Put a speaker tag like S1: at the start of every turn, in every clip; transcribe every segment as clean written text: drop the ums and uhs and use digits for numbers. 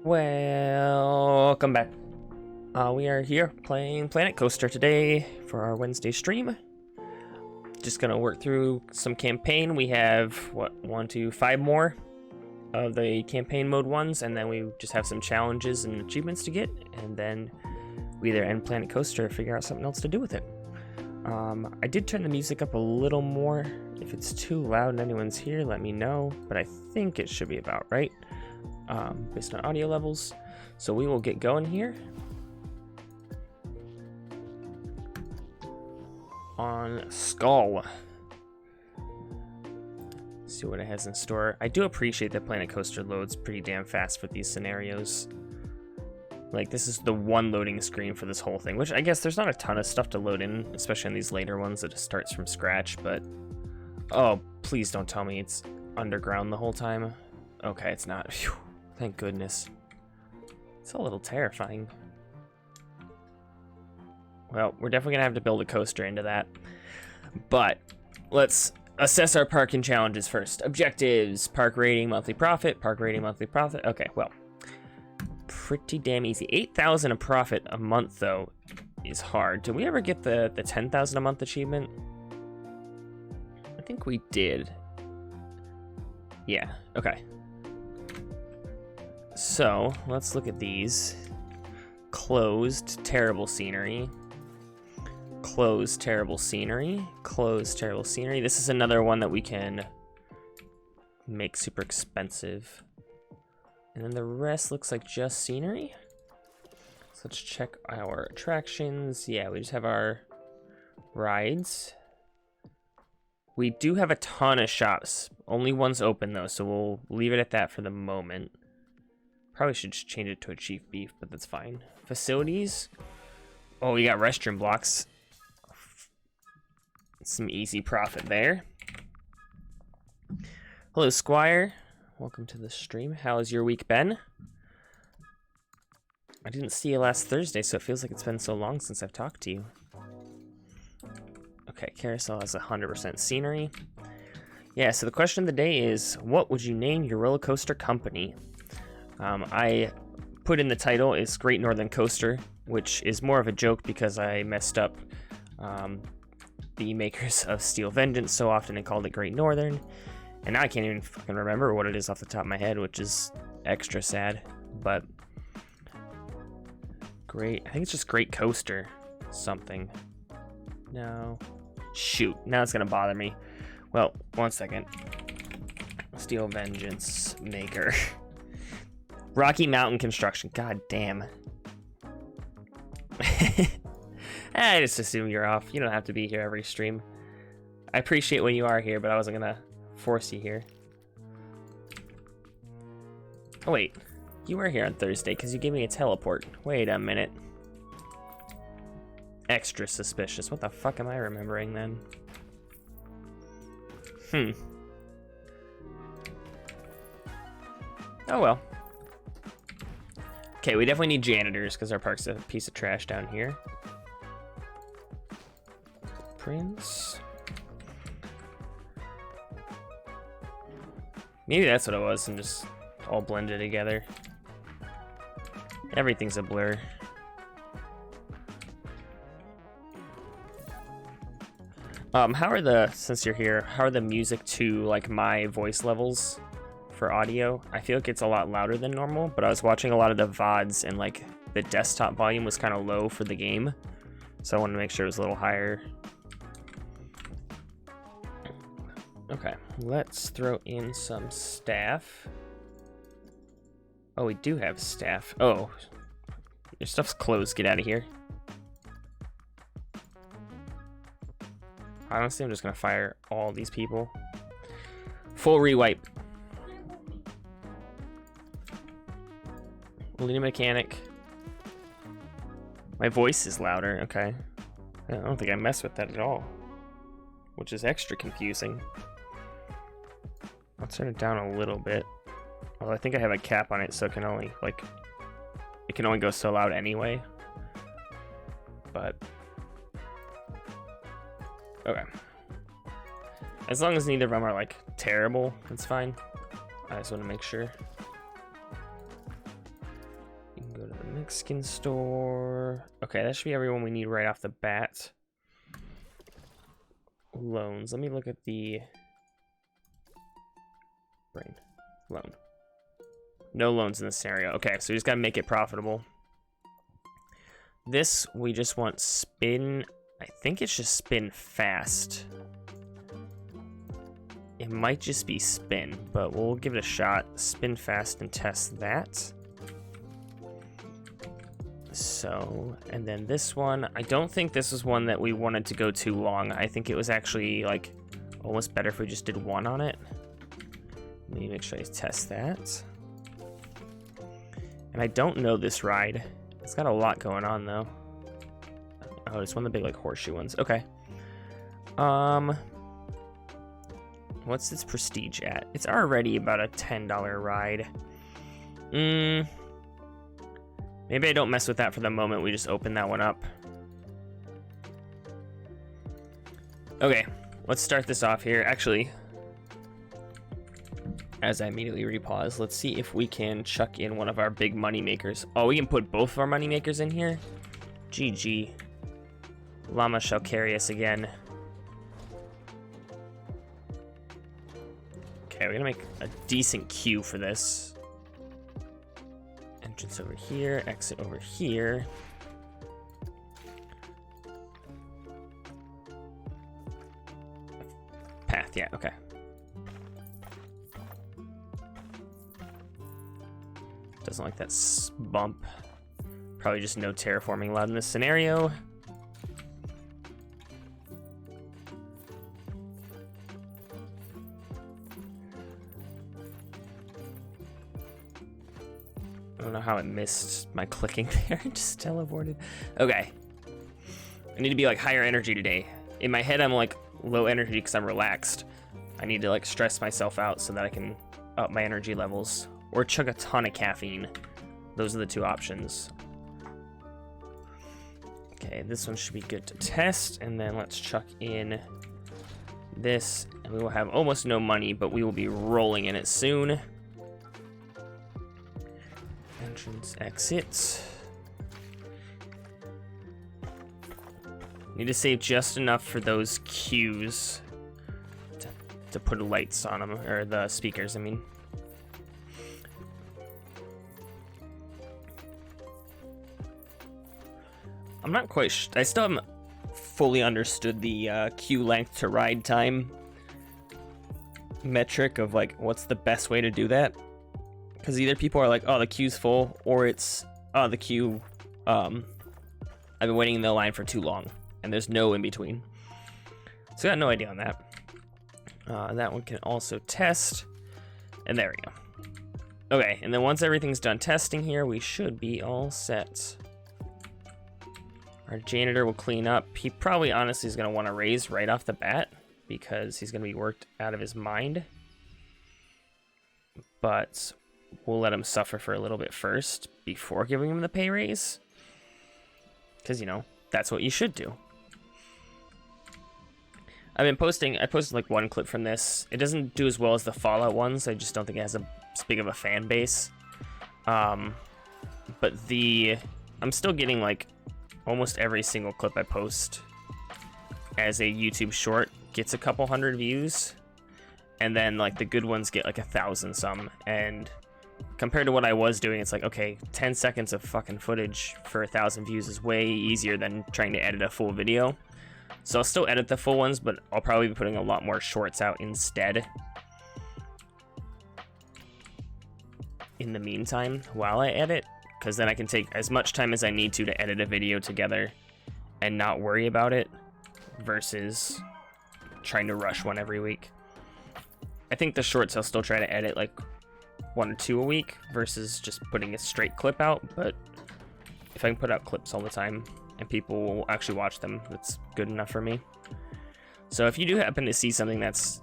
S1: Welcome back. We are here playing Planet Coaster today for our Wednesday stream. Just gonna work through some campaign. We have, what, 5 more of the campaign mode ones, and then we just have some challenges and achievements to get, and then we either end Planet Coaster or figure out something else to do with it. I did turn the music up a little more. If it's too loud and anyone's here, let me know, but I think it should be about right. Based on audio levels. So we will get going here on Skull. See what it has in store. I do appreciate that Planet Coaster loads pretty damn fast for these scenarios. Like, this is the one loading screen for this whole thing, which I guess there's not a ton of stuff to load in, especially on these later ones that it starts from scratch, but oh, please don't tell me it's underground the whole time. Okay, it's not. Phew. Thank goodness. It's a little terrifying. Well, we're definitely gonna have to build a coaster into that. But let's assess our parking challenges first. Objectives: park rating, monthly profit. Park rating, monthly profit. Okay, well, pretty damn easy. 8,000 a profit a month though is hard. Did we ever get the 10,000 a month achievement? I think we did. Yeah. Okay. So, let's look at these. Closed, terrible scenery. Closed, terrible scenery. Closed, terrible scenery. This is another one that we can make super expensive. And then the rest looks like just scenery. So let's check our attractions. Yeah, we just have our rides. We do have a ton of shops. Only one's open though, so we'll leave it at that for the moment. Probably should just change it to a chief beef, but that's fine. Facilities. Oh, we got restroom blocks. Some easy profit there. Hello, Squire. Welcome to the stream. How has your week been? I didn't see you last Thursday, so it feels like it's been so long since I've talked to you. Okay, Carousel has 100% scenery. Yeah, so the question of the day is, what would you name your roller coaster company? I put in the title is Great Northern Coaster, which is more of a joke because I messed up the makers of Steel Vengeance so often and called it Great Northern. And now I can't even fucking remember what it is off the top of my head, which is extra sad. But great, I think it's just Great Coaster something. No. Shoot, now it's gonna bother me. Well, one second. Steel Vengeance maker. Rocky Mountain Construction. God damn. I just assume you're off. You don't have to be here every stream. I appreciate when you are here, but I wasn't gonna force you here. Oh wait, you were here on Thursday because you gave me a teleport. Wait a minute. Extra suspicious. What the fuck am I remembering then? Oh well. Okay, we definitely need janitors because our park's a piece of trash down here. Prince. Maybe that's what it was and just all blended together. Everything's a blur. How are the, since you're here, how are the music to like my voice levels for audio? I feel like it's a lot louder than normal, but I was watching a lot of the VODs and like the desktop volume was kind of low for the game. So I wanted to make sure it was a little higher. Okay, let's throw in some staff. Oh, we do have staff. Oh, your stuff's closed. Get out of here. Honestly, I'm just gonna fire all these people. Full rewipe. Lead mechanic. My voice is louder. Okay. I don't think I messed with that at all, which is extra confusing. I'll turn it down a little bit. Well, I think I have a cap on it, so it can only it can only go so loud anyway. But okay. As long as neither of them are like terrible, it's fine. I just want to make sure. Mexican store. Okay, that should be everyone we need right off the bat. Loans. Let me look at the brain loan. No loans in this scenario. Okay, so we just gotta make it profitable. This, we just want spin. I think it's just spin fast. It might just be spin, but we'll give it a shot. Spin fast and test that. So, and then this one, I don't think this is one that we wanted to go too long. I think it was actually like almost better if we just did one on it. Let me make sure I test that. And I don't know this ride. It's got a lot going on though. Oh, it's one of the big like horseshoe ones. Okay. What's its prestige at? It's already about a $10 ride. Maybe I don't mess with that for the moment. We just open that one up. Okay, let's start this off here. Actually, as I immediately repause, let's see if we can chuck in one of our big money makers. Oh, we can put both of our money makers in here? GG. Llama shall carry us again. Okay, we're gonna make a decent queue for this. Entrance over here, exit over here. Path, yeah, okay. Doesn't like that bump. Probably just no terraforming allowed in this scenario. I don't know how it missed my clicking there. Just teleported. Okay. I need to be like higher energy today. In my head, I'm like low energy because I'm relaxed. I need to like stress myself out so that I can up my energy levels. Or chug a ton of caffeine. Those are the two options. Okay, this one should be good to test. And then let's chuck in this. And we will have almost no money, but we will be rolling in it soon. Entrance, exit. Need to save just enough for those cues to put lights on them, or the speakers, I mean. I'm not quite I still haven't fully understood the queue length to ride time metric of like what's the best way to do that. Because either people are like, oh, the queue's full, or it's, oh, the queue, I've been waiting in the line for too long, and there's no in between. So I got no idea on that. That one can also test, and there we go. Okay, and then once everything's done testing here, we should be all set. Our janitor will clean up. He probably honestly is going to want to raise right off the bat, because he's going to be worked out of his mind. But we'll let him suffer for a little bit first before giving him the pay raise. Because, you know, that's what you should do. I posted like one clip from this. It doesn't do as well as the Fallout ones. I just don't think it has as big of a fan base. But I'm still getting like almost every single clip I post as a YouTube short gets a couple hundred views. And then like the good ones get like 1,000 some. And compared to what I was doing, it's like, okay, 10 seconds of fucking footage for 1,000 views is way easier than trying to edit a full video. So I'll still edit the full ones, but I'll probably be putting a lot more shorts out instead. In the meantime, while I edit, because then I can take as much time as I need to edit a video together and not worry about it versus trying to rush one every week. I think the shorts I'll still try to edit like 1 or 2 a week versus just putting a straight clip out, but if I can put out clips all the time and people will actually watch them, that's good enough for me. So if you do happen to see something that's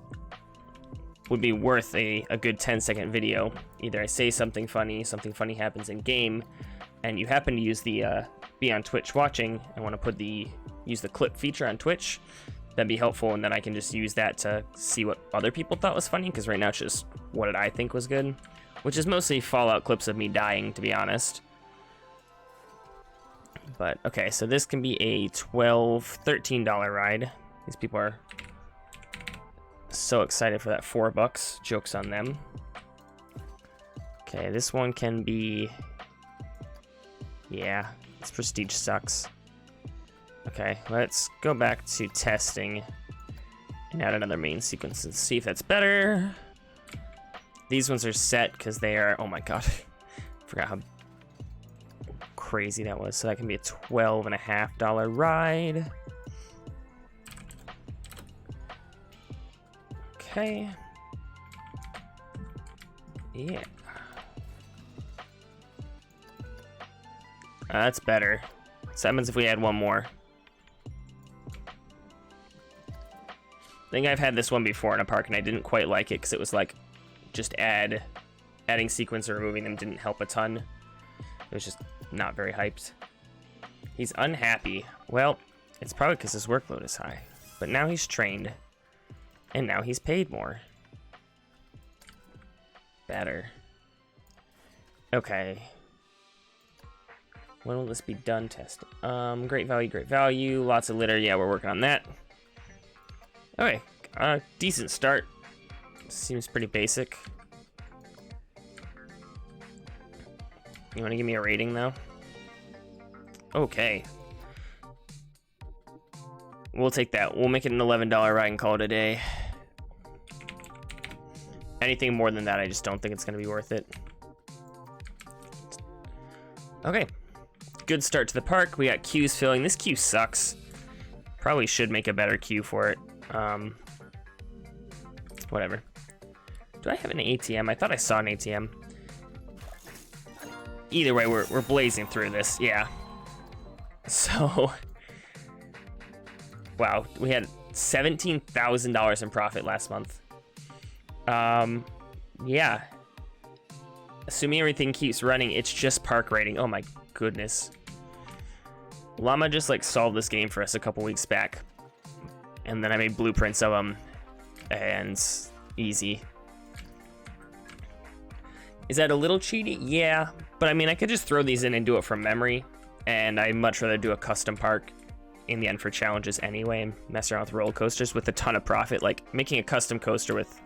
S1: would be worth a good 10-second video, either I say something funny happens in game, and you happen to use the be on Twitch watching and want to put use the clip feature on Twitch, that'd be helpful, and then I can just use that to see what other people thought was funny, because right now it's just what did I think was good, which is mostly Fallout clips of me dying, to be honest. But, okay, so this can be a $12, $13 ride. These people are so excited for that $4. Joke's on them. Okay, this one can be... Yeah, this prestige sucks. Okay, let's go back to testing and add another main sequence and see if that's better. These ones are set because they are... Oh my god. Forgot how crazy that was. So that can be a $12.50 ride. Okay. Yeah. That's better. So that means if we add one more. I think I've had this one before in a park and I didn't quite like it because it was like just adding sequence or removing them didn't help a ton. It was just not very hyped. He's unhappy. Well, it's probably because his workload is high. But now he's trained. And now he's paid more. Better. Okay. When will this be done testing? Great value, great value. Lots of litter. Yeah, we're working on that. Okay. Decent start. Seems pretty basic. You want to give me a rating, though? Okay. We'll take that. We'll make it an $11 ride and call it a day. Anything more than that, I just don't think it's going to be worth it. Okay. Good start to the park. We got queues filling. This queue sucks. Probably should make a better queue for it. Whatever. Do I have an ATM? I thought I saw an ATM. Either way, we're blazing through this. Yeah. So, wow, we had $17,000 in profit last month. Yeah. Assuming everything keeps running, it's just park rating. Oh my goodness. Llama just like solved this game for us a couple weeks back. And then I made blueprints of them. And easy. Is that a little cheaty? Yeah. But I mean, I could just throw these in and do it from memory. And I'd much rather do a custom park in the end for challenges anyway and mess around with roller coasters with a ton of profit. Like, making a custom coaster with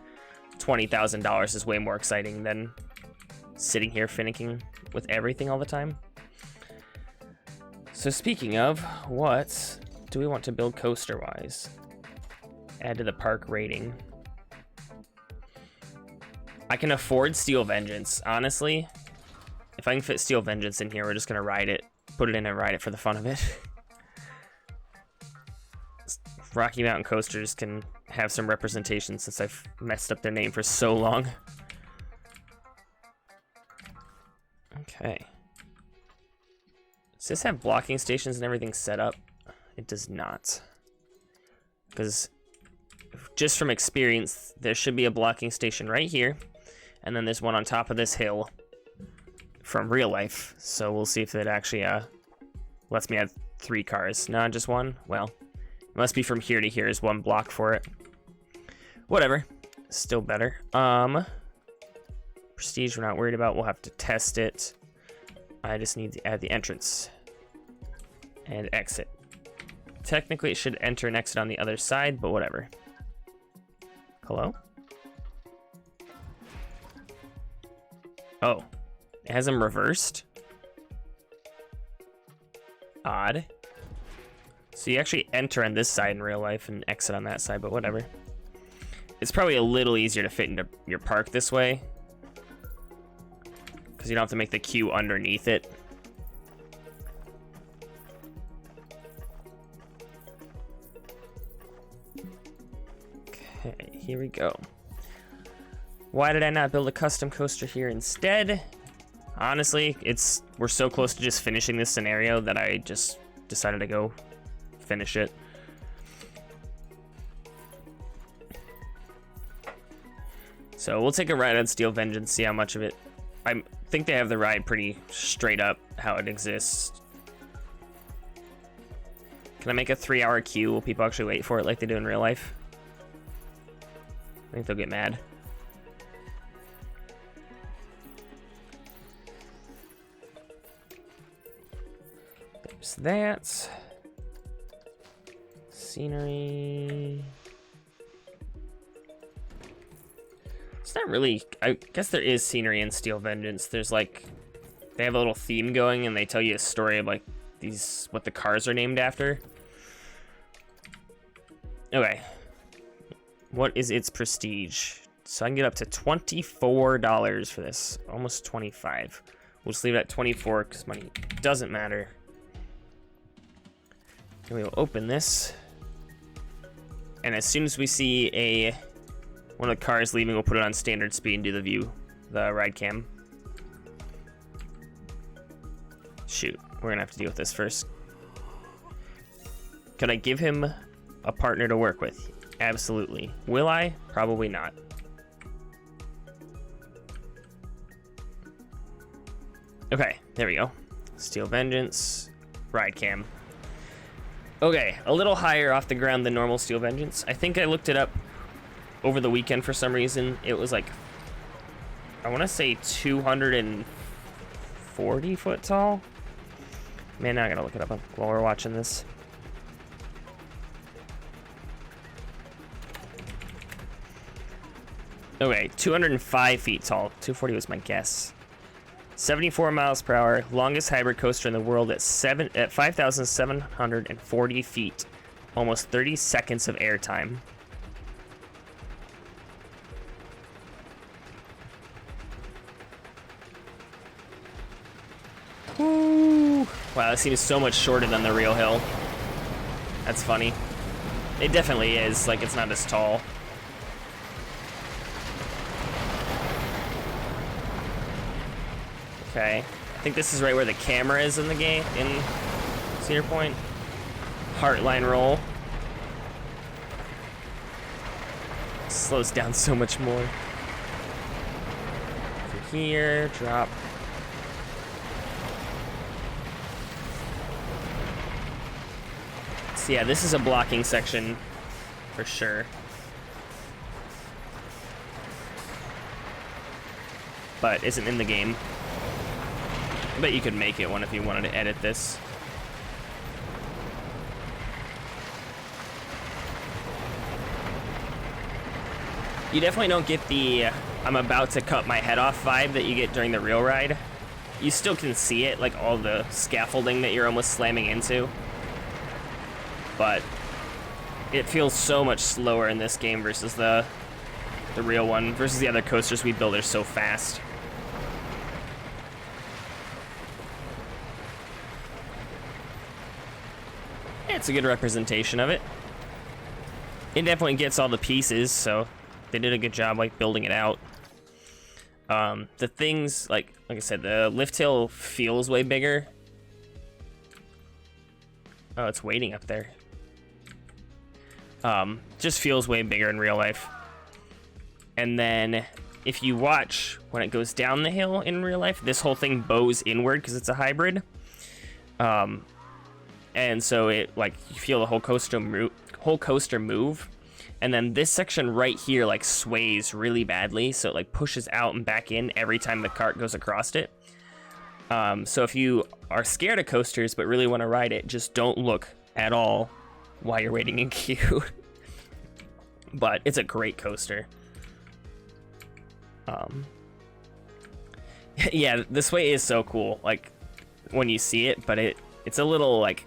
S1: $20,000 is way more exciting than sitting here finicking with everything all the time. So speaking of, what do we want to build coaster-wise? Add to the park rating. I can afford Steel Vengeance. Honestly, if I can fit Steel Vengeance in here, we're just going to ride it. Put it in and ride it for the fun of it. Rocky Mountain Coasters can have some representation since I've messed up their name for so long. Okay. Does this have blocking stations and everything set up? It does not. Because just from experience, there should be a blocking station right here. And then there's one on top of this hill from real life. So we'll see if it actually lets me add 3 cars. Not just one? Well, it must be from here to here is one block for it. Whatever. Still better. Prestige we're not worried about. We'll have to test it. I just need to add the entrance and exit. Technically, it should enter and exit on the other side, but whatever. Hello? Oh, it has them reversed? Odd. So you actually enter on this side in real life and exit on that side, but whatever. It's probably a little easier to fit into your park this way, because you don't have to make the queue underneath it. Okay, here we go. Why did I not build a custom coaster here instead? Honestly, we're so close to just finishing this scenario that I just decided to go finish it. So we'll take a ride on Steel Vengeance, see how much of it. I think they have the ride pretty straight up how it exists. Can I make a 3-hour queue? Will people actually wait for it like they do in real life? I think they'll get mad. There's that. Scenery. It's not really, I guess there is scenery in Steel Vengeance. There's like, they have a little theme going and they tell you a story of like these, what the cars are named after. Okay. What is its prestige? So I can get up to $24 for this. Almost 25. We'll just leave it at 24 because money doesn't matter. And we will open this. And as soon as we see one of the cars leaving, we'll put it on standard speed and do the ride cam. Shoot, we're gonna have to deal with this first. Could I give him a partner to work with? Absolutely. Will I? Probably not. Okay, there we go. Steel Vengeance, ride cam. Okay, a little higher off the ground than normal Steel Vengeance. I think I looked it up over the weekend for some reason. It was like, I want to say 240 foot tall. Man, now I gotta look it up while we're watching this. Okay, 205 feet tall. 240 was my guess. 74 miles per hour, longest hybrid coaster in the world at 5,740 feet. Almost 30 seconds of airtime. Woo! Wow, that seems so much shorter than the real hill. That's funny. It definitely is, like it's not as tall. Okay, I think this is right where the camera is in the game, in Cedar Point. Heartline roll. Slows down so much more. Through here, drop. So yeah, this is a blocking section for sure. But isn't in the game. I bet you could make it one if you wanted to edit this. You definitely don't get the I'm about to cut my head off vibe that you get during the real ride. You still can see it, like all the scaffolding that you're almost slamming into. But it feels so much slower in this game versus the real one, versus the other coasters we build are so fast. It's a good representation of it. It definitely gets all the pieces, so they did a good job like building it out. The things, like I said, the lift hill feels way bigger. Oh, it's waiting up there. Just feels way bigger in real life. And then if you watch when it goes down the hill in real life, this whole thing bows inward because it's a hybrid. And so it, like, you feel the whole coaster move, and then this section right here like sways really badly, so it like pushes out and back in every time the cart goes across it. So if you are scared of coasters but really want to ride it, just don't look at all while you're waiting in queue. But it's a great coaster. Yeah, the sway is so cool, like when you see it, but it's a little like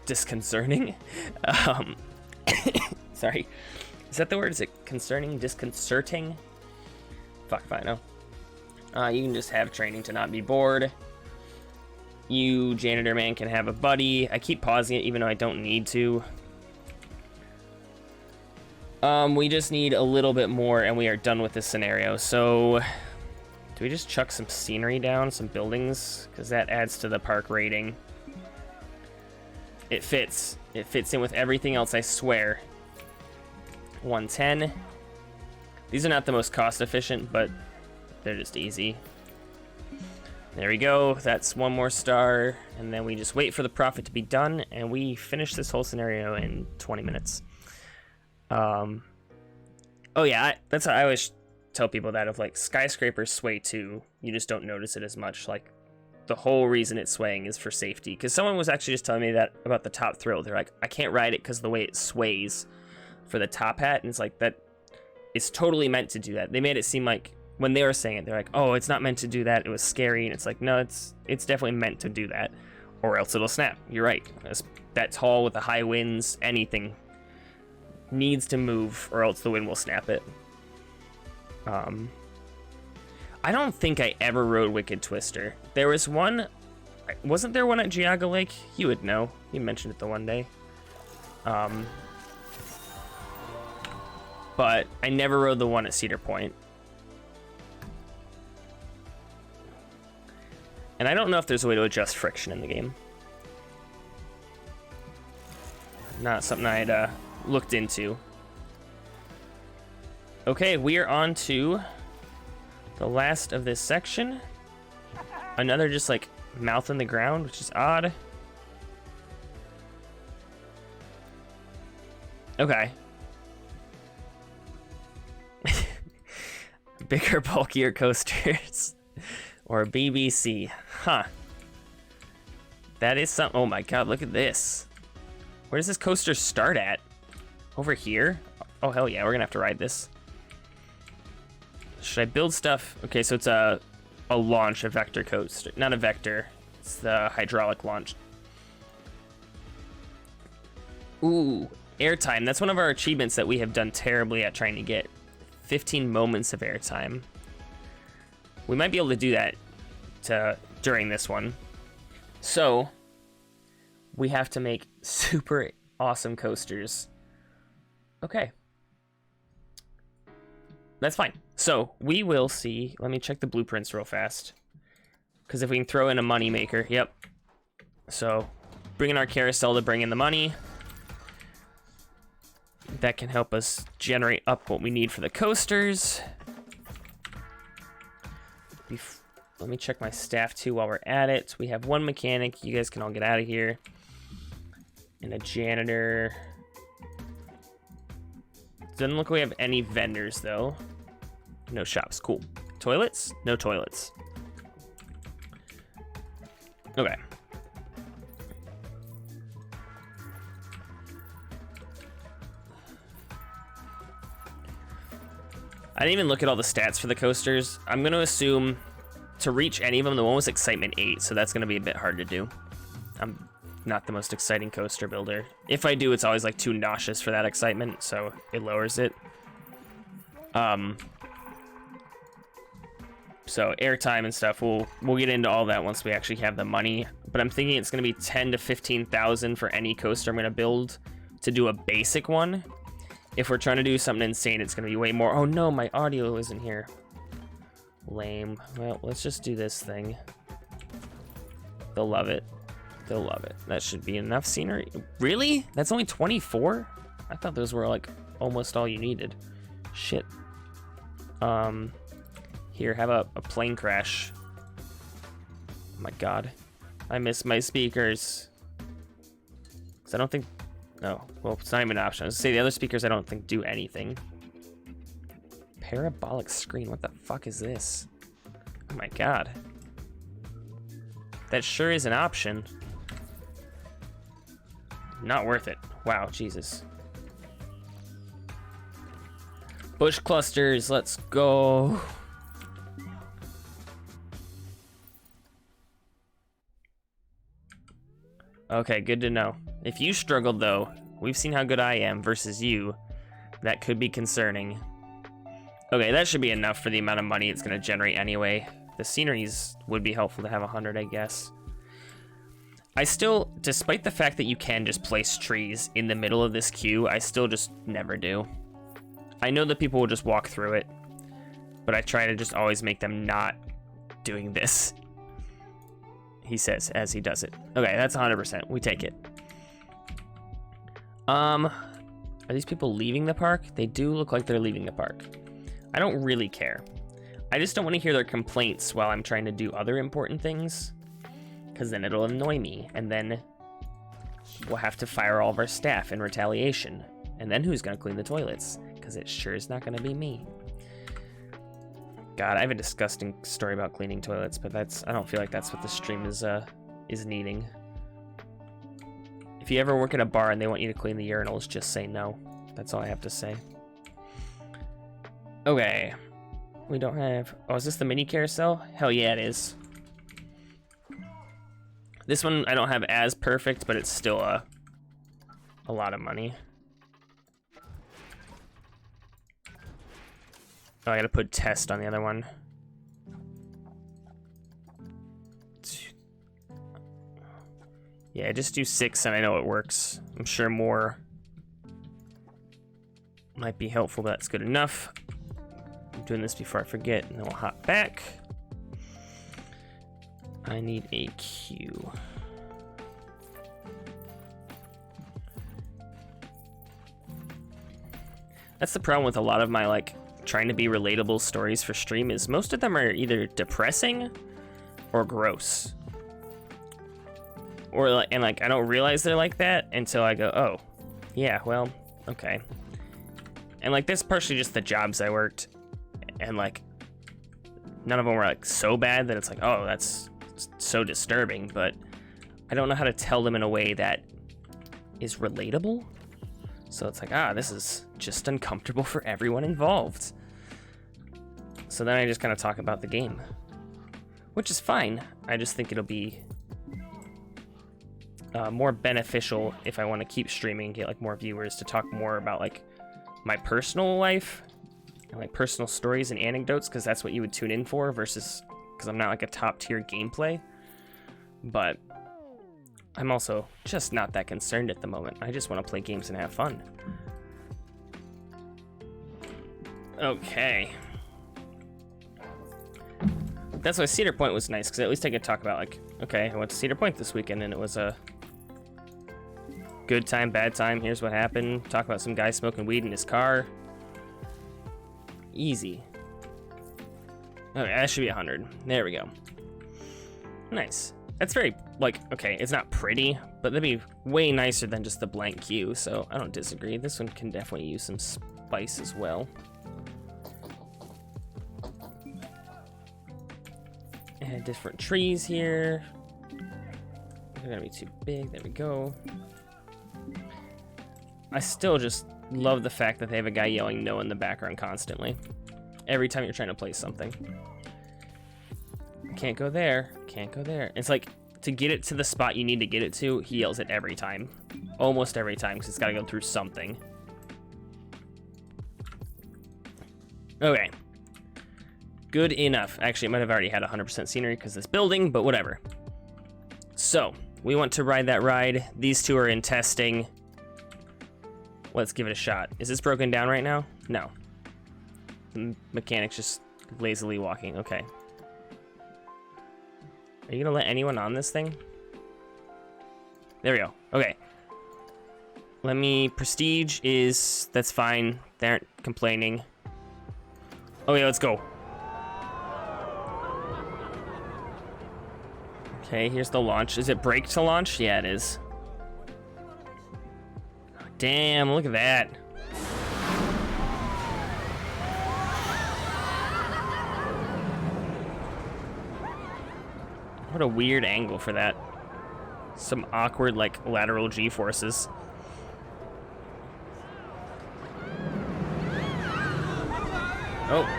S1: disconcerting. Sorry, is that the word? Is it concerning? Disconcerting? Fuck if I know. You can just have training to not be bored. You, janitor man, can have a buddy. I keep pausing it even though I don't need to. We just need a little bit more and we are done with this scenario. So do we just chuck some scenery down, some buildings? Because that adds to the park rating. It fits. It fits in with everything else, I swear. 110. These are not the most cost efficient, but they're just easy. There we go. That's one more star. And then we just wait for the profit to be done, and we finish this whole scenario in 20 minutes. Oh yeah, that's how I always tell people that, of like skyscrapers sway too. You just don't notice it as much. Like the whole reason it's swaying is for safety. Because someone was actually just telling me that about the top throw. They're like, I can't ride it because the way it sways for the top hat. And it's like, that it's totally meant to do that. They made it seem like, when they were saying it, they're like, oh, it's not meant to do that. It was scary. And it's like, no, it's definitely meant to do that. Or else it'll snap. You're right. That tall with the high winds, anything needs to move or else the wind will snap it. I don't think I ever rode Wicked Twister. There was one, wasn't there one at Geauga Lake? You would know. You mentioned it the one day. But I never rode the one at Cedar Point. And I don't know if there's a way to adjust friction in the game. Not something I'd looked into. Okay, we are on to the last of this section. Another just like mouth in the ground, which is odd. Okay. Bigger, bulkier coasters. Or BBC. Huh. That is something. Oh my god, look at this. Where does this coaster start at? Over here? Oh, hell yeah, we're gonna have to ride this. Should I build stuff? Okay, so it's a launch, a vector coaster. Not a vector. It's the hydraulic launch. Ooh, airtime. That's one of our achievements that we have done terribly at trying to get. 15 moments of airtime. We might be able to do that during this one. So, we have to make super awesome coasters. Okay. That's fine. So, we will see. Let me check the blueprints real fast. Because if we can throw in a money maker, yep. So, bring in our carousel to bring in the money. That can help us generate up what we need for the coasters. Let me check my staff too while we're at it. We have one mechanic. You guys can all get out of here. And a janitor. Doesn't look like we have any vendors though. No shops. Cool. Toilets? No toilets. Okay. I didn't even look at all the stats for the coasters. I'm going to assume to reach any of them, the one was excitement 8, so that's going to be a bit hard to do. I'm not the most exciting coaster builder. If I do, it's always like too nauseous for that excitement, so it lowers it. So airtime and stuff, we'll get into all that once we actually have the money. But I'm thinking it's going to be 10 to 15,000 for any coaster I'm going to build to do a basic one. If we're trying to do something insane, it's going to be way more. Oh no, my audio isn't here. Lame. Well, let's just do this thing. They'll love it. They'll love it. That should be enough scenery. Really? That's only 24? I thought those were like almost all you needed. Shit. Here, have a plane crash. Oh my god. I miss my speakers. Because I don't think... No, well, it's not even an option. I was gonna say the other speakers I don't think do anything. Parabolic screen, what the fuck is this? Oh my god. That sure is an option. Not worth it. Wow, Jesus. Bush clusters, let's go. Okay, good to know. If you struggled though, we've seen how good I am versus you. That could be concerning. Okay, that should be enough for the amount of money it's gonna generate anyway. The sceneries would be helpful to have 100, I guess. I still, despite the fact that you can just place trees in the middle of this queue, I still just never do. I know that people will just walk through it, but I try to just always make them not doing this. He says as he does it. Okay, that's 100%. We take it. Are these people leaving the park? They do look like they're leaving the park. I don't really care. I just don't want to hear their complaints while I'm trying to do other important things, because then it'll annoy me, and then we'll have to fire all of our staff in retaliation. And then who's going to clean the toilets? Because it sure is not going to be me. God, I have a disgusting story about cleaning toilets, but I don't feel like that's what the stream is needing. If you ever work at a bar and they want you to clean the urinals, just say no. That's all I have to say. Okay. We don't have... Oh, is this the mini carousel? Hell yeah, it is. This one I don't have as perfect, but it's still a lot of money. Oh, I gotta put test on the other one. Yeah, just do 6 and I know it works. I'm sure more might be helpful, but that's good enough. I'm doing this before I forget, and then we'll hop back. I need a Q. That's the problem with a lot of my, like, trying to be relatable stories for stream is most of them are either depressing or gross. Or like, and like, I don't realize they're like that until I go, oh, yeah, well, okay. And like, this partially just the jobs I worked, and like, none of them were like so bad that it's like, oh, that's so disturbing, but I don't know how to tell them in a way that is relatable. So it's like, this is just uncomfortable for everyone involved. So then I just kind of talk about the game, which is fine. I just think it'll be more beneficial if I want to keep streaming and get like more viewers to talk more about like my personal life and like personal stories and anecdotes, because that's what you would tune in for versus because I'm not like a top tier gameplay. But I'm also just not that concerned at the moment. I just want to play games and have fun. Okay. That's why Cedar Point was nice, because at least I could talk about like, okay, I went to Cedar Point this weekend and it was a good time, bad time, here's what happened. Talk about some guy smoking weed in his car. Easy. Okay, that should be 100. There we go. Nice. That's very, like, okay, it's not pretty, but that'd be way nicer than just the blank queue, so I don't disagree. This one can definitely use some spice as well. And different trees here. They're gonna be too big, there we go. I still just love the fact that they have a guy yelling no in the background constantly. Every time you're trying to play something. Can't go there, can't go there. It's like, to get it to the spot you need to get it to, he yells it every time. Almost every time, because it's gotta go through something. Okay. Good enough. Actually, it might have already had 100% scenery because this building, but whatever. So, we want to ride that ride. These two are in testing. Let's give it a shot. Is this broken down right now? No. The mechanic's just lazily walking. Okay. Are you gonna let anyone on this thing? There we go. Okay. Let me... Prestige is... That's fine. They aren't complaining. Okay, let's go. Okay, here's the launch. Is it brake to launch? Yeah, it is. Damn, look at that. What a weird angle for that. Some awkward, like, lateral G-forces. Oh.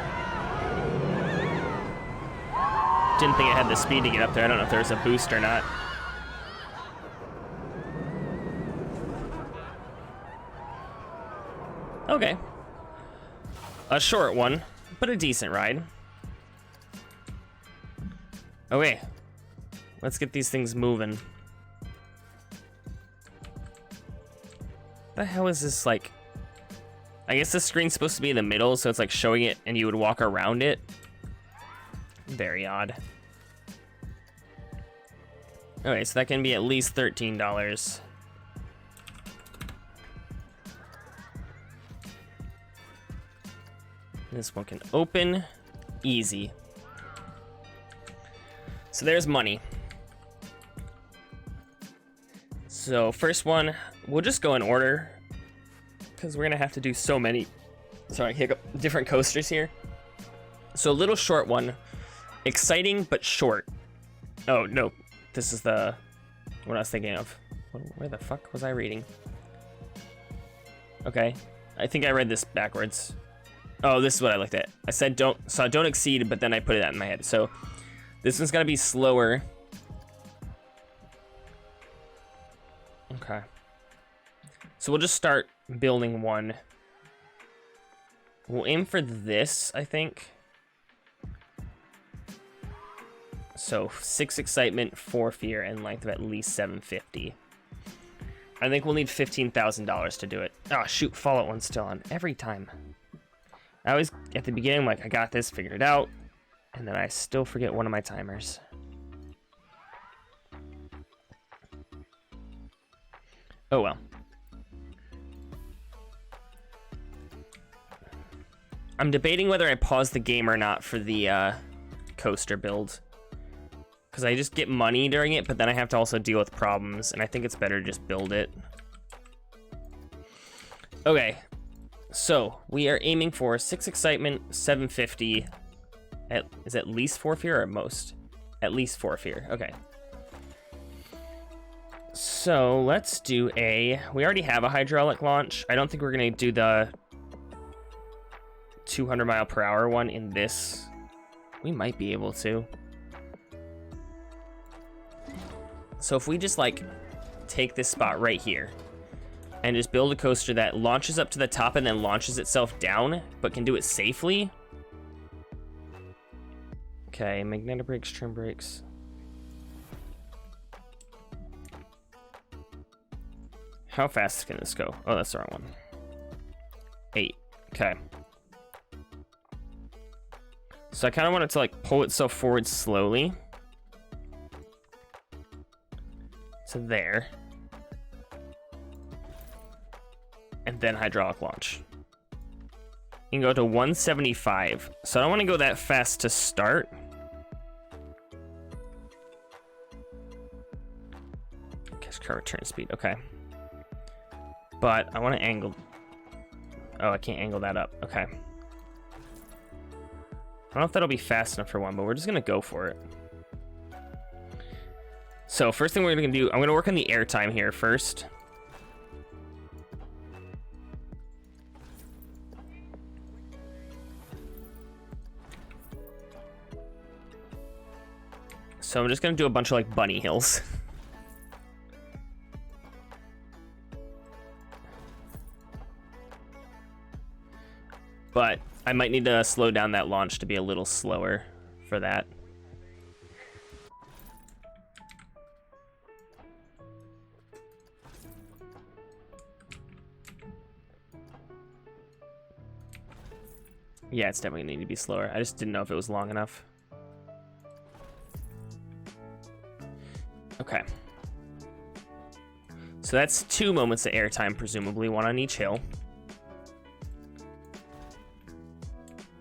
S1: Didn't think it had the speed to get up there. I don't know if there's a boost or not. Okay. A short one, but a decent ride. Okay. Let's get these things moving. The hell is this, like... I guess the screen's supposed to be in the middle, so it's like showing it and you would walk around it. Very odd. Okay, so that can be at least $13. This one can open. Easy. So there's money. So first one, we'll just go in order, because we're gonna have to do so many, sorry, hiccup, different coasters here. So a little short one. Exciting, but short. Oh, no. This is the what I was thinking of. Where the fuck was I reading? Okay. I think I read this backwards. Oh, this is what I looked at. I said don't exceed, but then I put it out in my head. So this one's gonna be slower. Okay. So we'll just start building one. We'll aim for this, I think. So 6 excitement, 4 fear, and length of at least 750. I think we'll need $15,000 to do it. Oh, shoot, Fallout 1's still on every time. I always, at the beginning, I'm like, I got this, figured it out. And then I still forget one of my timers. Oh, well. I'm debating whether I pause the game or not for the coaster build. Because I just get money during it, but then I have to also deal with problems. And I think it's better to just build it. Okay. So, we are aiming for 6 excitement, 750. Is it at least 4 fear or at most? At least 4 fear. Okay. So, let's do we already have a hydraulic launch. I don't think we're going to do the 200 mile per hour one in this. We might be able to. So if we just like take this spot right here and just build a coaster that launches up to the top and then launches itself down, but can do it safely. Okay, magnetic brakes, trim brakes. How fast can this go? Oh, that's the wrong one. 8. Okay. So I kind of want it to like pull itself forward slowly. To there. And then hydraulic launch. You can go to 175. So I don't want to go that fast to start. Guess car return speed. Okay. But I want to angle. Oh, I can't angle that up. Okay. I don't know if that'll be fast enough for one, but we're just going to go for it. So first thing we're going to do, I'm going to work on the airtime here first. So I'm just going to do a bunch of like bunny hills. But I might need to slow down that launch to be a little slower for that. Yeah, it's definitely going to need to be slower. I just didn't know if it was long enough. Okay. So that's 2 moments of airtime, presumably, 1 on each hill.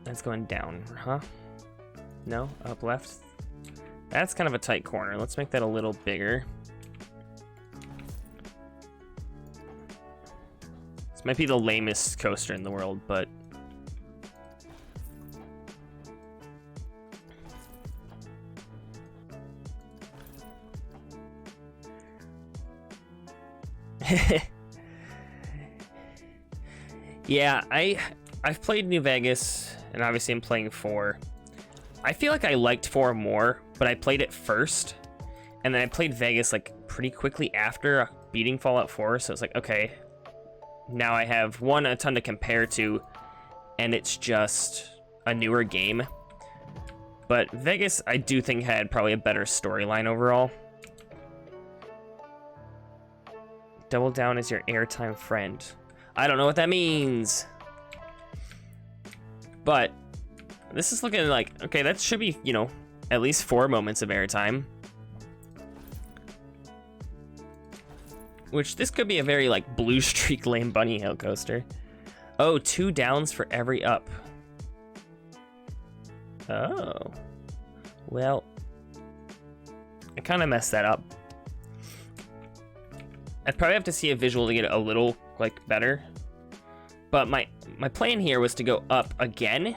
S1: That's going down, huh? No? Up left? That's kind of a tight corner. Let's make that a little bigger. This might be the lamest coaster in the world, but... Yeah, I've played New Vegas, and obviously I'm playing 4. I feel like I liked 4 more, but I played it first, and then I played Vegas like pretty quickly after beating Fallout 4, so it's like, okay, now I have a ton to compare to, and it's just a newer game. But Vegas, I do think, had probably a better storyline overall. Double down as your airtime friend. I don't know what that means. But this is looking like, okay, that should be, you know, at least 4 moments of airtime. Which this could be a very like Blue Streak lame bunny hill coaster. Oh, 2 downs for every up. Oh. Well, I kind of messed that up. I'd probably have to see a visual to get it a little like better. But my plan here was to go up again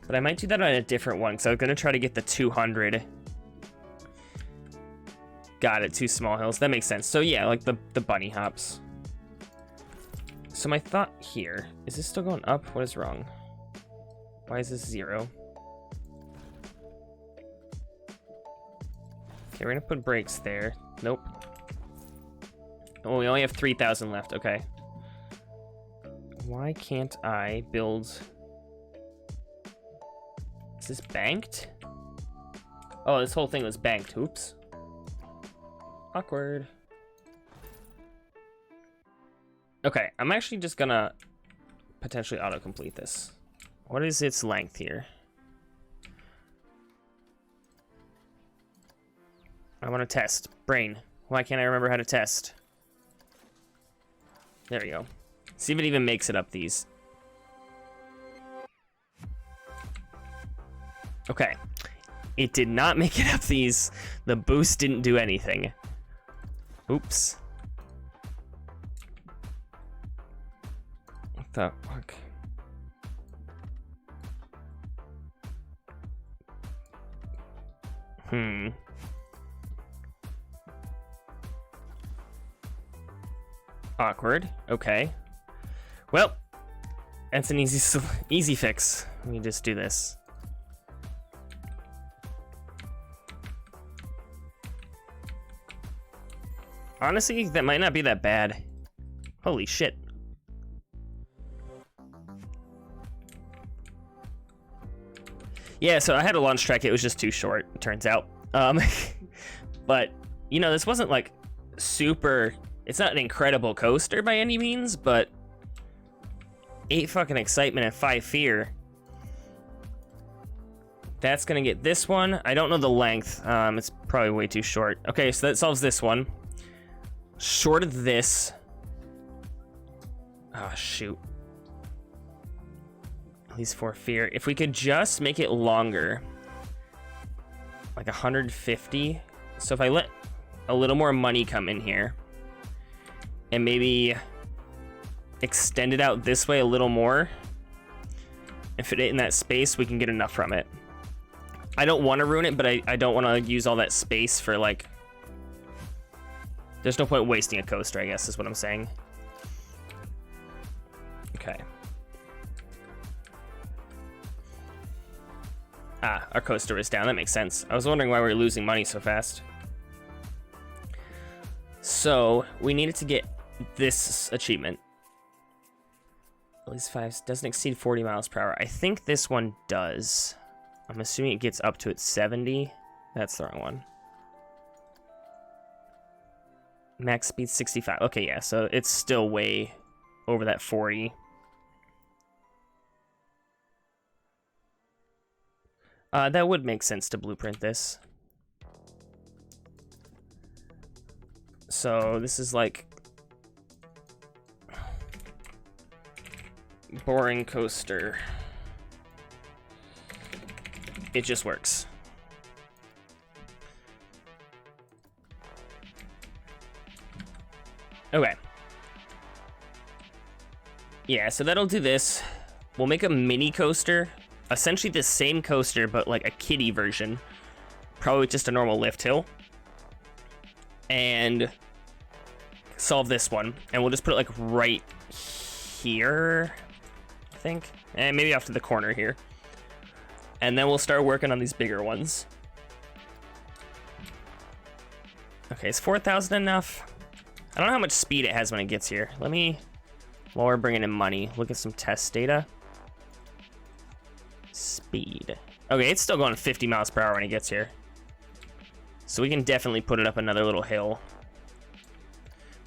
S1: But I might do that on a different one, so I'm gonna try to get the 200. Got it, 2 small hills. That makes sense. So yeah, like the bunny hops. So my thought here, is this still going up? What is wrong? Why is this 0? Okay, we're gonna put brakes there. Nope. Oh, we only have 3,000 left. Okay. Why can't I build... Is this banked? Oh, this whole thing was banked. Oops. Awkward. Okay, I'm actually just gonna potentially autocomplete this. What is its length here? I want to test. Brain. Why can't I remember how to test? There we go. See if it even makes it up these. Okay. It did not make it up these. The boost didn't do anything. Oops. What the fuck? Awkward. Okay. Well, that's an easy fix. Let me just do this. Honestly, that might not be that bad. Holy shit. Yeah, so I had a launch track. It was just too short, it turns out. But, you know, this wasn't like super... It's not an incredible coaster by any means, but 8 fucking excitement and 5 fear. That's gonna get this one. I don't know the length. It's probably way too short. Okay, so that solves this one. Short of this. Oh, shoot. At least 4 fear. If we could just make it longer, like 150. So if I let a little more money come in here, and maybe extend it out this way a little more, and fit it in that space, we can get enough from it. I don't want to ruin it, but I don't want to use all that space for, like... There's no point wasting a coaster, I guess, is what I'm saying. Okay. Ah, our coaster is down. That makes sense. I was wondering why we were losing money so fast. So, we needed to get this achievement. At least 5 doesn't exceed 40 miles per hour. I think this one does. I'm assuming it gets up to its 70. That's the wrong one. Max speed 65. Okay, yeah, so it's still way over that 40. That would make sense to blueprint this. So this is like boring coaster. It just works. Okay. Yeah, so that'll do this. We'll make a mini coaster. Essentially the same coaster, but like a kiddie version. Probably just a normal lift hill. And solve this one. And we'll just put it like right here, I think. And maybe off to the corner here. And then we'll start working on these bigger ones. Okay, is 4,000 enough? I don't know how much speed it has when it gets here. Let me, while we're bringing in money, look at some test data. Speed. Okay, it's still going 50 miles per hour when it gets here. So we can definitely put it up another little hill.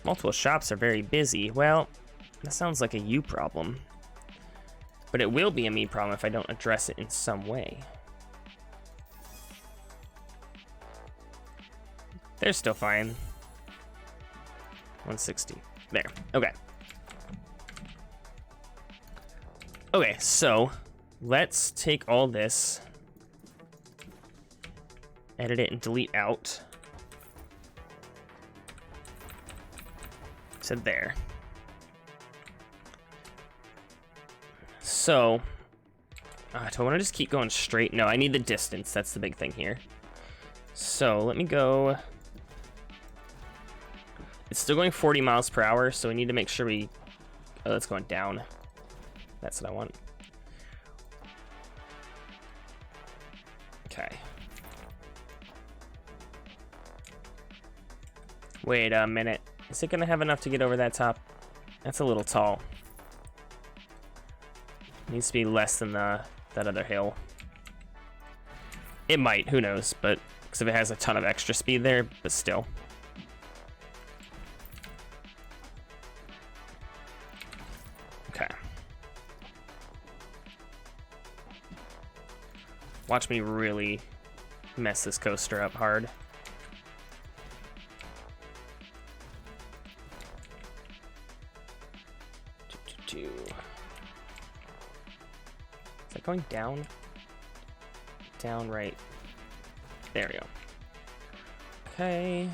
S1: Multiple shops are very busy. Well, that sounds like a you problem. But it will be a me problem if I don't address it in some way. They're still fine. 160. There. Okay. Okay, so let's take all this, edit it and delete out. So there. So Do I want to just keep going straight? No, I need the distance. That's the big thing here. So let me go. It's still going 40 miles per hour, so we need to make sure we... Oh, it's going down. That's what I want. Okay. Wait a minute. Is it going to have enough to get over that top? That's a little tall. Needs to be less than that other hill. It might, who knows, but because if it has a ton of extra speed there, but still. Okay. Watch me really mess this coaster up hard. Is that going down? Down, right. There we go. Okay.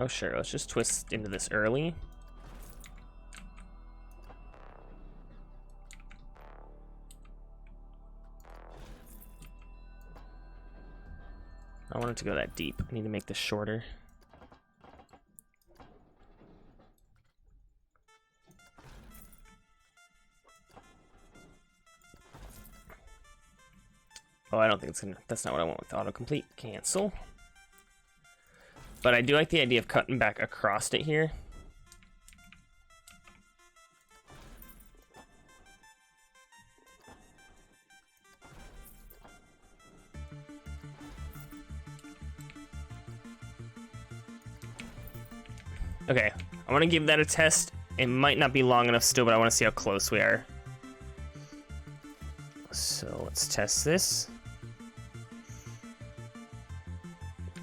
S1: Oh, sure. Let's just twist into this early. I want it to go that deep. I need to make this shorter. Oh, I don't think it's gonna... That's not what I want with autocomplete. Cancel. But I do like the idea of cutting back across it here. Okay, I want to give that a test. It might not be long enough still, but I want to see how close we are. So let's test this.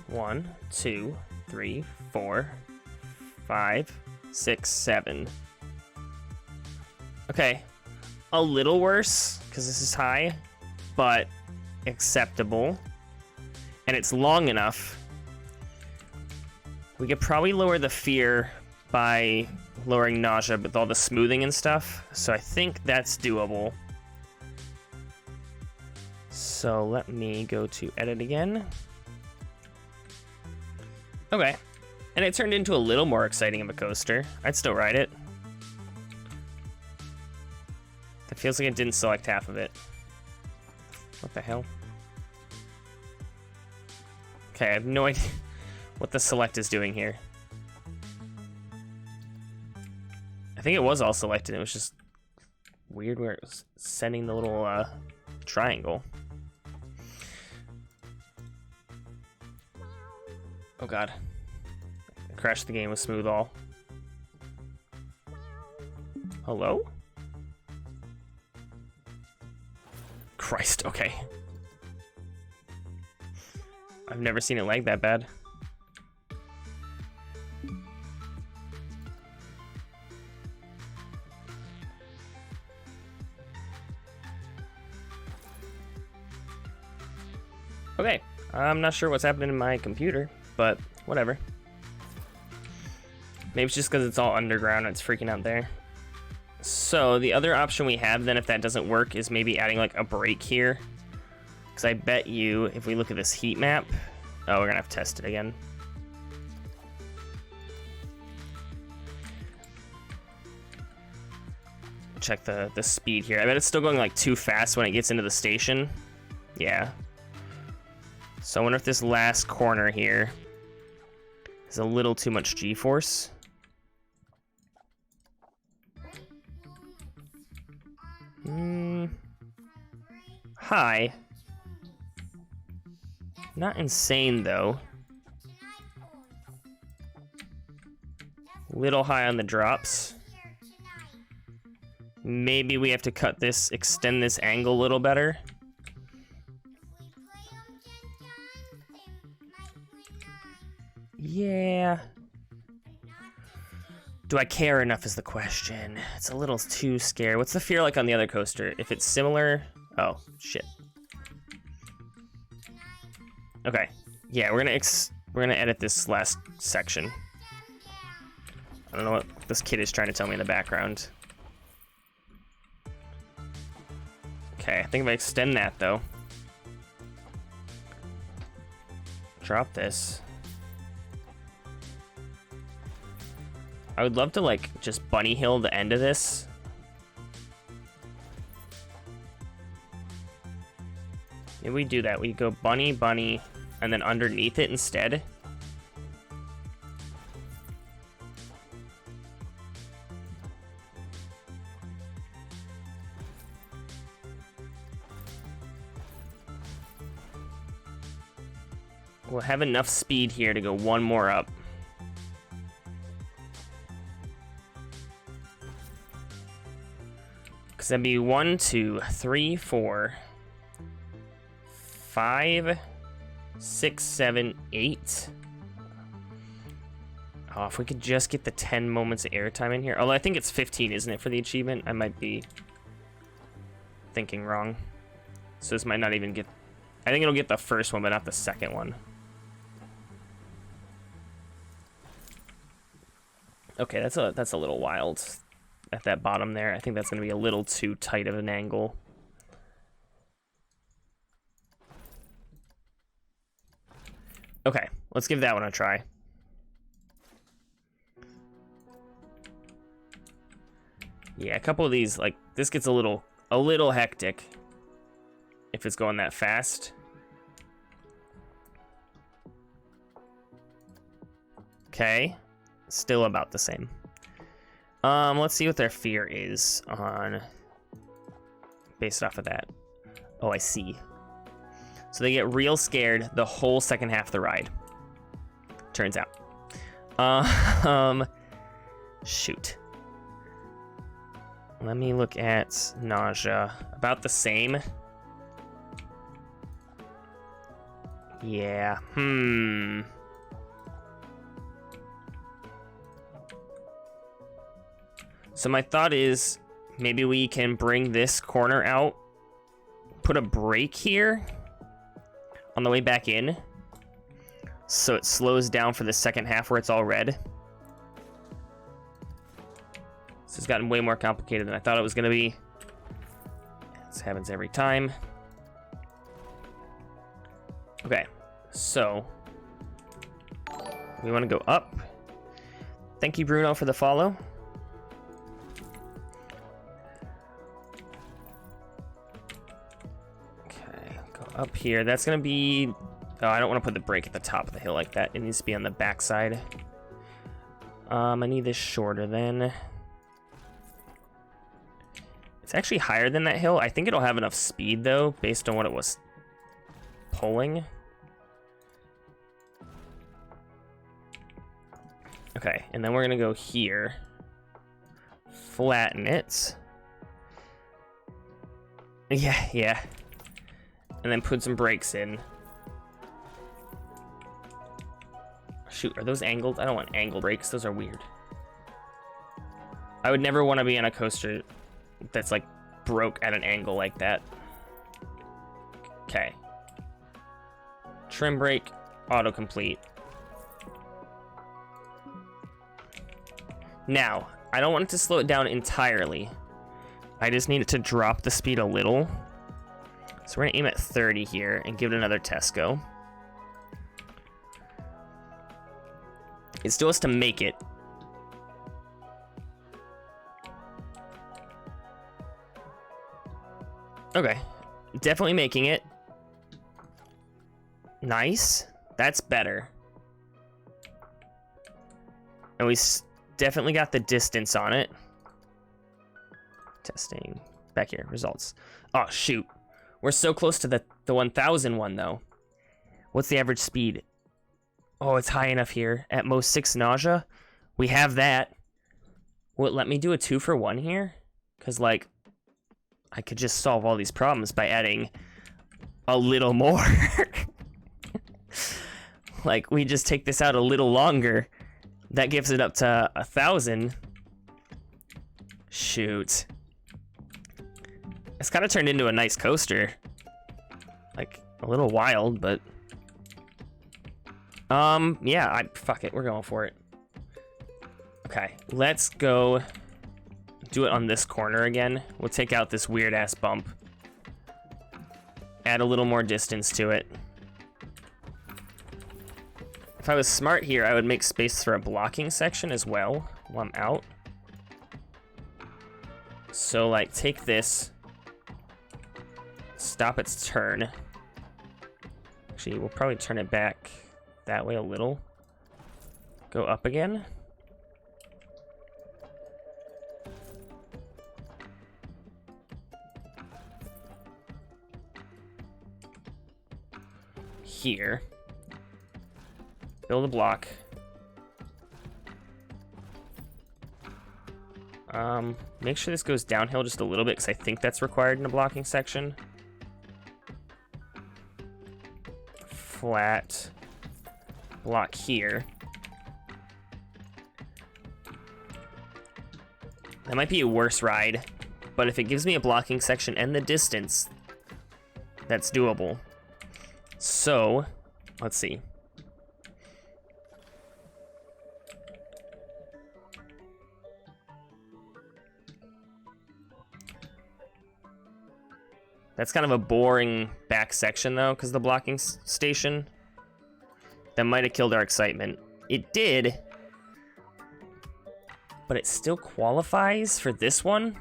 S1: 1, 2, 3, 4, 5, 6, 7. Okay, a little worse because this is high, but acceptable. And it's long enough. We could probably lower the fear by lowering nausea with all the smoothing and stuff. So I think that's doable. So let me go to edit again. Okay. And it turned into a little more exciting of a coaster. I'd still ride it. It feels like it didn't select half of it. What the hell? Okay, I have no idea what the select is doing here. I think it was all selected. It was just weird where it was sending the little triangle. Oh god. I crashed the game with smooth all. Hello? Christ, okay. I've never seen it lag that bad. Okay, I'm not sure what's happening in my computer, but whatever. Maybe it's just because it's all underground and it's freaking out there. So the other option we have then, if that doesn't work, is maybe adding like a break here. Because I bet you, if we look at this heat map... Oh, we're gonna have to test it again. Check the speed here. I bet it's still going like too fast when it gets into the station. Yeah. So I wonder if this last corner here is a little too much G-force. High. Not insane though. Little high on the drops. Maybe we have to cut this, extend this angle a little better. Yeah. Do I care enough is the question. It's a little too scary. What's the fear like on the other coaster? If it's similar... Oh, shit. Okay. Yeah, we're gonna edit this last section. I don't know what this kid is trying to tell me in the background. Okay, I think if I extend that, though. Drop this. I would love to, like, just bunny hill the end of this. Maybe we do that. We go bunny, bunny, and then underneath it instead. We'll have enough speed here to go one more up. Because that'd be 1, 2, 3, 4, 5, 6, 7, 8. Oh, if we could just get the 10 moments of airtime in here. Although I think it's 15, isn't it, for the achievement? I might be thinking wrong. So this might not even get... I think it'll get the first one, but not the second one. Okay, that's a little wild at that bottom there. I think that's going to be a little too tight of an angle. Okay, let's give that one a try. Yeah, a couple of these, like, this gets a little hectic if it's going that fast. Okay. Still about the same. Let's see what their fear is on based off of that. Oh, I see. So they get real scared the whole second half of the ride. Turns out. Shoot. Let me look at nausea. About the same. Yeah. So my thought is maybe we can bring this corner out, put a brake here on the way back in, so it slows down for the second half where it's all red. This has gotten way more complicated than I thought it was going to be. This happens every time. Okay, so we want to go up. Thank you, Bruno, for the follow. Up here, that's gonna be... Oh, I don't want to put the brake at the top of the hill like that. It needs to be on the back side. I need this shorter then. It's actually higher than that hill. I think it'll have enough speed though, based on what it was pulling. Okay, and then we're gonna go here. Flatten it. Yeah. And then put some brakes in. Shoot, are those angled? I don't want angled brakes. Those are weird. I would never want to be on a coaster that's like broke at an angle like that. Okay. Trim brake, autocomplete. Now, I don't want it to slow it down entirely. I just need it to drop the speed a little. So we're gonna aim at 30 here and give it another test go. It still has to make it. Okay, definitely making it. Nice, that's better. And we definitely got the distance on it. Testing, back here, results. Oh shoot. We're so close to the 1000 one, though. What's the average speed? Oh, it's high enough here. At most 6 nausea. We have that. Will it let me do a 2-for-1 here? Because, like, I could just solve all these problems by adding a little more. Like, we just take this out a little longer. That gives it up to 1000. Shoot. It's kind of turned into a nice coaster. Like, a little wild, but... yeah, fuck it, we're going for it. Okay, let's go do it on this corner again. We'll take out this weird-ass bump. Add a little more distance to it. If I was smart here, I would make space for a blocking section as well while I'm out. So, like, take this, stop its turn. Actually, we'll probably turn it back that way a little. Go up again. Here. Build a block. Make sure this goes downhill just a little bit, because I think that's required in a blocking section. Flat block here. That might be a worse ride, but if it gives me a blocking section and the distance, that's doable. So, let's see. That's kind of a boring back section, though, because the blocking station. That might have killed our excitement. It did, but it still qualifies for this one.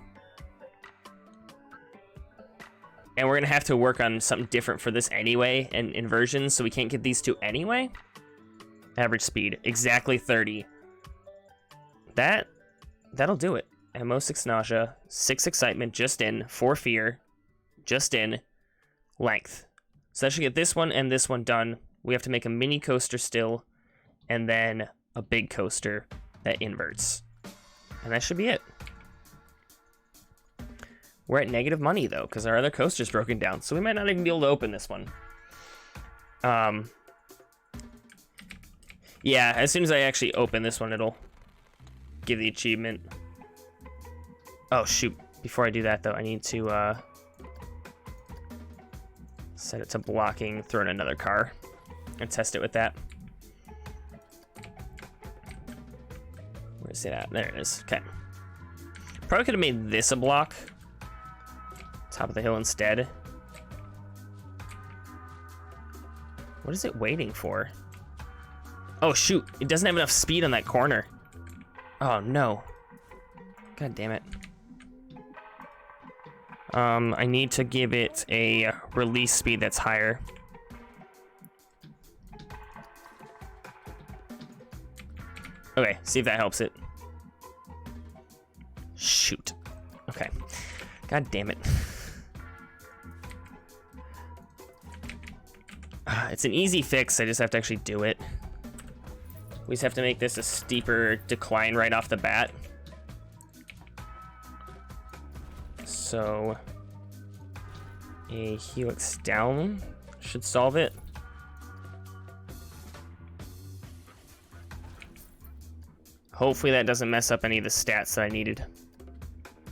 S1: And we're going to have to work on something different for this anyway, and inversions, so we can't get these two anyway. Average speed, exactly 30. That'll do it. Ammo 6 nausea, 6 excitement, just in, 4 fear. Just in length. So that should get this one and this one done. We have to make a mini coaster still, and then a big coaster that inverts. And that should be it. We're at negative money, though, because our other coaster's broken down, so we might not even be able to open this one. Yeah, as soon as I actually open this one, it'll give the achievement. Oh, shoot. Before I do that, though, I need to, set it to blocking, throw in another car, and test it with that. Where's it at? There it is. Okay. Probably could have made this a block. Top of the hill instead. What is it waiting for? Oh, shoot. It doesn't have enough speed on that corner. Oh, no. God damn it. I need to give it a release speed that's higher. Okay, see if that helps it. Shoot. Okay. God damn it. It's an easy fix, I just have to actually do it. We just have to make this a steeper decline right off the bat. So, a helix down should solve it. Hopefully that doesn't mess up any of the stats that I needed.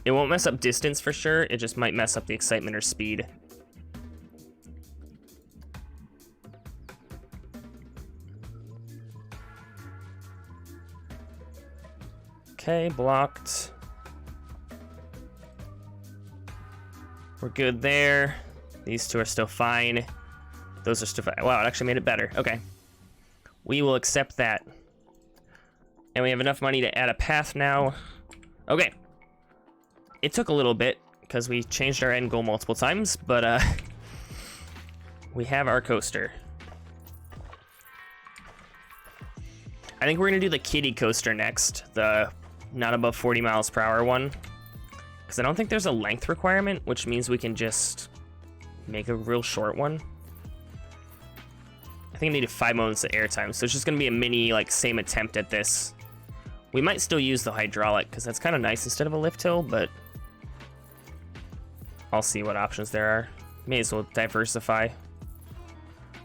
S1: It won't mess up distance for sure, it just might mess up the excitement or speed. Okay, blocked. We're good there. These two are still fine. Those are still fine. Wow, it actually made it better. Okay. We will accept that. And we have enough money to add a path now. Okay. It took a little bit because we changed our end goal multiple times, but we have our coaster. I think we're gonna do the kiddie coaster next, the not above 40 miles per hour one. Because I don't think there's a length requirement, which means we can just make a real short one. I think I needed 5 moments of airtime, so it's just going to be a mini, like, same attempt at this. We might still use the hydraulic, because that's kind of nice instead of a lift hill, but I'll see what options there are. May as well diversify.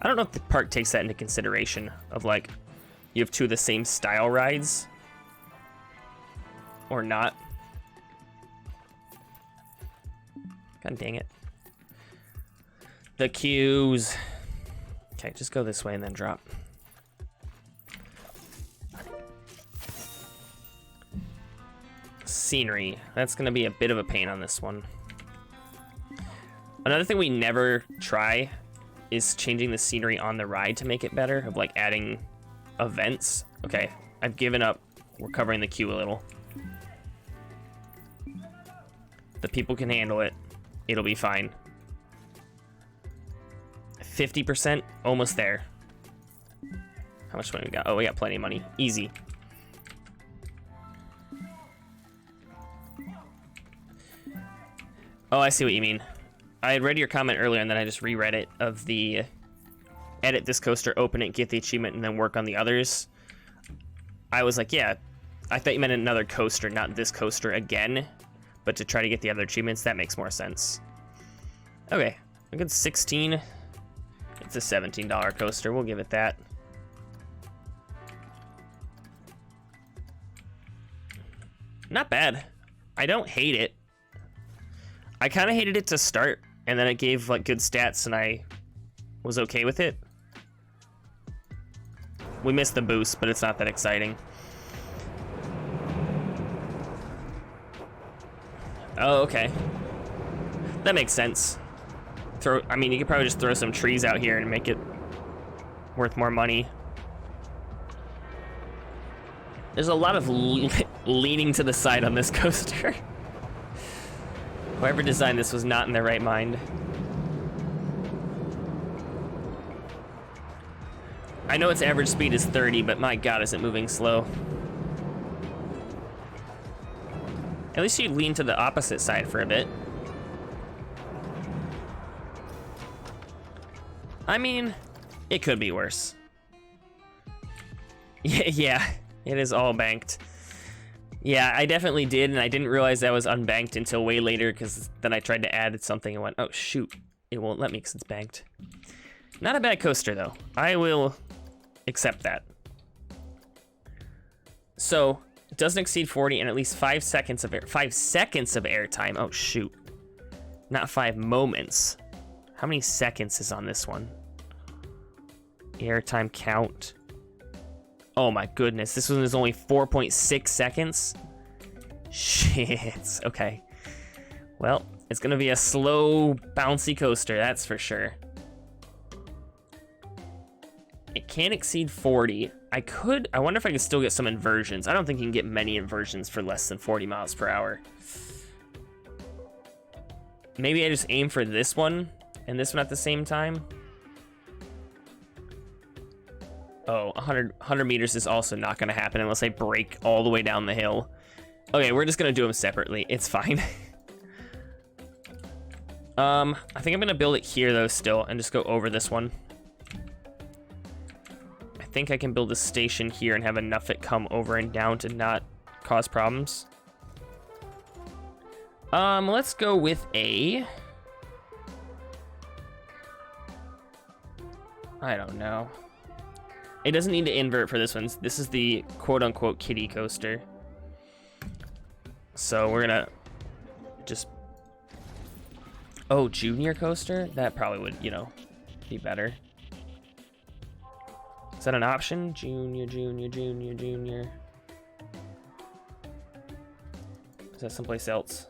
S1: I don't know if the park takes that into consideration, of, like, you have two of the same style rides, or not. God dang it. The queues. Okay, just go this way and then drop. Scenery. That's going to be a bit of a pain on this one. Another thing we never try is changing the scenery on the ride to make it better, of like adding events. Okay, I've given up. We're covering the queue a little. The people can handle it. It'll be fine. 50%, almost there. How much money we got? Oh, we got plenty of money. Easy. Oh, I see what you mean. I had read your comment earlier and then I just reread it of the edit this coaster, open it, get the achievement, and then work on the others. I was like, yeah, I thought you meant another coaster, not this coaster again, but to try to get the other achievements, that makes more sense. Okay, a good 16. It's a $17 coaster, we'll give it that. Not bad. I don't hate it. I kind of hated it to start, and then it gave like good stats, and I was okay with it. We missed the boost, but it's not that exciting. Oh, okay. That makes sense. I mean, you could probably just throw some trees out here and make it worth more money. There's a lot of leaning to the side on this coaster. Whoever designed this was not in their right mind. I know its average speed is 30, but my god, is it moving slow. At least you lean to the opposite side for a bit. I mean, it could be worse. Yeah, it is all banked. Yeah, I definitely did, and I didn't realize that was unbanked until way later, because then I tried to add something and went, oh shoot, it won't let me because it's banked. Not a bad coaster though. I will accept that. So, it doesn't exceed 40 and at least 5 seconds of air time. Oh shoot. Not 5 moments. How many seconds is on this one? Airtime count. Oh my goodness, this one is only 4.6 seconds? Shit, okay. Well, it's gonna be a slow, bouncy coaster, that's for sure. It can't exceed 40. I wonder if I could still get some inversions. I don't think you can get many inversions for less than 40 miles per hour. Maybe I just aim for this one and this one at the same time. Oh, 100 meters is also not gonna happen unless I break all the way down the hill. Okay, we're just gonna do them separately. It's fine. I think I'm gonna build it here though still and just go over this one. I think I can build a station here and have enough it come over and down to not cause problems. Let's go with a... I don't know. It doesn't need to invert for this one. This is the quote-unquote kiddie coaster. So we're gonna just... Oh, junior coaster? That probably would, you know, be better. Is that an option? Junior, junior, junior, junior. Is that someplace else?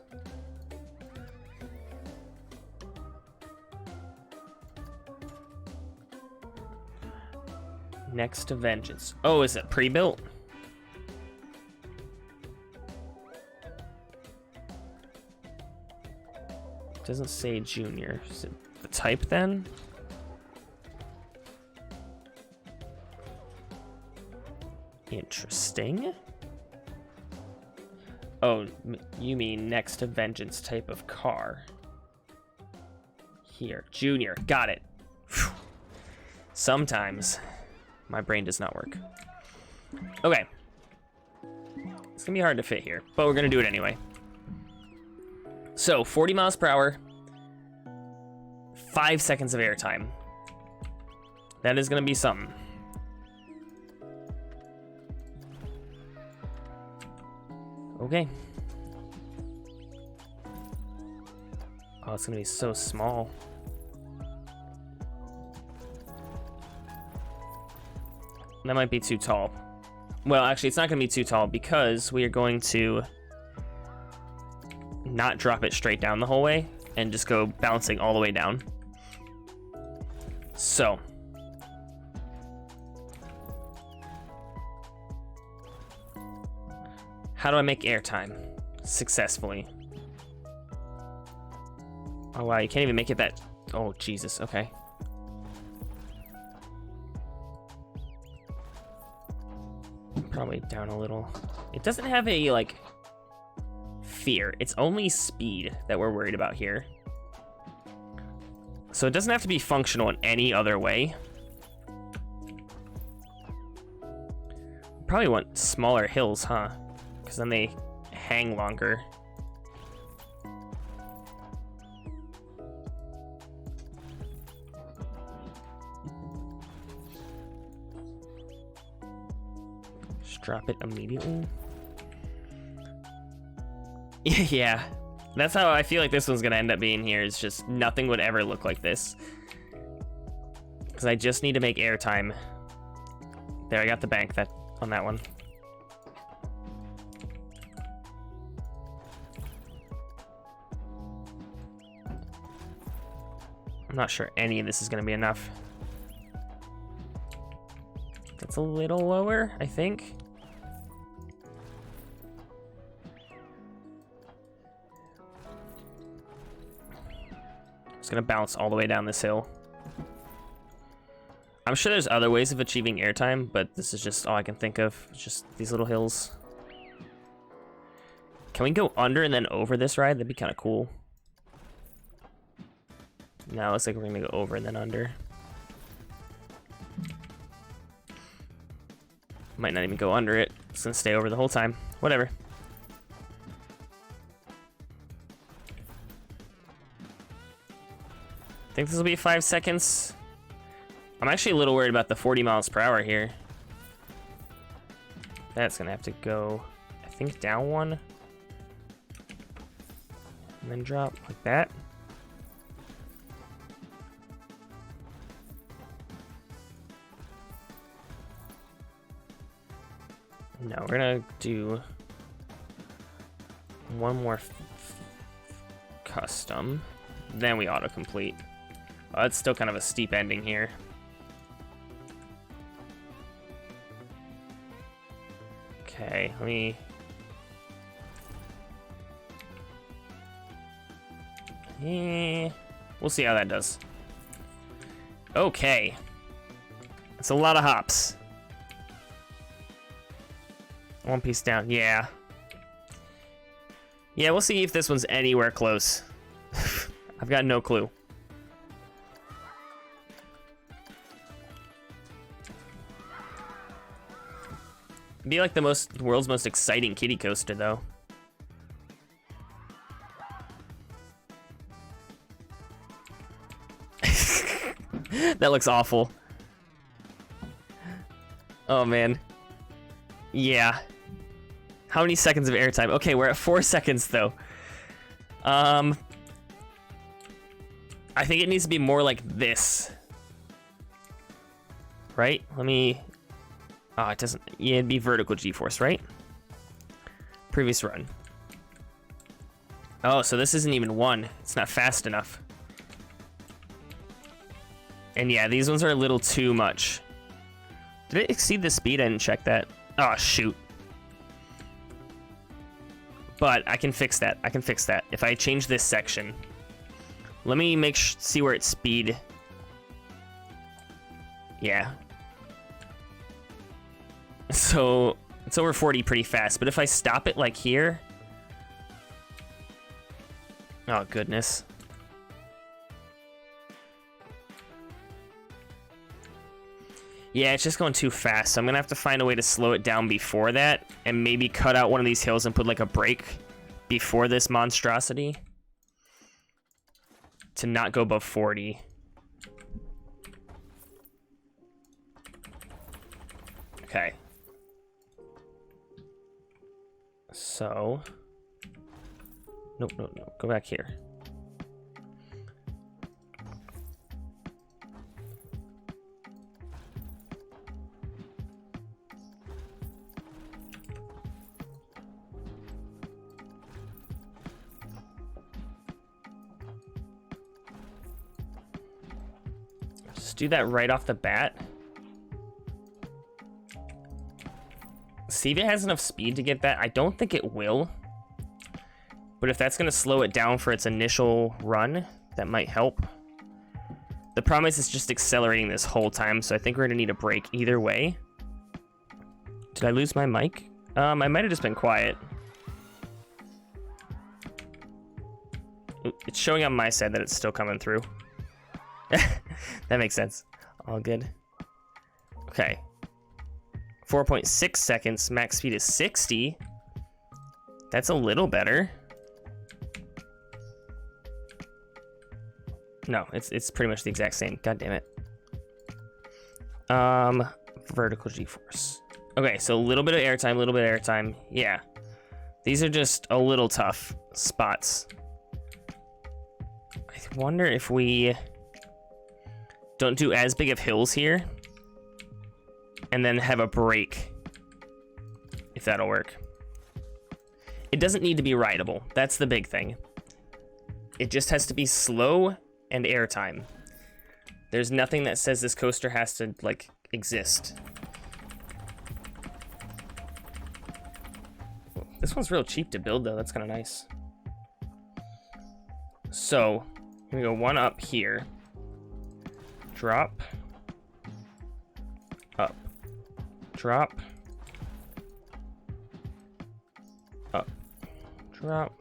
S1: Next to Vengeance. Oh, is it pre-built? Doesn't say junior. Is it the type then? Interesting. Oh, you mean next to Vengeance type of car. Here, junior, got it. Whew. Sometimes my brain does not work. Okay. It's gonna be hard to fit here, but we're gonna do it anyway. So, 40 miles per hour, 5 seconds of airtime. That is gonna be something. Okay. Oh, it's gonna be so small. That might be too tall. Well, actually, it's not gonna be too tall because we are going to not drop it straight down the whole way. and just go bouncing all the way down. So. How do I make airtime successfully? Oh wow, you can't even make it that... Oh Jesus, okay. Probably down a little. It doesn't have a, like, fear. It's only speed that we're worried about here. So it doesn't have to be functional in any other way. Probably want smaller hills, huh? Because then they hang longer. Just drop it immediately. Yeah, that's how I feel like this one's gonna end up being here. It's just nothing would ever look like this. Because I just need to make airtime. There, I got the bank that on that one. I'm not sure any of this is gonna be enough. That's a little lower, I think. It's gonna bounce all the way down this hill. I'm sure there's other ways of achieving airtime, but this is just all I can think of. It's just these little hills. Can we go under and then over this ride? That'd be kind of cool. No, it looks like we're gonna go over and then under. Might not even go under it. It's gonna stay over the whole time. Whatever. I think this will be 5 seconds. I'm actually a little worried about the 40 miles per hour here. That's gonna have to go, I think, down one. And then drop like that. No, we're gonna do one more custom. Then we autocomplete. Oh, it's still kind of a steep ending here. Okay, let me... we'll see how that does. Okay. It's a lot of hops. One piece down, yeah. Yeah, we'll see if this one's anywhere close. I've got no clue. It'd be like the world's most exciting kiddie coaster, though. That looks awful. Oh, man. Yeah. How many seconds of airtime? Okay, we're at 4 seconds, though. I think it needs to be more like this. Right? Let me... Oh, it doesn't... Yeah, it'd be vertical G-force, right? Previous run. Oh, so this isn't even one. It's not fast enough. And yeah, these ones are a little too much. Did it exceed the speed? I didn't check that. Oh, shoot. But I can fix that. I can fix that. If I change this section. Let me see where it's speed. Yeah. So it's over 40 pretty fast, but if I stop it like here... Oh, goodness. Yeah, it's just going too fast, so I'm gonna have to find a way to slow it down before that, and maybe cut out one of these hills and put like a break before this monstrosity to not go above 40. Okay. So, nope, go back here. Just do that right off the bat. See if it has enough speed to get that. I don't think it will. But if that's going to slow it down for its initial run, that might help. The problem is it's just accelerating this whole time, so I think we're going to need a break either way. Did I lose my mic? I might have just been quiet. It's showing on my side that it's still coming through. That makes sense. All good. Okay. 4.6 seconds. Max speed is 60. That's a little better. No, it's pretty much the exact same. God damn it. Vertical G-force. Okay, so a little bit of airtime, a little bit of airtime. Yeah. These are just a little tough spots. I wonder if we don't do as big of hills here and then have a break, if that'll work. It doesn't need to be rideable. That's the big thing. It just has to be slow and airtime. There's nothing that says this coaster has to, like, exist. This one's real cheap to build, though. That's kind of nice. So, I'm gonna go one up here. Drop. Up. Drop. Up. Drop.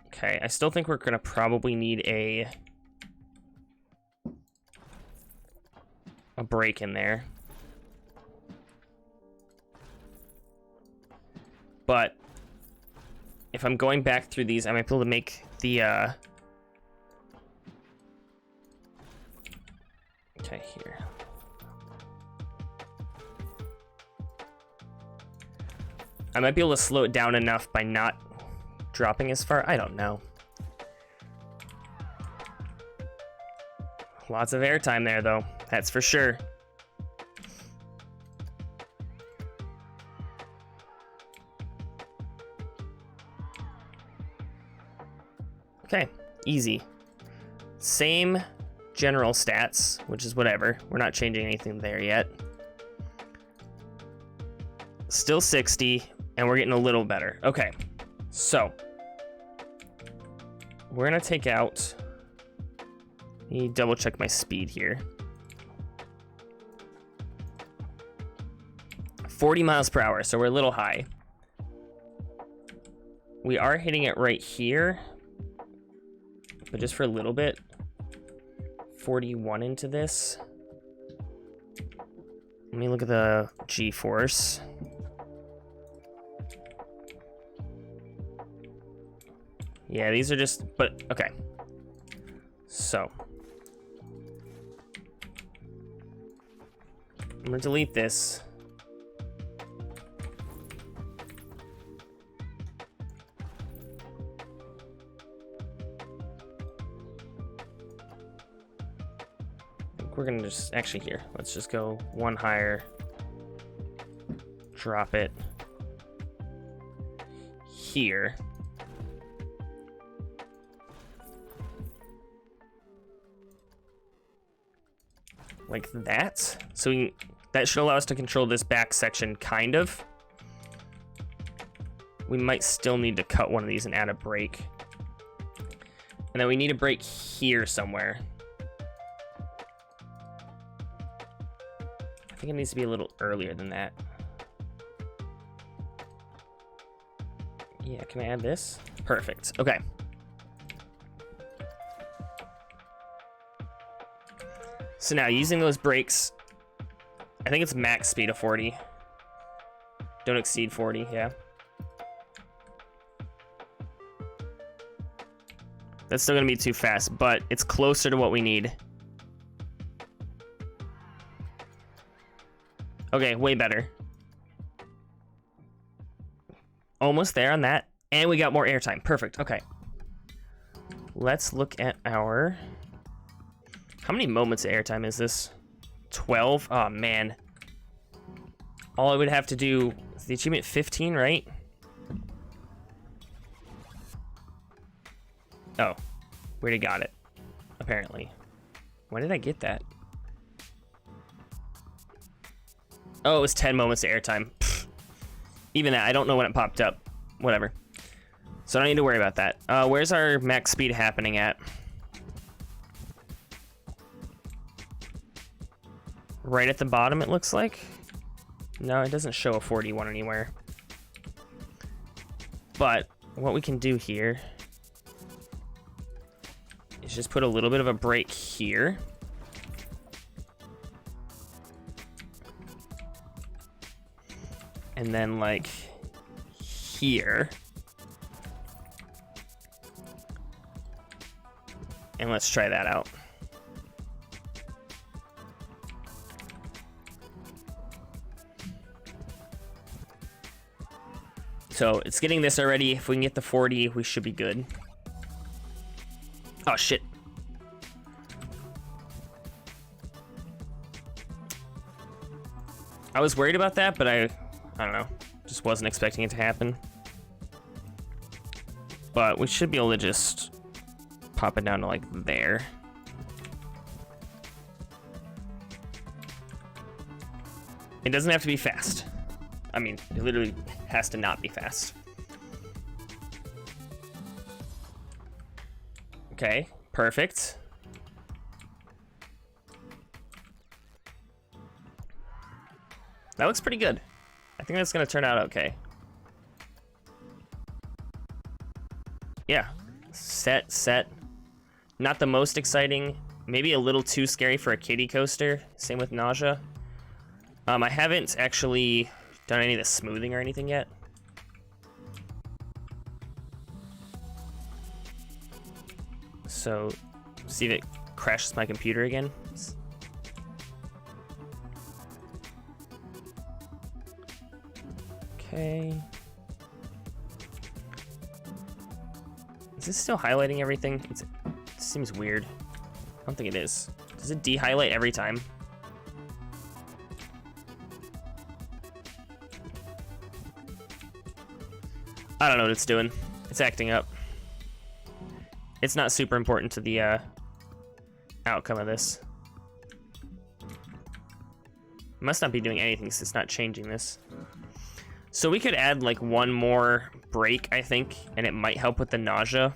S1: Okay, I still think we're gonna probably need a break in there. But if I'm going back through these, I might be able to make the okay, here. I might be able to slow it down enough by not dropping as far. I don't know. Lots of airtime there, though. That's for sure. Okay, easy. Same general stats, which is whatever. We're not changing anything there yet. Still 60, and we're getting a little better. Okay, so we're gonna take out. Let me double check my speed here. 40 miles per hour, so we're a little high. We are hitting it right here, but just for a little bit. 41 into this. Let me look at the G-force. Yeah, these are just, but okay. So I'm gonna delete this. We're gonna just, actually here, let's just go one higher, drop it here. Like that. So that should allow us to control this back section, kind of. We might still need to cut one of these and add a break. And then we need a break here somewhere. I think it needs to be a little earlier than that. Yeah, can I add this? Perfect, okay. So now, using those brakes, I think it's max speed of 40. Don't exceed 40, yeah. That's still gonna be too fast, but it's closer to what we need. Okay, way better. Almost there on that, and we got more airtime. Perfect, okay. Let's look at our... How many moments of airtime is this? 12? Oh, man. All I would have to do is the achievement 15, right? Oh, we already got it, apparently. When did I get that? Oh, it was 10 moments of airtime. Pfft. Even that, I don't know when it popped up. Whatever. So I don't need to worry about that. Where's our max speed happening at? Right at the bottom, it looks like. No, it doesn't show a 41 anywhere. But what we can do here is just put a little bit of a brake here. And then like here. And let's try that out. So it's getting this already. If we can get the 40, we should be good. Oh, shit. I was worried about that, but I don't know. Just wasn't expecting it to happen. But we should be able to just pop it down to like there. It doesn't have to be fast. I mean, it literally has to not be fast. Okay, perfect. That looks pretty good. I think that's gonna turn out okay. Yeah, set. Not the most exciting, maybe a little too scary for a kiddie coaster. Same with nausea. I haven't actually done any of the smoothing or anything yet. So, see if it crashes my computer again. Okay. Is this still highlighting everything? It seems weird. I don't think it is. Does it de-highlight every time? I don't know what it's doing. It's acting up. It's not super important to the outcome of this. It must not be doing anything since it's not changing this. So we could add like one more brake, I think, and it might help with the nausea.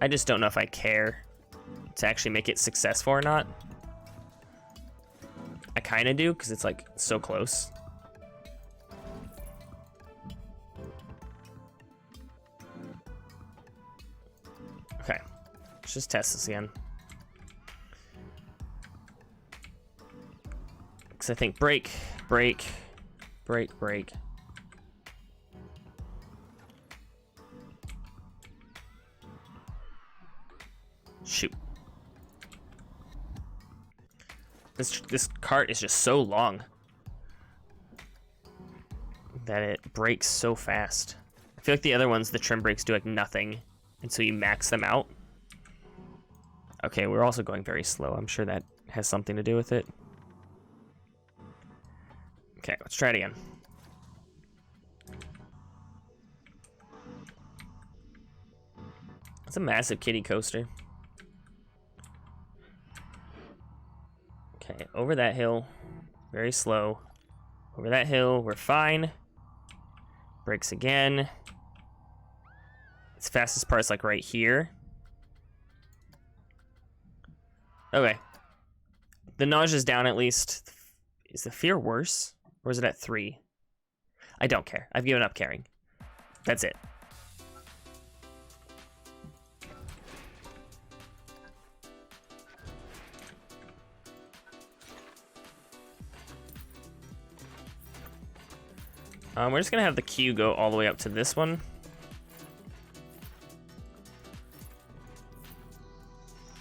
S1: I just don't know if I care to actually make it successful or not. I kind of do, because it's like so close. Okay, let's just test this again. Because I think brake. Shoot. This cart is just so long that it breaks so fast. I feel like the other ones, the trim brakes do like nothing until you max them out. Okay, we're also going very slow. I'm sure that has something to do with it. Okay, let's try it again. It's a massive kiddie coaster. Okay, over that hill, very slow. Over that hill, we're fine. Brakes again. Its fastest part's like right here. Okay. The nausea's down at least. Is the fear worse? Or is it at 3? I don't care. I've given up caring. That's it. We're just gonna have the queue go all the way up to this one.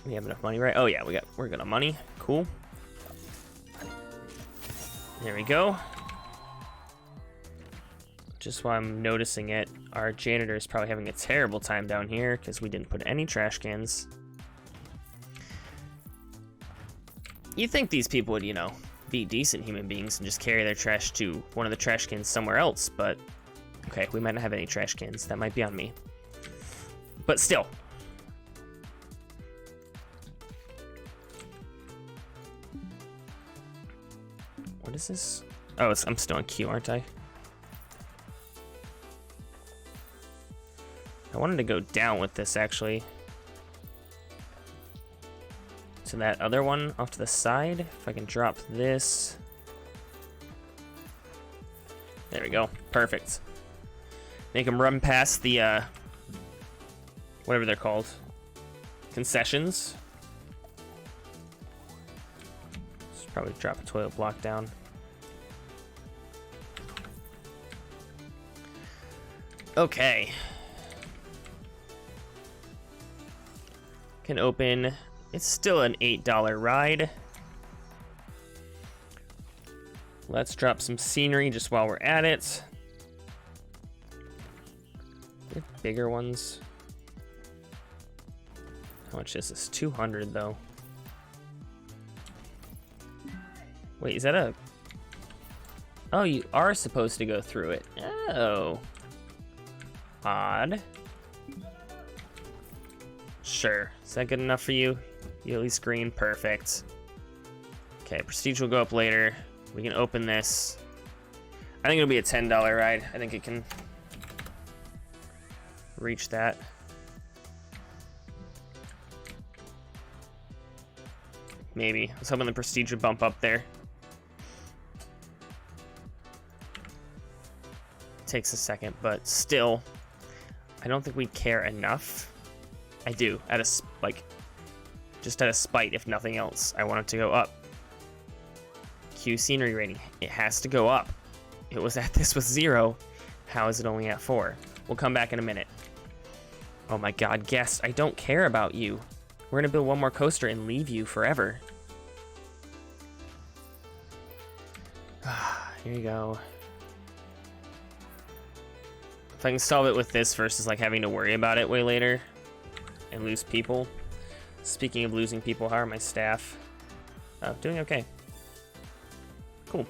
S1: We have enough money, right? Oh yeah, we're good on money. Cool. There we go. Just while I'm noticing it, our janitor is probably having a terrible time down here because we didn't put any trash cans. You'd think these people would, you know, be decent human beings and just carry their trash to one of the trash cans somewhere else, but okay, we might not have any trash cans. That might be on me. but still. What is this? Oh, I'm still on Q, aren't I? I wanted to go down with this, actually. To that other one off to the side. If I can drop this. There we go. Perfect. Make them run past the, whatever they're called. Concessions. Should probably drop a toilet block down. Okay. Can open. It's still an $8 ride. Let's drop some scenery just while we're at it. They're bigger ones. How much is this? 200 though. Wait, is that a... Oh, you are supposed to go through it. Oh. Odd. Sure. Is that good enough for you? You at least green? Perfect. Okay, prestige will go up later. We can open this. I think it'll be a $10 ride. I think it can reach that. Maybe. I was hoping the prestige would bump up there. Takes a second, but still, I don't think we care enough. I do, just out of spite, if nothing else. I want it to go up. Q scenery rating. It has to go up. It was at this with 0. How is it only at 4? We'll come back in a minute. Oh my god, guest, I don't care about you. We're gonna build one more coaster and leave you forever. Here you go. If I can solve it with this versus like having to worry about it way later and lose people. Speaking of losing people, how are my staff? Oh, doing okay. Cool.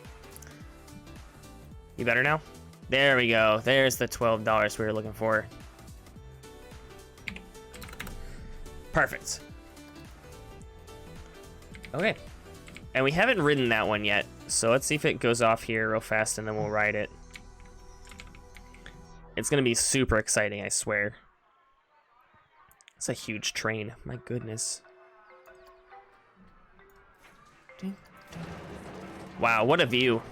S1: You better now? There we go. There's the $12 we were looking for. Perfect. Okay. And we haven't ridden that one yet, so let's see if it goes off here real fast and then we'll ride it. It's gonna be super exciting, I swear. It's a huge train, my goodness. Wow, what a view.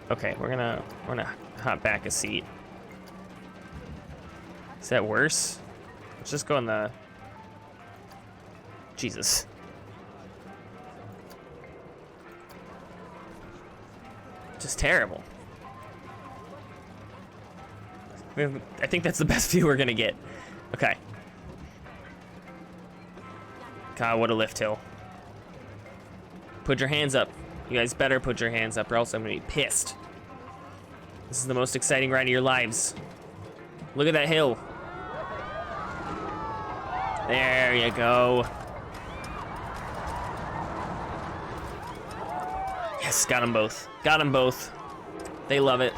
S1: Okay, we're gonna hop back a seat. Is that worse? Let's just go in the... Jesus. Just terrible. I think that's the best view we're gonna get. Okay. God, what a lift hill. Put your hands up. You guys better put your hands up or else I'm gonna be pissed. This is the most exciting ride of your lives. Look at that hill. There you go. Yes, got them both. Got them both. They love it.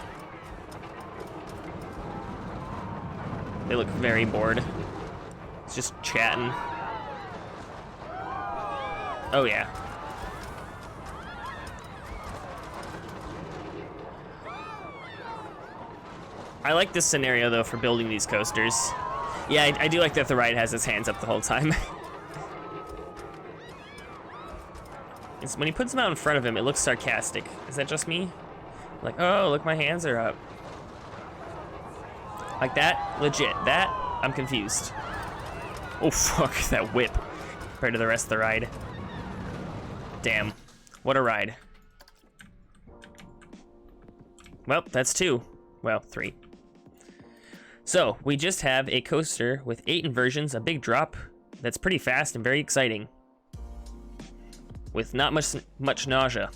S1: They look very bored. It's just chatting. Oh yeah. I like this scenario though for building these coasters. Yeah, I do like that the ride has his hands up the whole time. When he puts them out in front of him, it looks sarcastic. Is that just me? Like, oh, look, my hands are up. Like that? Legit. That? I'm confused. Oh, fuck, that whip. Compared to the rest of the ride. Damn. What a ride. Well, that's 2. Well, 3. So, we just have a coaster with 8 inversions, a big drop that's pretty fast and very exciting. With not much nausea.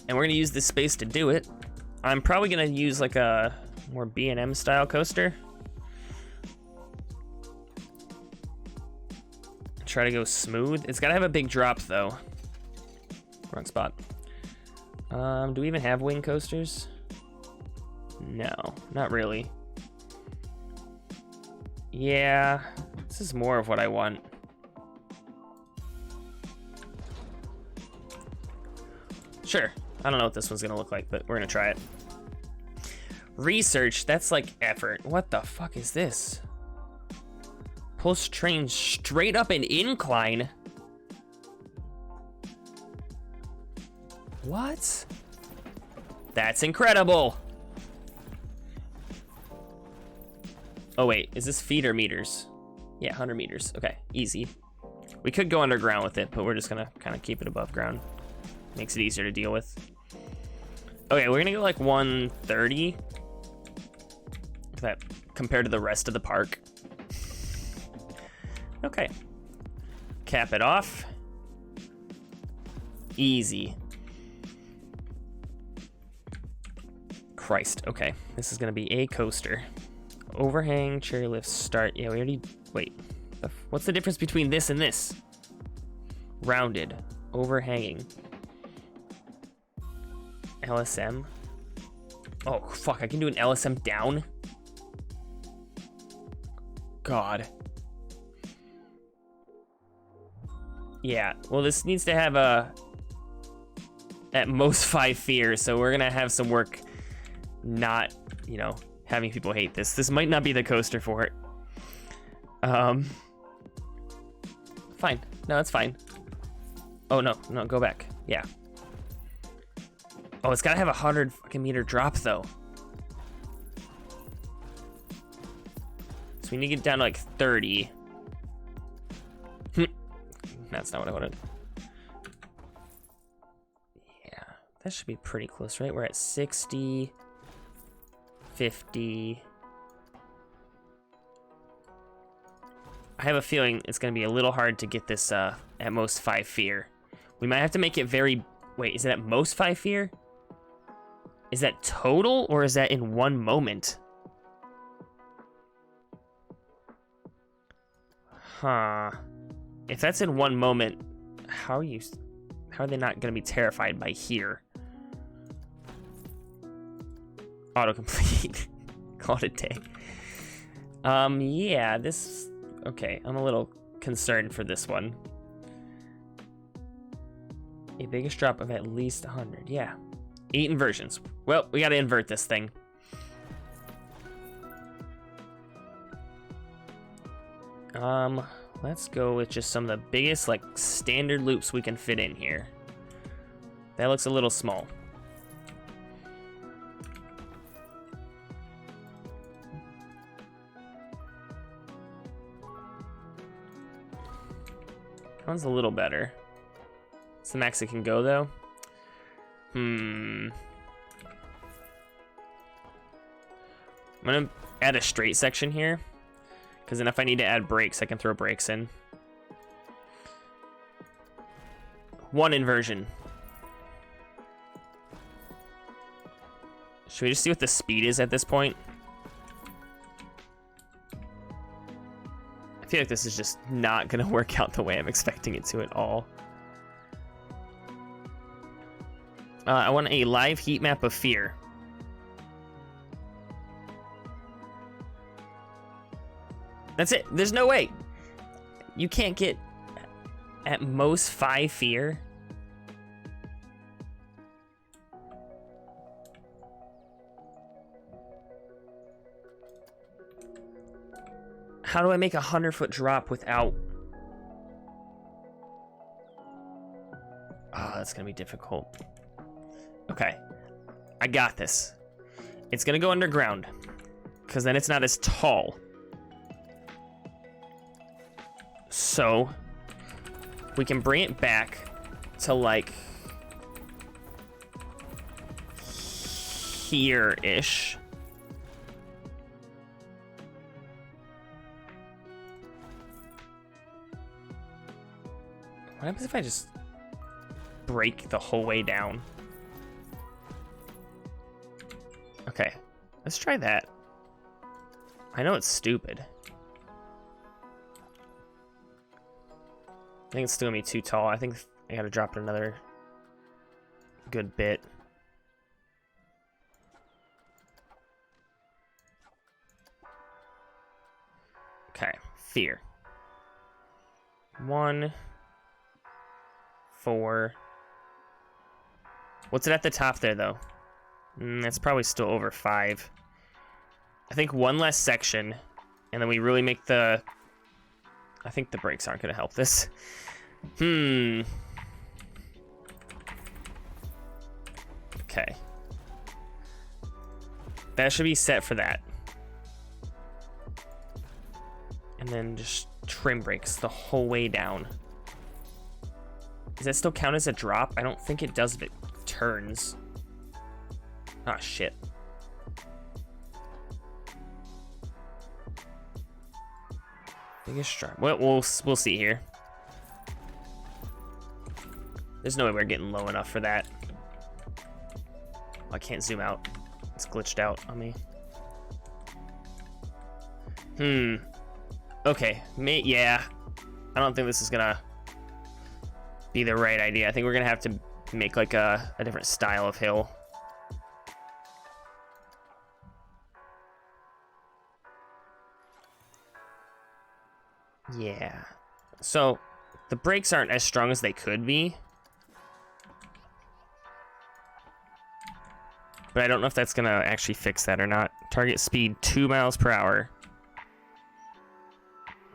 S1: And we're gonna use this space to do it. I'm probably gonna use like a more B&M style coaster. Try to go smooth. It's gotta have a big drop though. Wrong spot. Do we even have wing coasters? No, not really. Yeah, this is more of what I want. Sure. I don't know what this one's gonna look like, but we're gonna try it. Research, that's like effort. What the fuck is this? Pulls train straight up an incline. What? That's incredible. Oh wait, is this feet or meters? Yeah, 100 meters. Okay, easy. We could go underground with it, but we're just gonna kind of keep it above ground. Makes it easier to deal with. Okay, we're gonna go like 130. That compared to the rest of the park. Okay. Cap it off. Easy. Christ, okay. This is gonna be a coaster. Overhang, chairlift, start. Yeah, we already, wait. What's the difference between this and this? Rounded, overhanging. LSM. Oh, fuck, I can do an LSM down? God. Yeah, well, this needs to have at most 5 fears, so we're gonna have some work not, you know, having people hate this. This might not be the coaster for it. Fine. No, it's fine. Oh, no, go back. Yeah. Oh, it's gotta have a 100 fucking meter drop, though. So we need to get down to like 30. That's not what I wanted. Yeah, that should be pretty close, right? We're at 60, 50. I have a feeling it's gonna be a little hard to get this at most 5 fear. We might have to make it very, wait, is it at most 5 fear? Is that total or is that in one moment? Huh. If that's in one moment, how are they not gonna be terrified by here? Autocomplete. Call it a day. Yeah, this, okay, I'm a little concerned for this one. A biggest drop of at least 100, yeah. 8 inversions. Well, we gotta invert this thing. Let's go with just some of the biggest, like, standard loops we can fit in here. That looks a little small. That one's a little better. It's the max it can go, though. I'm gonna add a straight section here, because then if I need to add brakes, I can throw brakes in. 1 inversion. Should we just see what the speed is at this point? I feel like this is just not gonna work out the way I'm expecting it to at all. I want a live heat map of fear. That's it. There's no way. You can't get at most 5 fear. How do I make a 100-foot drop without... Oh, that's gonna be difficult. Okay, I got this. It's gonna go underground, because then it's not as tall. So, we can bring it back to like here-ish. What happens if I just break the whole way down? Okay, let's try that. I know it's stupid. I think it's still gonna be too tall. I think I gotta drop it another good bit. Fear. 1, 4. What's it at the top there, though? That's probably still over 5. I think one less section, and then we really make the... I think the brakes aren't going to help this. Okay. That should be set for that. And then just trim brakes the whole way down. Does that still count as a drop? I don't think it does if it turns. Ah, shit. Biggest drop. Well, we'll see here. There's no way we're getting low enough for that. I can't zoom out. It's glitched out on me. Okay. Yeah. I don't think this is gonna be the right idea. I think we're gonna have to make like a different style of hill. Yeah. So the brakes aren't as strong as they could be. But I don't know if that's gonna actually fix that or not. Target speed 2 miles per hour.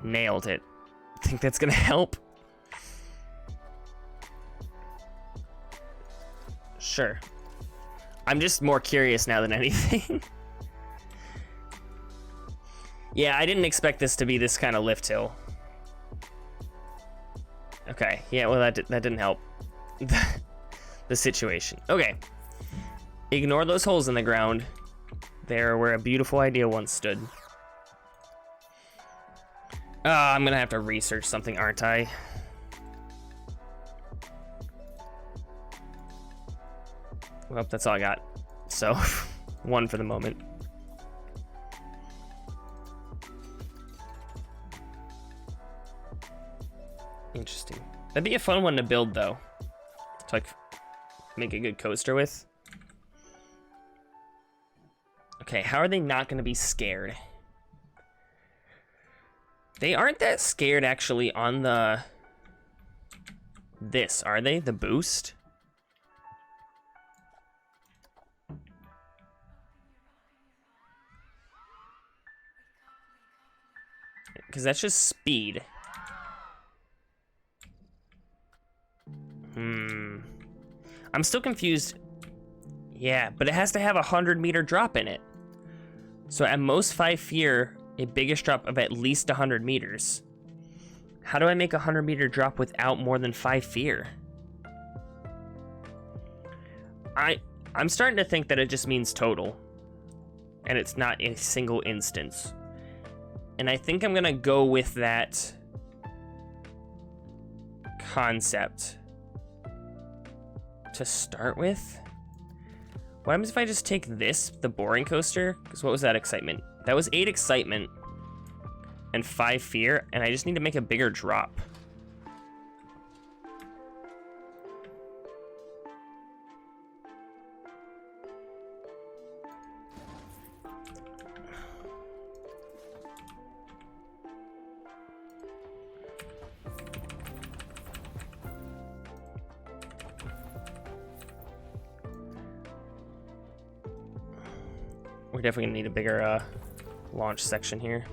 S1: Nailed it. Think that's gonna help? Sure. I'm just more curious now than anything. Yeah, I didn't expect this to be this kind of lift hill. Okay, yeah, well that didn't help the situation. Okay. Ignore those holes in the ground. They're where a beautiful idea once stood. I'm gonna have to research something, aren't I? Well, that's all I got. So, 1 for the moment. Interesting. That'd be a fun one to build, though. To, like, make a good coaster with. Okay, how are they not going to be scared? They aren't that scared, actually, on the... This, are they? The boost? Because that's just speed. I'm still confused. Yeah, but it has to have a 100-meter drop in it. So at most 5 feet, a biggest drop of at least 100 meters. How do I make a 100-meter drop without more than 5 feet? I'm starting to think that it just means total. And it's not a single instance. And I think I'm gonna go with that concept to start with. What happens if I just take this, the boring coaster? Because what was that excitement? That was 8 excitement and 5 fear, and I just need to make a bigger drop. We're definitely gonna need a bigger launch section here.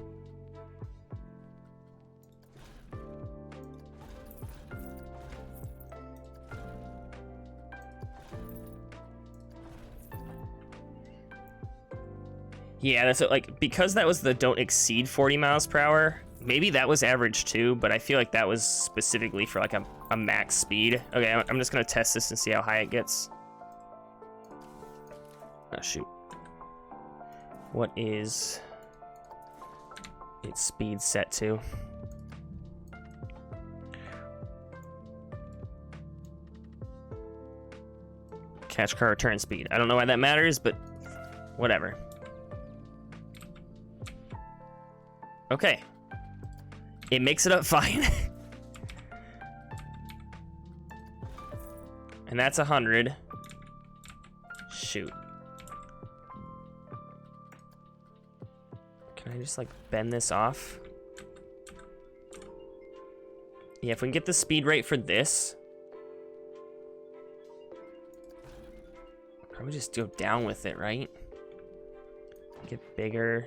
S1: Yeah, that's like, because that was the don't exceed 40 miles per hour, maybe that was average too, but I feel like that was specifically for like a max speed. Okay, I'm just gonna test this and see how high it gets. Oh, shoot. What is its speed set to? Catch car return speed. I don't know why that matters, but whatever. Okay. It makes it up fine. And that's 100. Shoot. Can I just like bend this off? Yeah, if we can get the speed rate for this, probably just go down with it, right? Get bigger.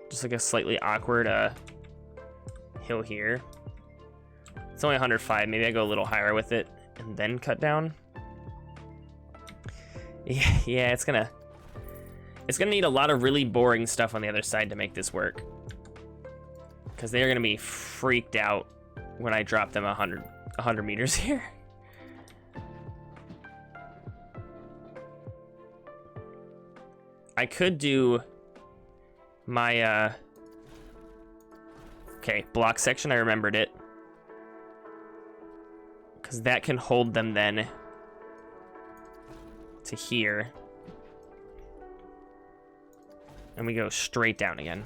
S1: Just like a slightly awkward hill here. It's only 105. Maybe I go a little higher with it and then cut down. Yeah, it's gonna need a lot of really boring stuff on the other side to make this work. Because they're gonna be freaked out when I drop them 100 meters here. I could do my okay, block section. I remembered it. Because that can hold them then to here. And we go straight down again.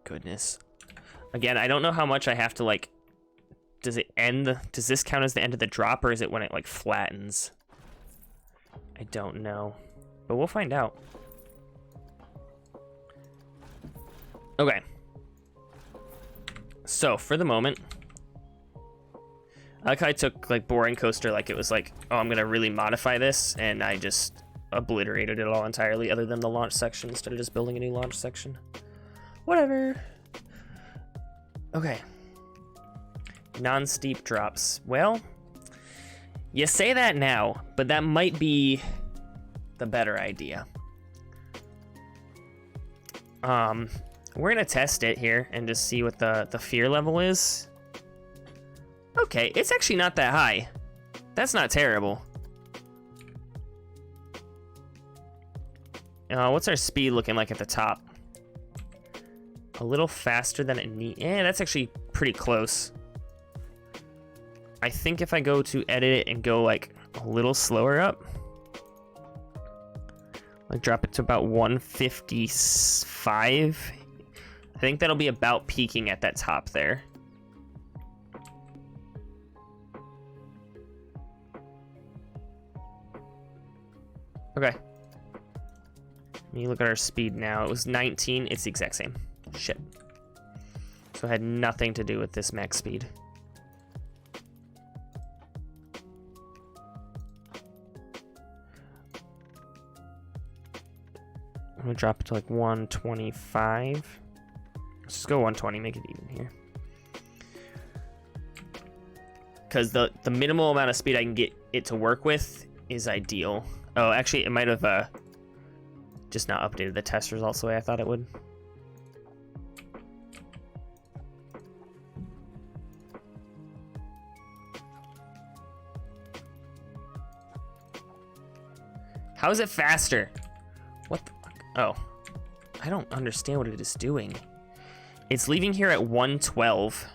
S1: Goodness. Again, I don't know how much I have to, like, does this count as the end of the drop, or is it when it, like, flattens? I don't know. But we'll find out. Okay. So, for the moment, I like how I took, like, boring coaster, like it was like, oh, I'm gonna really modify this, and I just obliterated it all entirely, other than the launch section, instead of just building a new launch section. Whatever. Okay. Non-steep drops. Well, you say that now, but that might be the better idea. We're gonna test it here and just see what the fear level is. Okay, it's actually not that high. That's not terrible. What's our speed looking like at the top? A little faster than it needs. Yeah, that's actually pretty close. I think if I go to edit it and go like a little slower up, like drop it to about 155, I think that'll be about peaking at that top there. Okay. Let me look at our speed now. It was 19. It's the exact same. Shit. So it had nothing to do with this max speed. I'm gonna drop it to like 125. Let's just go 120, make it even here. Because the minimal amount of speed I can get it to work with is ideal. Oh, actually, it might have just not updated the test results the way I thought it would. How is it faster? What the fuck? Oh, I don't understand what it is doing. It's leaving here at 112.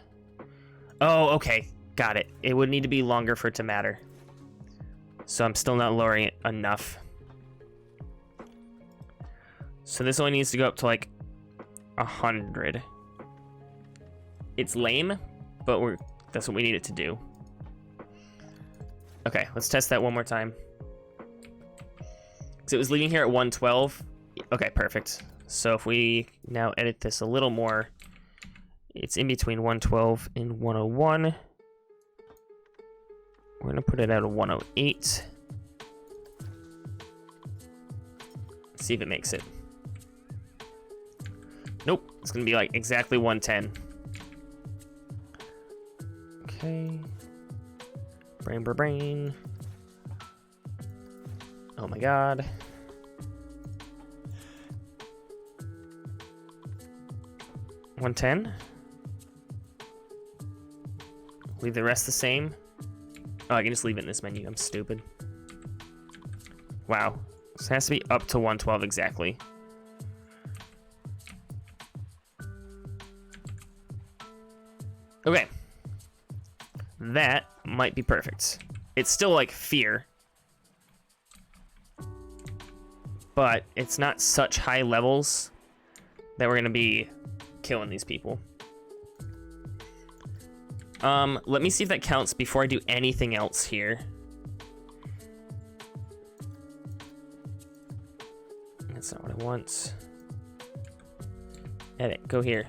S1: Oh, okay. Got it. It would need to be longer for it to matter. So I'm still not lowering it enough. So this only needs to go up to like 100. It's lame, but that's what we need it to do. Okay, let's test that one more time. So it was leaving here at 112. Okay, perfect. So if we now edit this a little more, it's in between 112 and 101. We're gonna put it at a 108. See if it makes it. Nope, it's gonna be like exactly 110. Okay. Brain. Oh my god. $110. Leave the rest the same. Oh, I can just leave it in this menu. I'm stupid. Wow. This has to be up to 112 exactly. Okay. That might be perfect. It's still like fear. But it's not such high levels that we're going to be killing these people. Let me see if that counts before I do anything else here. That's not what I want. Edit, go here.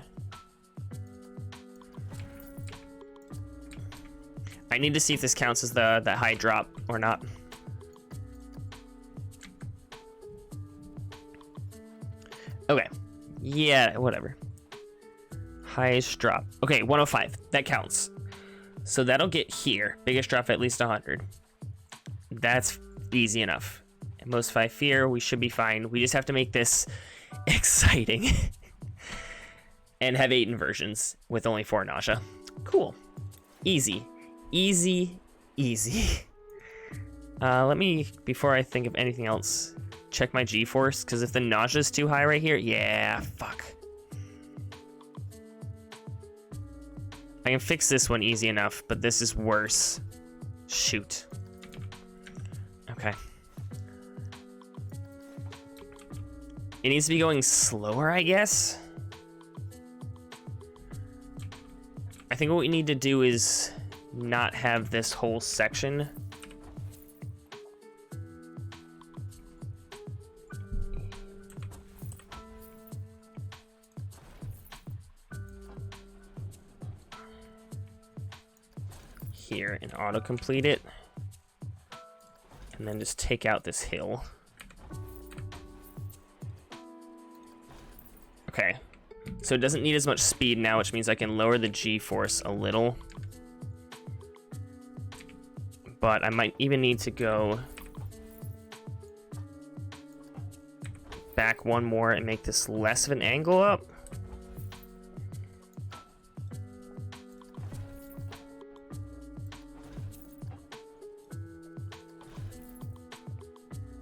S1: I need to see if this counts as the high drop or not. Okay. Yeah, whatever. Highest drop. Okay, 105. That counts. So that'll get here. Biggest drop at least 100. That's easy enough. And most 5 fear, we should be fine. We just have to make this exciting. And have 8 inversions with only 4 nausea. Cool. Easy. Easy, easy. Let me, before I think of anything else, check my G-force, because if the nausea is too high right here, yeah, fuck. I can fix this one easy enough, but this is worse. Shoot. Okay. It needs to be going slower, I guess. I think what we need to do is not have this whole section. Here and autocomplete it. And then just take out this hill. Okay. So it doesn't need as much speed now, which means I can lower the G-force a little. But I might even need to go back one more and make this less of an angle up.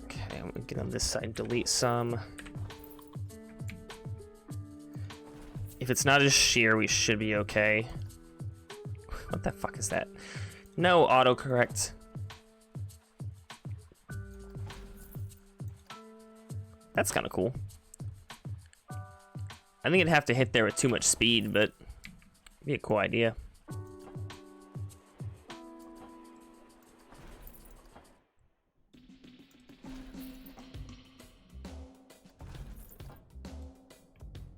S1: Okay, I'm gonna get on this side, delete some. If it's not as sheer, we should be okay. What the fuck is that? No autocorrect. That's kind of cool. I think it'd have to hit there with too much speed, but it'd be a cool idea.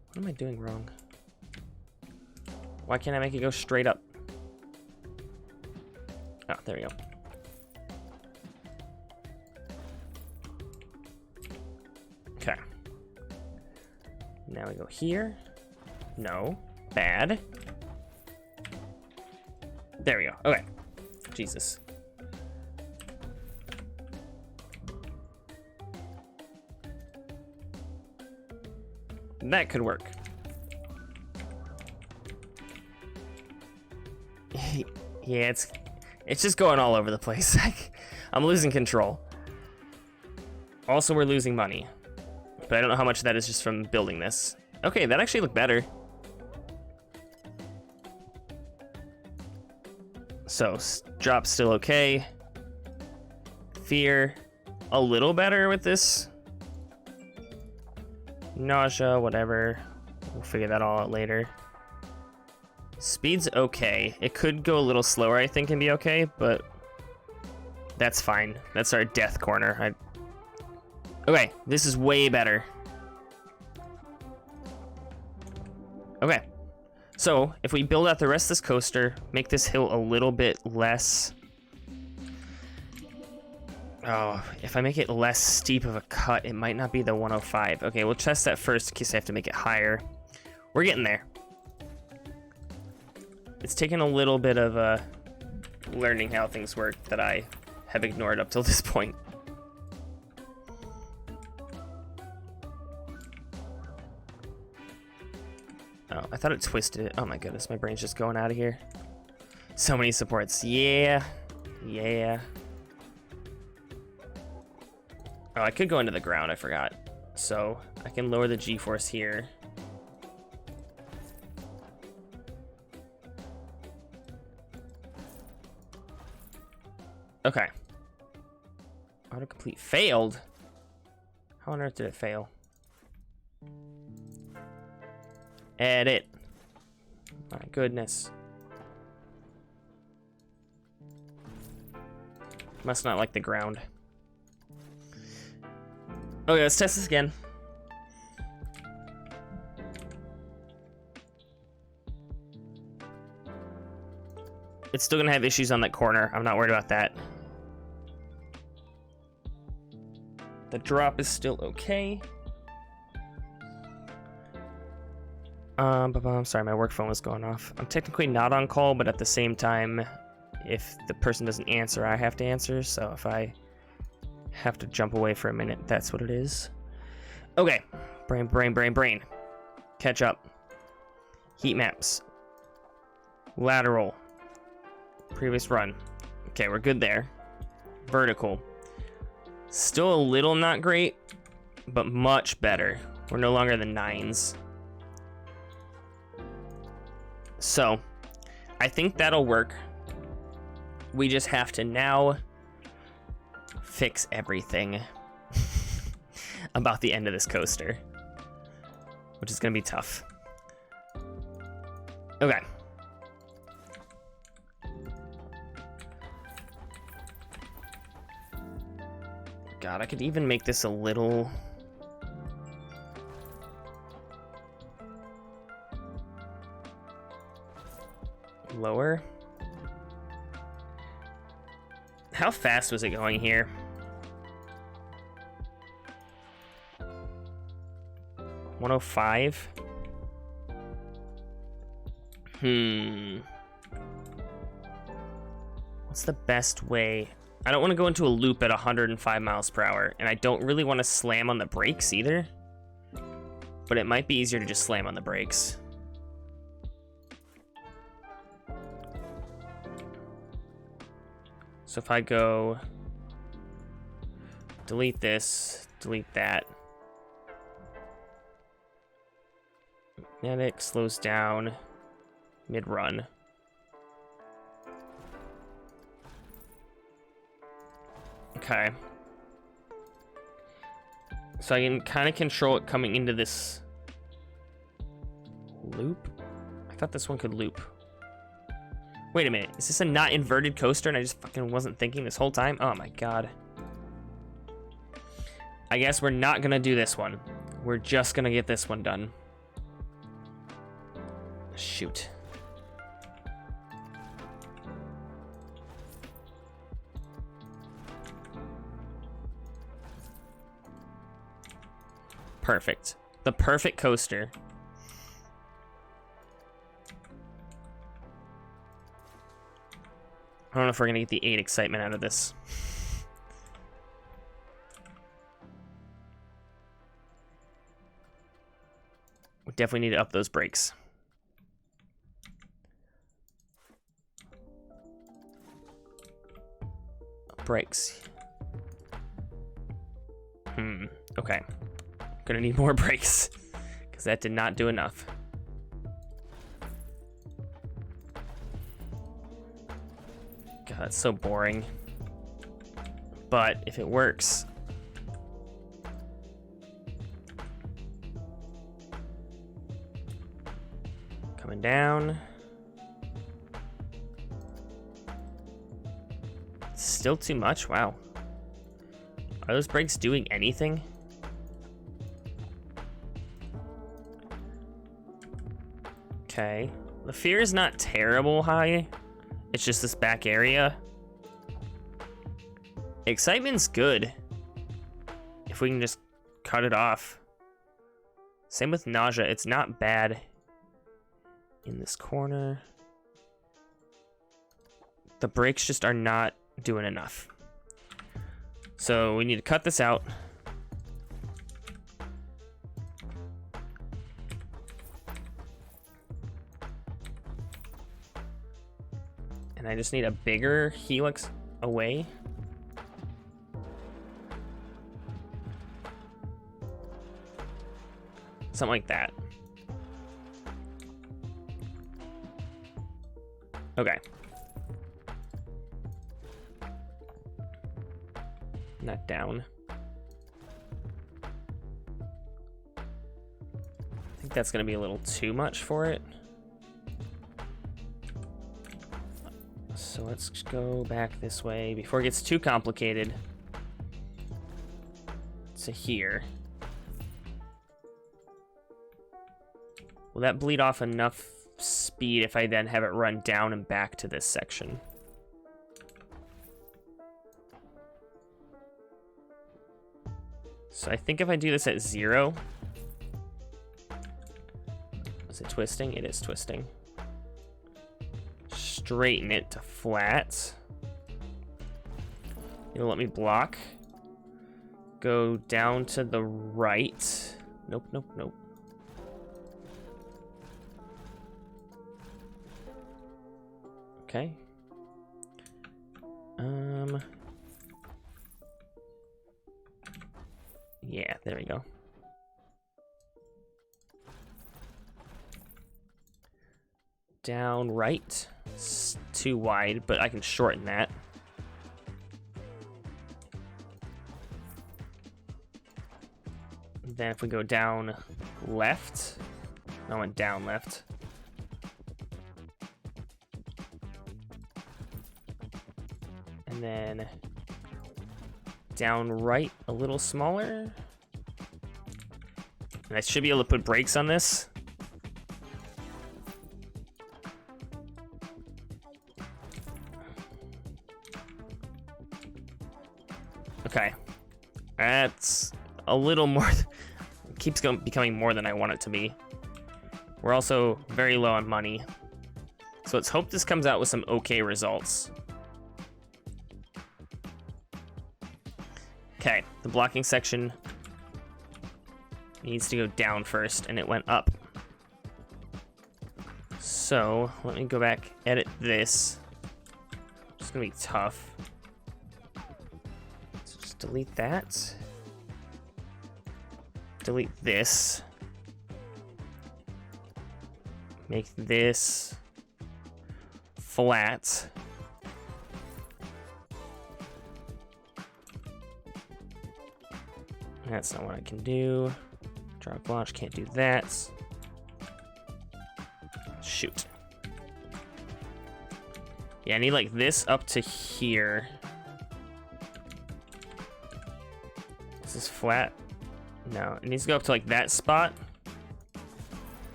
S1: What am I doing wrong? Why can't I make it go straight up? Oh, there we go. Okay. Now we go here. No. Bad. There we go. Okay. Jesus. That could work. Yeah, it's just going all over the place. I'm losing control. Also, we're losing money. But I don't know how much of that is just from building this. Okay, that actually looked better. So, drop still okay. Fear, a little better with this. Nausea, whatever. We'll figure that all out later. Speed's okay. It could go a little slower, I think, and be okay, but that's fine. That's our death corner. Okay, this is way better. Okay, so if we build out the rest of this coaster, make this hill a little bit less... Oh, if I make it less steep of a cut, it might not be the 105. Okay, we'll test that first in case I have to make it higher. We're getting there. It's taken a little bit of learning how things work that I have ignored up till this point. Oh, I thought it twisted it. Oh my goodness, my brain's just going out of here. So many supports. Yeah. Yeah. Oh, I could go into the ground, I forgot. So I can lower the G-force here. Okay. Autocomplete failed? How on earth did it fail? Edit. My goodness. Must not like the ground. Okay, let's test this again. It's still gonna have issues on that corner. I'm not worried about that. The drop is still okay. I'm sorry, my work phone was going off. I'm technically not on call, but at the same time, if the person doesn't answer, I have to answer. So if I have to jump away for a minute, that's what it is. Okay, brain. Catch up. Heat maps. Lateral. Previous run. Okay, we're good there. Vertical. Still a little not great, but much better. We're no longer the 9s. So, I think that'll work. We just have to now fix everything about the end of this coaster, which is going to be tough. Okay. God, I could even make this a little... lower. How fast was it going here? 105? What's the best way? I don't want to go into a loop at 105 miles per hour, and I don't really want to slam on the brakes either. But it might be easier to just slam on the brakes. So if I go delete this, delete that. Magnetic slows down mid-run. Okay. So I can kind of control it coming into this loop. I thought this one could loop. Wait a minute, is this a not inverted coaster and I just fucking wasn't thinking this whole time? Oh my god. I guess we're not gonna do this one. We're just gonna get this one done. Shoot. Perfect. The perfect coaster. I don't know if we're gonna get the 8 excitement out of this. We definitely need to up those brakes. Brakes. Okay. Gonna need more brakes, because that did not do enough. God, that's so boring. But if it works... Coming down. Still too much? Wow. Are those brakes doing anything? Okay. The fear is not terrible high. It's just this back area. Excitement's good. If we can just cut it off. Same with nausea. It's not bad in this corner. The brakes just are not doing enough. So we need to cut this out. And I just need a bigger helix away. Something like that. Okay. Not down. I think that's gonna be a little too much for it. So let's go back this way before it gets too complicated. To here. Will that bleed off enough speed if I then have it run down and back to this section. So I think if I do this at 0, is it twisting? It is twisting. Straighten it to flat. It'll let me block. Go down to the right. Nope, nope, nope. Okay. Yeah, there we go. Down right. It's too wide, but I can shorten that. Then if we go down left, I went down left. And then down right a little smaller. And I should be able to put brakes on this. Okay. That's a little more. It keeps becoming more than I want it to be. We're also very low on money. So let's hope this comes out with some okay results. Okay, the blocking section needs to go down first, and it went up. So let me go back, edit this. It's gonna be tough. So just delete that. Delete this. Make this flat. That's not what I can do. Draw a launch, can't do that. Shoot. Yeah, I need like this up to here. Is this flat? No, it needs to go up to like that spot.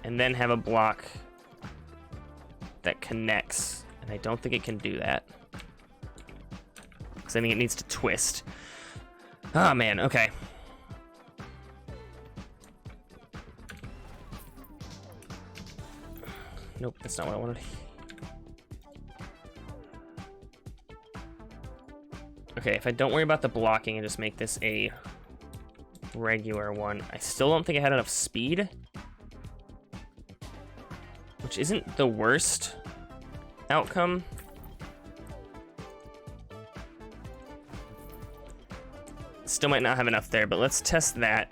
S1: And then have a block that connects. And I don't think it can do that. Because I think it needs to twist. Oh man, okay. Nope, that's not what I wanted. Okay, if I don't worry about the blocking and just make this a regular one, I still don't think I had enough speed. Which isn't the worst outcome. Still might not have enough there, but let's test that.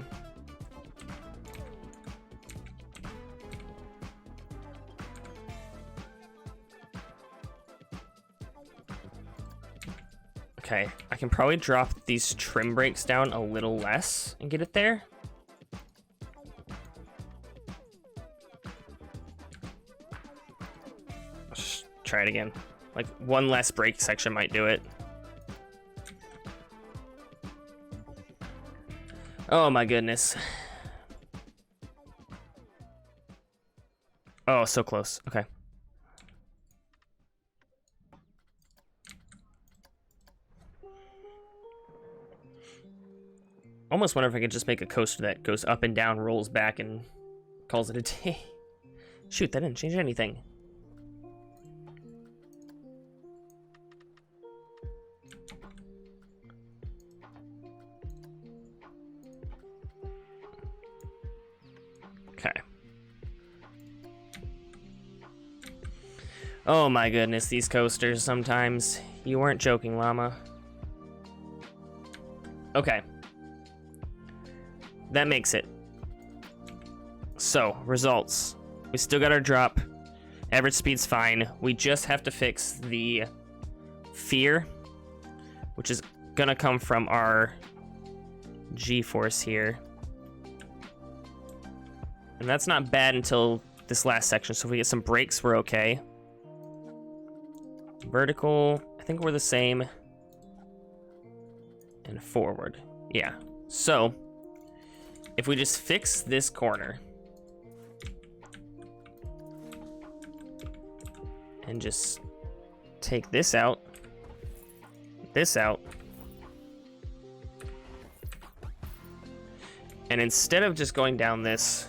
S1: Okay, I can probably drop these trim brakes down a little less and get it there. Let's try it again. Like one less brake section might do it. Oh my goodness. Oh, so close. Okay. Almost wonder if I could just make a coaster that goes up and down, rolls back, and calls it a day. Shoot, that didn't change anything. Okay. Oh my goodness, these coasters sometimes. You weren't joking, llama. Okay. That makes it. So, results. We still got our drop. Average speed's fine. We just have to fix the fear, which is gonna come from our G-force here. And that's not bad until this last section, so if we get some brakes, we're okay. Vertical, I think we're the same. And forward, yeah. So, if we just fix this corner, and just take this out, this out. And instead of just going down this,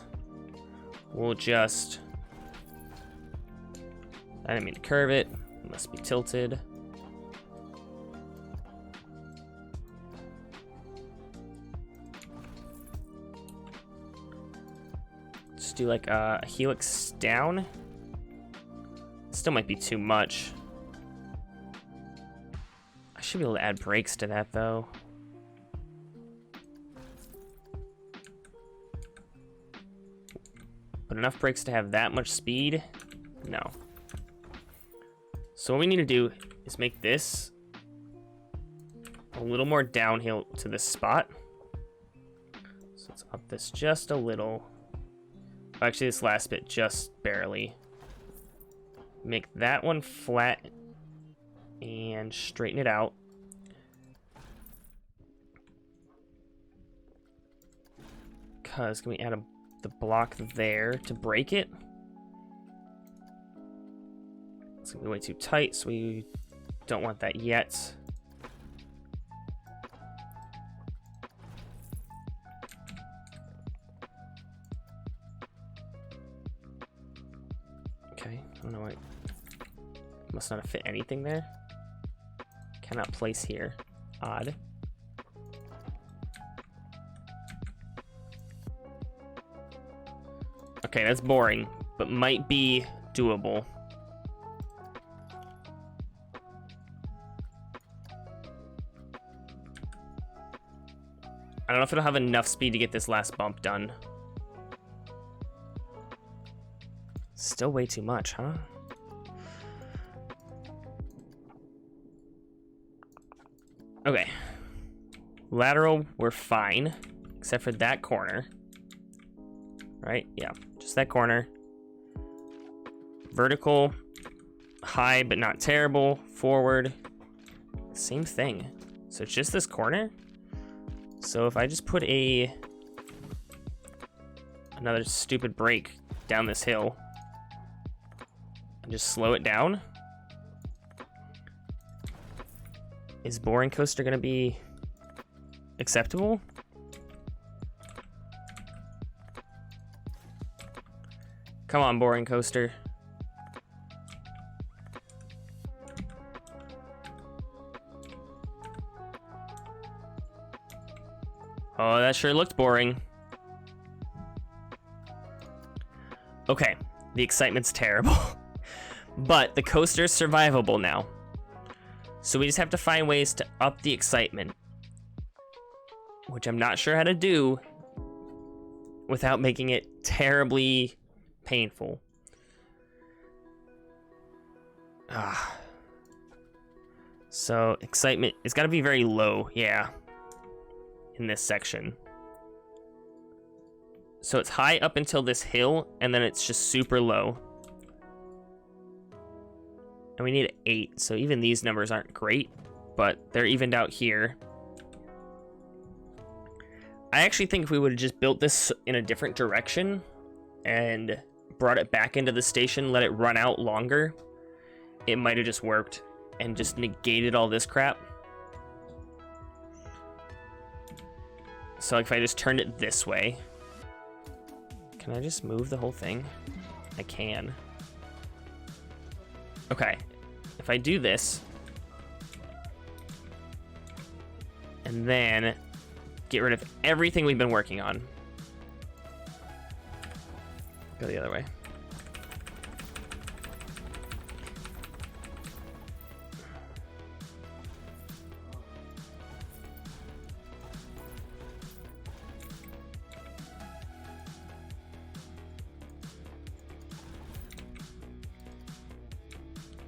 S1: we'll just, I didn't mean to curve it, it must be tilted. Just do like a helix down. Still might be too much. I should be able to add brakes to that though. But enough brakes to have that much speed? No. So what we need to do is make this a little more downhill to this spot. So let's up this just a little. Actually, this last bit just barely. Make that one flat and straighten it out. Because can we add the block there to break it? It's gonna be way too tight, so we don't want that yet. Okay, I don't know why. Must not have fit anything there. Cannot place here. Odd. Okay, that's boring, but might be doable. I don't know if it'll have enough speed to get this last bump done. Still way too much, huh? Okay. Lateral, we're fine, except for that corner. Right? Yeah, just that corner. Vertical, high but not terrible. Forward, same thing. So it's just this corner. So if I just put another stupid brake down this hill and just slow it down, is Boring Coaster gonna be acceptable? Come on, Boring Coaster. Oh, that sure looked boring. Okay, the excitement's terrible. But the coaster's survivable now. So we just have to find ways to up the excitement, which I'm not sure how to do without making it terribly painful. So excitement, it's got to be very low, yeah, in this section. So it's high up until this hill, and then it's just super low. And we need 8, so even these numbers aren't great, but they're evened out here. I actually think if we would have just built this in a different direction and brought it back into the station, let it run out longer, it might have just worked and just negated all this crap. So like if I just turned it this way, can I just move the whole thing? I can. Okay, if I do this, and then get rid of everything we've been working on. Go the other way.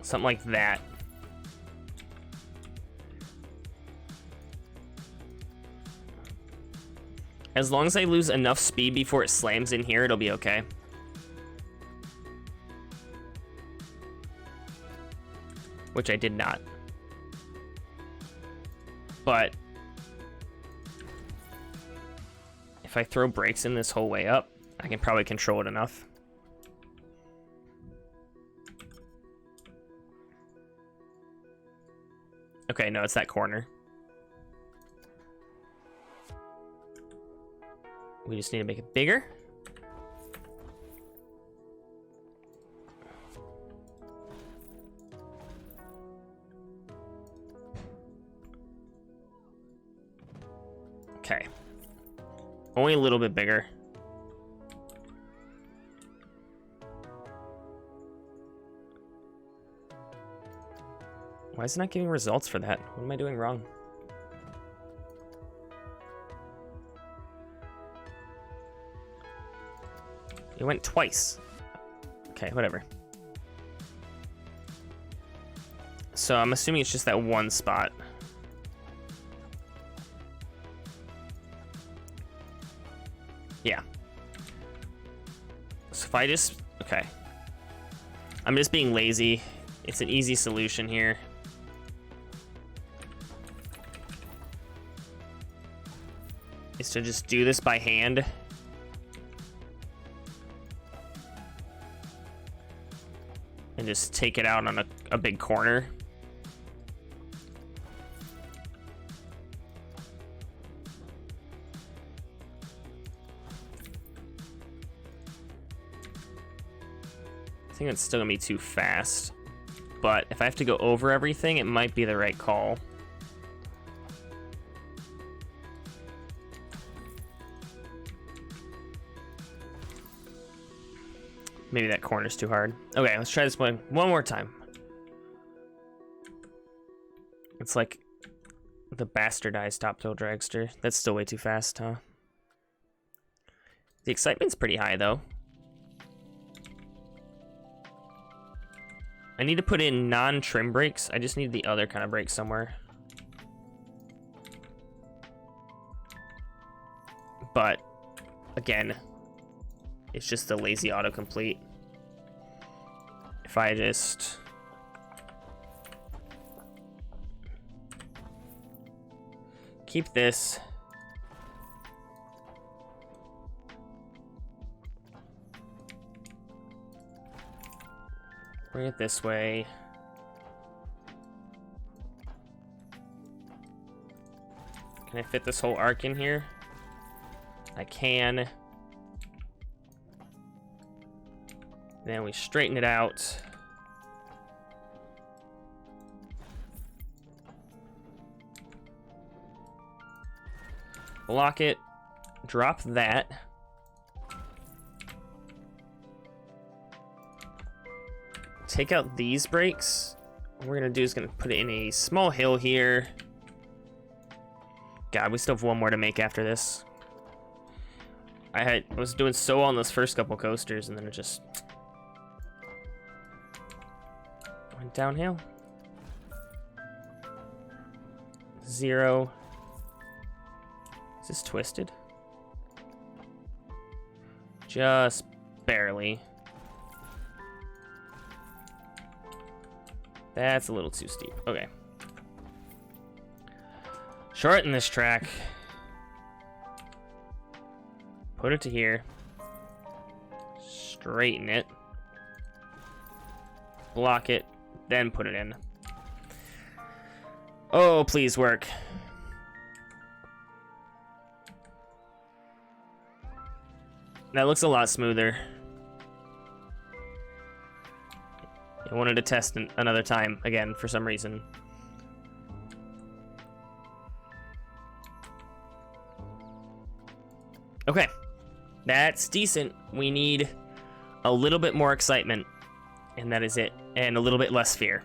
S1: Something like that. As long as I lose enough speed before it slams in here, it'll be okay. Which I did not. But if I throw brakes in this whole way up, I can probably control it enough. Okay, no, it's that corner. We just need to make it bigger. Okay. Only a little bit bigger. Why is it not giving results for that? What am I doing wrong? It went twice. Okay, whatever. So I'm assuming it's just that one spot. Yeah. So if I just... Okay. I'm just being lazy. It's an easy solution here. Is to just do this by hand. And just take it out on a big corner. I think it's still gonna be too fast. But if I have to go over everything, it might be the right call. Maybe that corner's too hard. Okay, let's try this one more time. It's like the bastardized top toe dragster. That's still way too fast, huh? The excitement's pretty high, though. I need to put in non-trim brakes. I just need the other kind of brake somewhere. But, again, it's just the lazy autocomplete. If I just... keep this... bring it this way. Can I fit this whole arc in here? I can. Then we straighten it out. Lock it. Drop that. Take out these brakes. What we're gonna do is gonna put it in a small hill here. God, we still have one more to make after this. I was doing so well on those first couple coasters, and then it just went downhill. 0. Is this twisted? Just barely. That's a little too steep. Okay. Shorten this track. Put it to here. Straighten it. Block it. Then put it in. Oh, please work. That looks a lot smoother. I wanted to test another time again for some reason. Okay, that's decent. We need a little bit more excitement, and that is it, and a little bit less fear.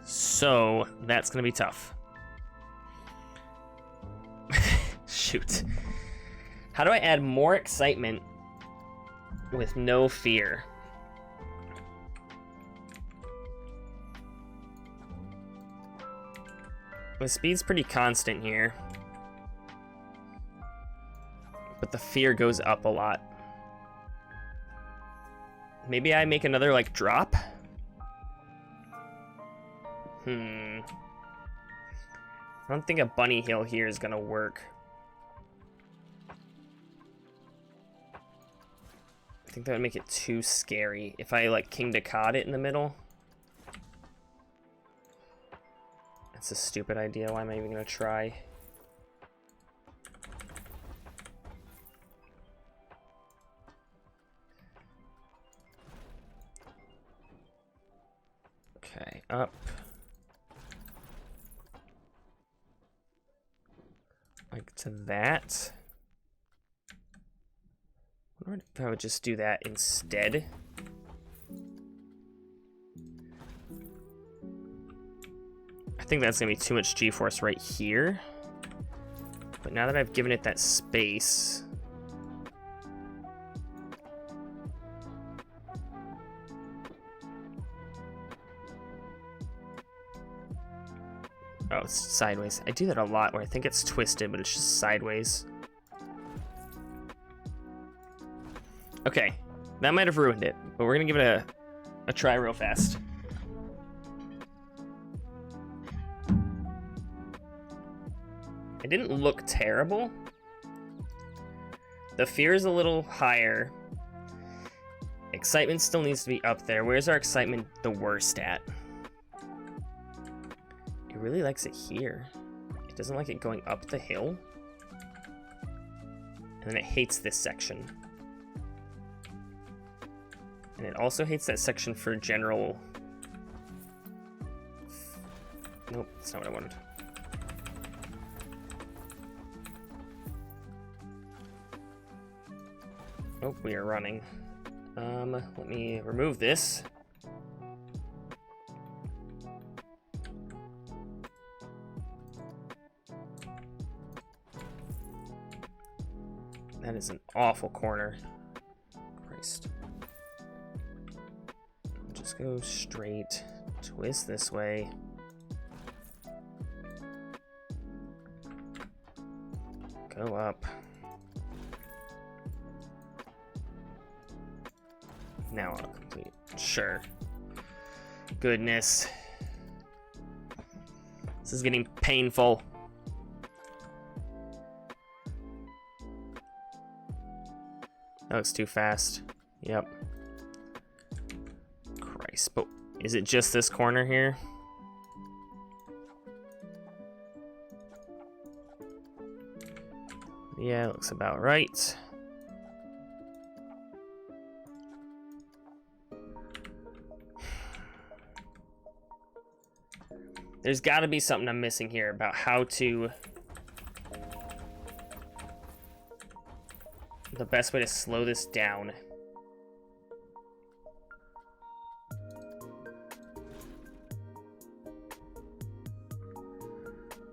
S1: So that's gonna be tough. Shoot. How do I add more excitement with no fear? The speed's pretty constant here, but the fear goes up a lot. Maybe I make another, like, drop? I don't think a bunny hill here is gonna work. I think that would make it too scary if I, like, King to Cod it in the middle. That's a stupid idea. Why am I even gonna try? Okay, up. Like to that. I wonder if I would just do that instead. I think that's gonna be too much G-force right here. But now that I've given it that space, oh, it's sideways. I do that a lot where I think it's twisted, but it's just sideways. Okay, that might have ruined it, but we're gonna give it a try real fast. It didn't look terrible. The fear is a little higher. Excitement still needs to be up there. Where's our excitement the worst at? It really likes it here. It doesn't like it going up the hill. And then it hates this section. And it also hates that section for general... Nope, that's not what I wanted. Oh, we are running. Let me remove this. That is an awful corner. Christ. Just go straight, twist this way. Go up. Now I'll complete. Sure. Goodness. This is getting painful. That looks too fast. Yep. Christ, but is it just this corner here? Yeah, looks about right. There's got to be something I'm missing here about how to... the best way to slow this down.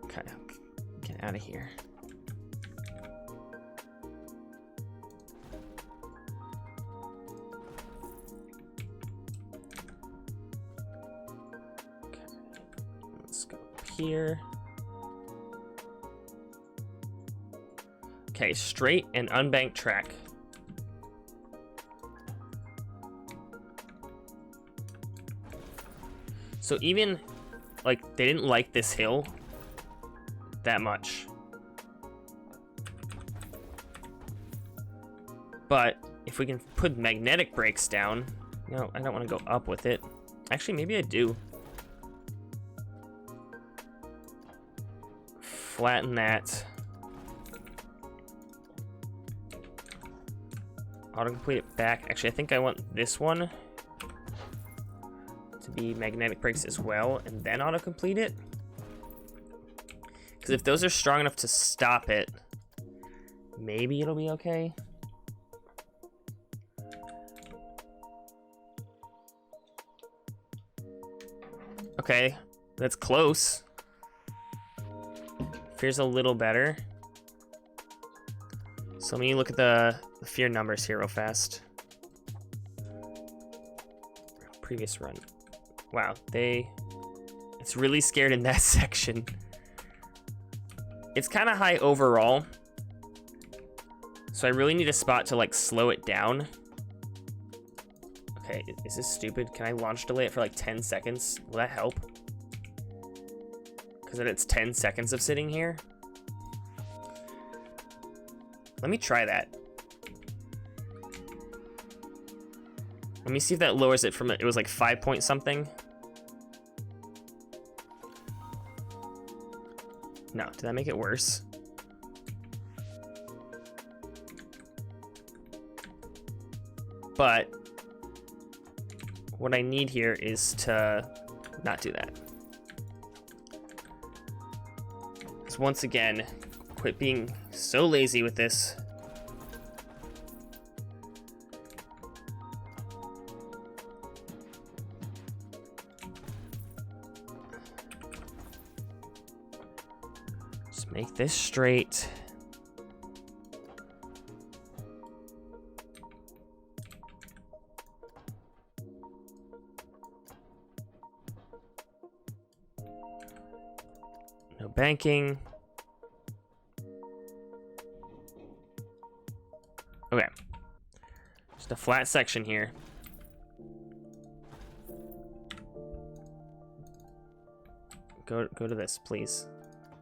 S1: Okay, get out of here. Okay, let's go up here. Okay, straight and unbanked track. So even, like, they didn't like this hill that much. But if we can put magnetic brakes down... No, I don't want to go up with it. Actually, maybe I do. Flatten that. Autocomplete it back. Actually, I think I want this one to be magnetic brakes as well, and then autocomplete it. Because if those are strong enough to stop it, maybe it'll be okay. Okay, that's close. Feels a little better. So let me look at the fear numbers here real fast. Previous run. Wow, it's really scared in that section. It's kind of high overall. So I really need a spot to like slow it down. Okay, is this stupid? Can I launch delay it for like 10 seconds? Will that help? Because it's 10 seconds of sitting here. Let me try that. Let me see if that lowers it from, it was like 5 point something. No, did that make it worse? But what I need here is to not do that. Because once again, quit being so lazy with this. Just make this straight. No banking. Okay. Just a flat section here. Go to this, please.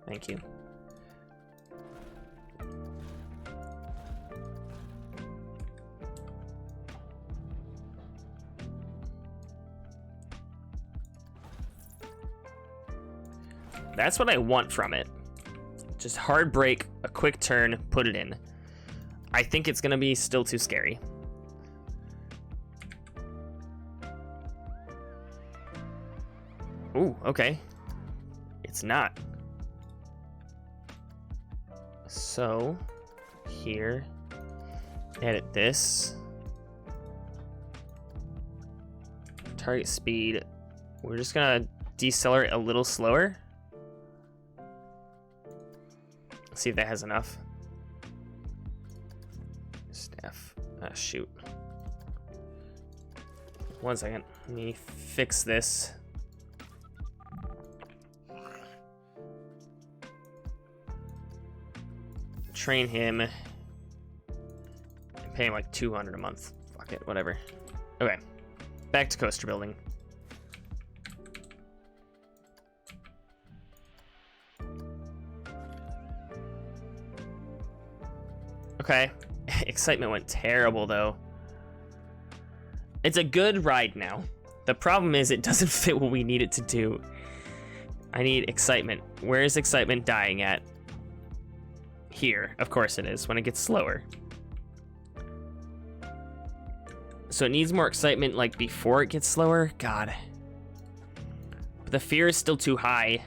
S1: Thank you. That's what I want from it. Just hard break, a quick turn, put it in. I think it's gonna be still too scary. Ooh, okay. It's not. So, here, edit this. Target speed. We're just gonna decelerate a little slower. See if that has enough. Staff. Ah, shoot. 1 second. Let me fix this. Train him. And pay him like 200 a month. Fuck it, whatever. Okay. Back to coaster building. Okay. Excitement went terrible, though. It's a good ride now. The problem is it doesn't fit what we need it to do. I need excitement. Where is excitement dying at? Here. Of course it is, when it gets slower. So it needs more excitement, like, before it gets slower? God. But the fear is still too high.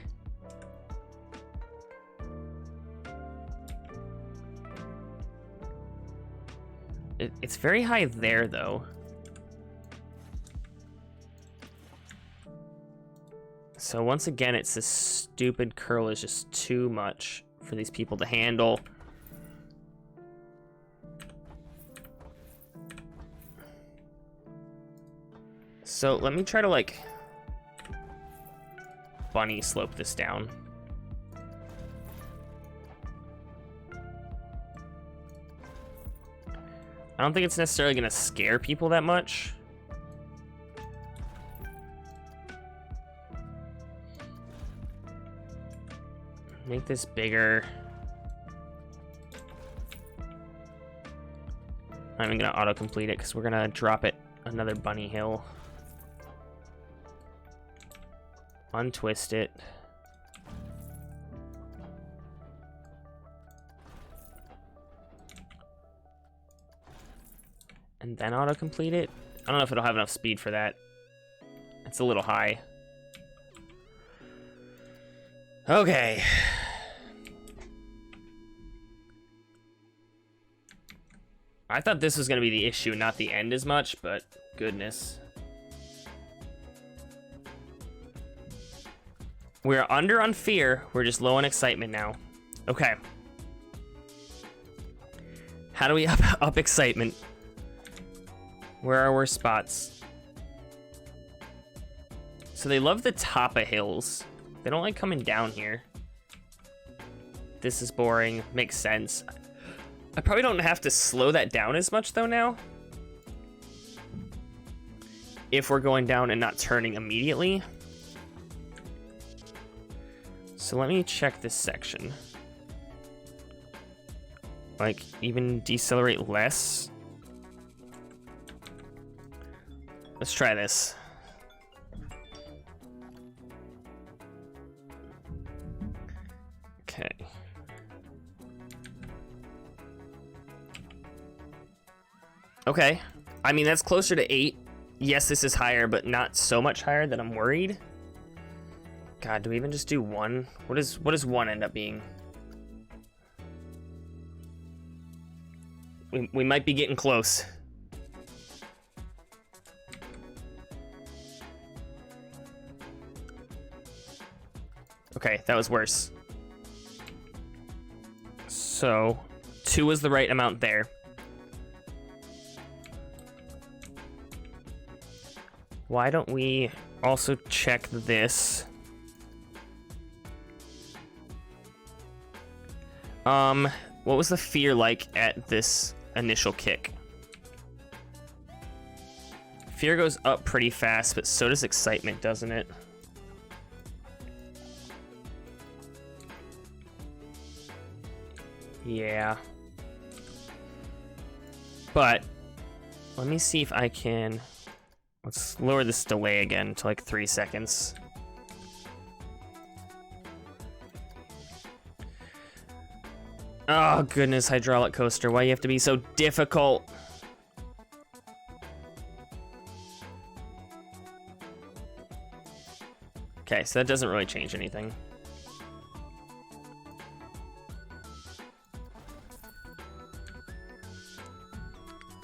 S1: It's very high there, though. So once again, it's this stupid curl is just too much for these people to handle. So let me try to, like, bunny slope this down. I don't think it's necessarily going to scare people that much. Make this bigger. I'm even going to auto-complete it because we're going to drop it another bunny hill. Untwist it. And then auto-complete it? I don't know if it'll have enough speed for that. It's a little high. Okay. I thought this was going to be the issue, not the end as much, but goodness. We're under on fear. We're just low on excitement now. Okay. How do we up excitement? Where are our spots? So they love the top of hills. They don't like coming down here. This is boring. Makes sense. I probably don't have to slow that down as much though now. If we're going down and not turning immediately. So let me check this section. Like, even decelerate less. Let's try this. Okay. Okay. I mean, that's closer to 8. Yes, this is higher, but not so much higher that I'm worried. God, do we even just do 1? What does 1 end up being? We might be getting close. Okay, that was worse. So, 2 was the right amount there. Why don't we also check this? What was the fear like at this initial kick? Fear goes up pretty fast, but so does excitement, doesn't it? Yeah. But let me see if I can... Let's lower this delay again to like 3 seconds. Oh, goodness, hydraulic coaster. Why do you have to be so difficult? Okay, so that doesn't really change anything.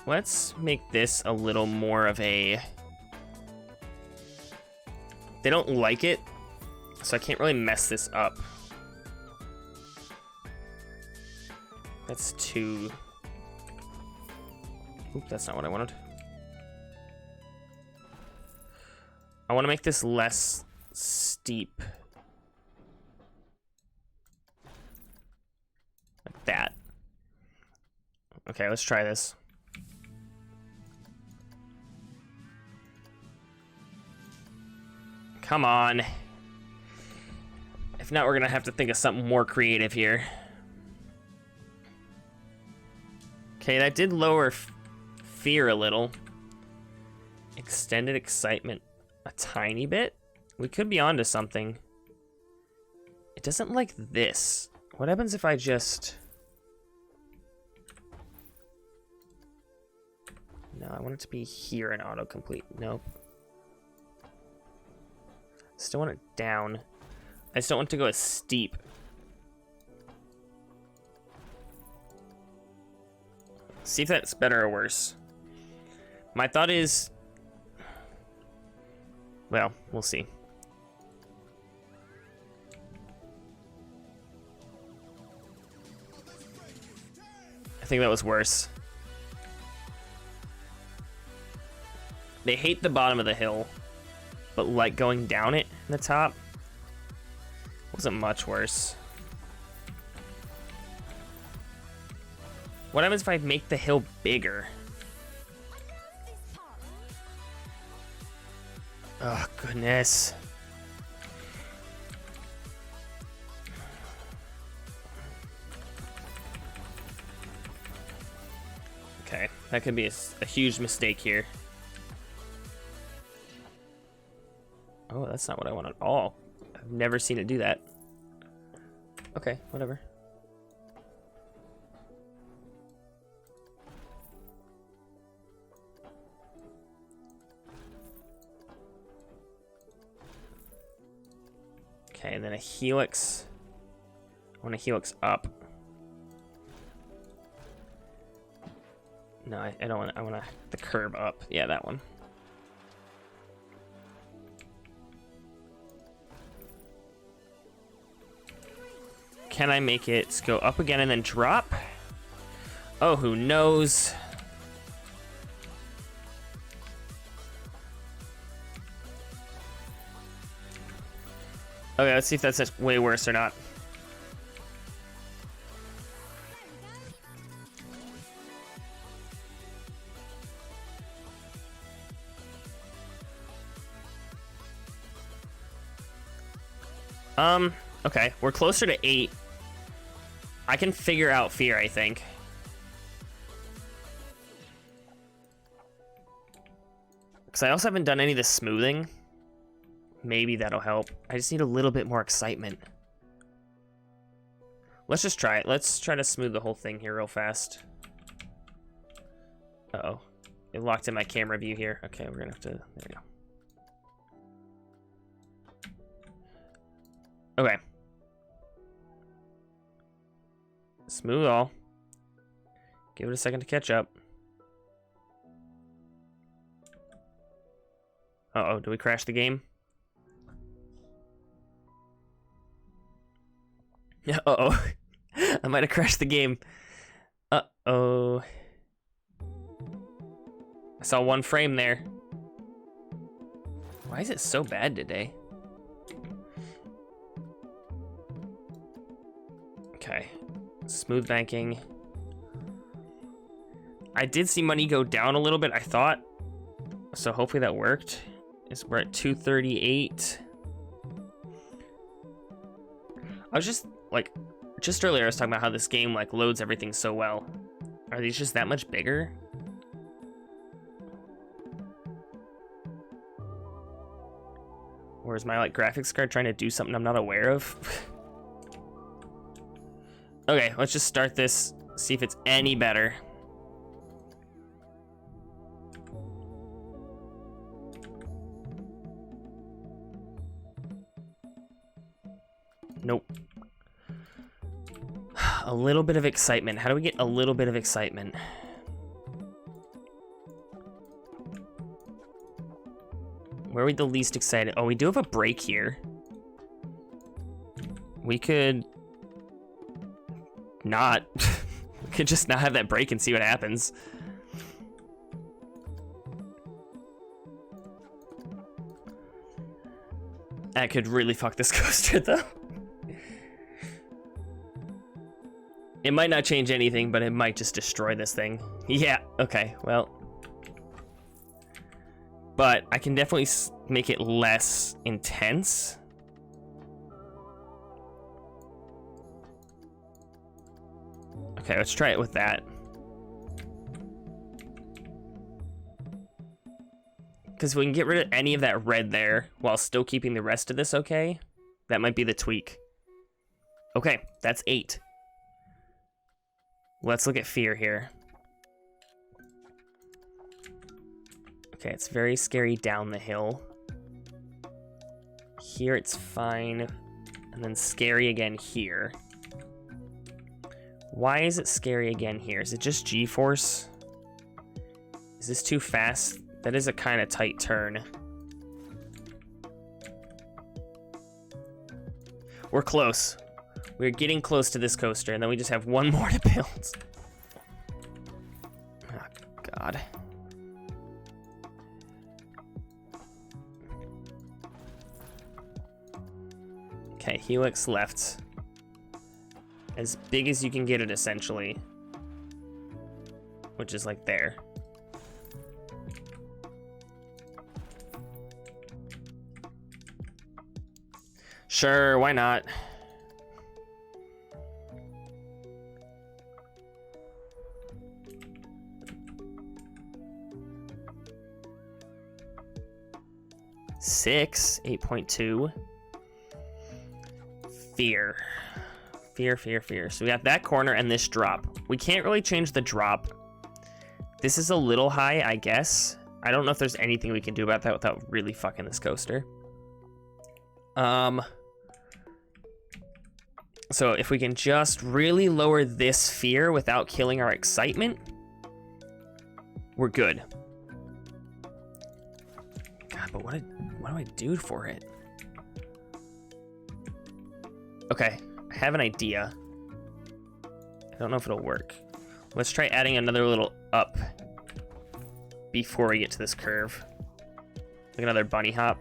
S1: Let's make this a little more of a... They don't like it, so I can't really mess this up. That's too... Oop, that's not what I wanted. I want to make this less steep. Like that. Okay, let's try this. Come on. If not, we're gonna have to think of something more creative here. Okay, that did lower fear a little. Extended excitement a tiny bit. We could be onto something. It doesn't like this. What happens if I just... No, I want it to be here in autocomplete. Nope. Still want it down. I just don't want it to go as steep. See if that's better or worse. My thought is... Well, we'll see. I think that was worse. They hate the bottom of the hill, but like going down it in the top wasn't much worse. What happens if I make the hill bigger? Oh, goodness. Okay, that could be a huge mistake here. Oh, that's not what I want at all. I've never seen it do that. Okay, whatever. Okay, and then a helix. I want a helix up. No, I don't want. I want the curb up. Yeah, that one. Can I make it go up again and then drop? Oh, who knows? Okay, let's see if that's way worse or not. Okay, we're closer to 8. I can figure out fear, I think. Because I also haven't done any of the smoothing. Maybe that'll help. I just need a little bit more excitement. Let's just try it. Let's try to smooth the whole thing here real fast. Uh-oh. It locked in my camera view here. Okay, we're gonna have to... There we go. Okay. Smooth all. Give it a second to catch up. Uh-oh, do we crash the game? Uh-oh. I might have crashed the game. Uh-oh. I saw one frame there. Why is it so bad today? Okay. Smooth banking. I did see money go down a little bit, I thought. So hopefully that worked. We're at 238. I was just earlier I was talking about how this game like loads everything so well. Are these just that much bigger? Or is my like graphics card trying to do something I'm not aware of? Okay, let's just start this, see if it's any better. Nope. A little bit of excitement. How do we get a little bit of excitement? Where are we the least excited? Oh, we do have a break here. We could not. We could just not have that break and see what happens. That could really fuck this coaster, though. It might not change anything, but it might just destroy this thing. Yeah, okay, well. But I can definitely make it less intense. Okay, let's try it with that. Because we can get rid of any of that red there while still keeping the rest of this okay. That might be the tweak. Okay, that's 8. Let's look at fear here. Okay, it's very scary down the hill. Here it's fine. And then scary again here. Why is it scary again here? Is it just G-force? Is this too fast? That is a kind of tight turn. We're close. We're getting close to this coaster, and then we just have one more to build. Oh, God. Okay, helix left. As big as you can get it, essentially. Which is like there. Sure, why not? Six, 8.2. Fear. Fear, fear, fear. So we got that corner and this drop. We can't really change the drop. This is a little high, I guess. I don't know if there's anything we can do about that without really fucking this coaster. So if we can just really lower this fear without killing our excitement, we're good. God, but what do I do for it? Okay, I have an idea. I don't know if it'll work. Let's try adding another little up before we get to this curve. Like another bunny hop.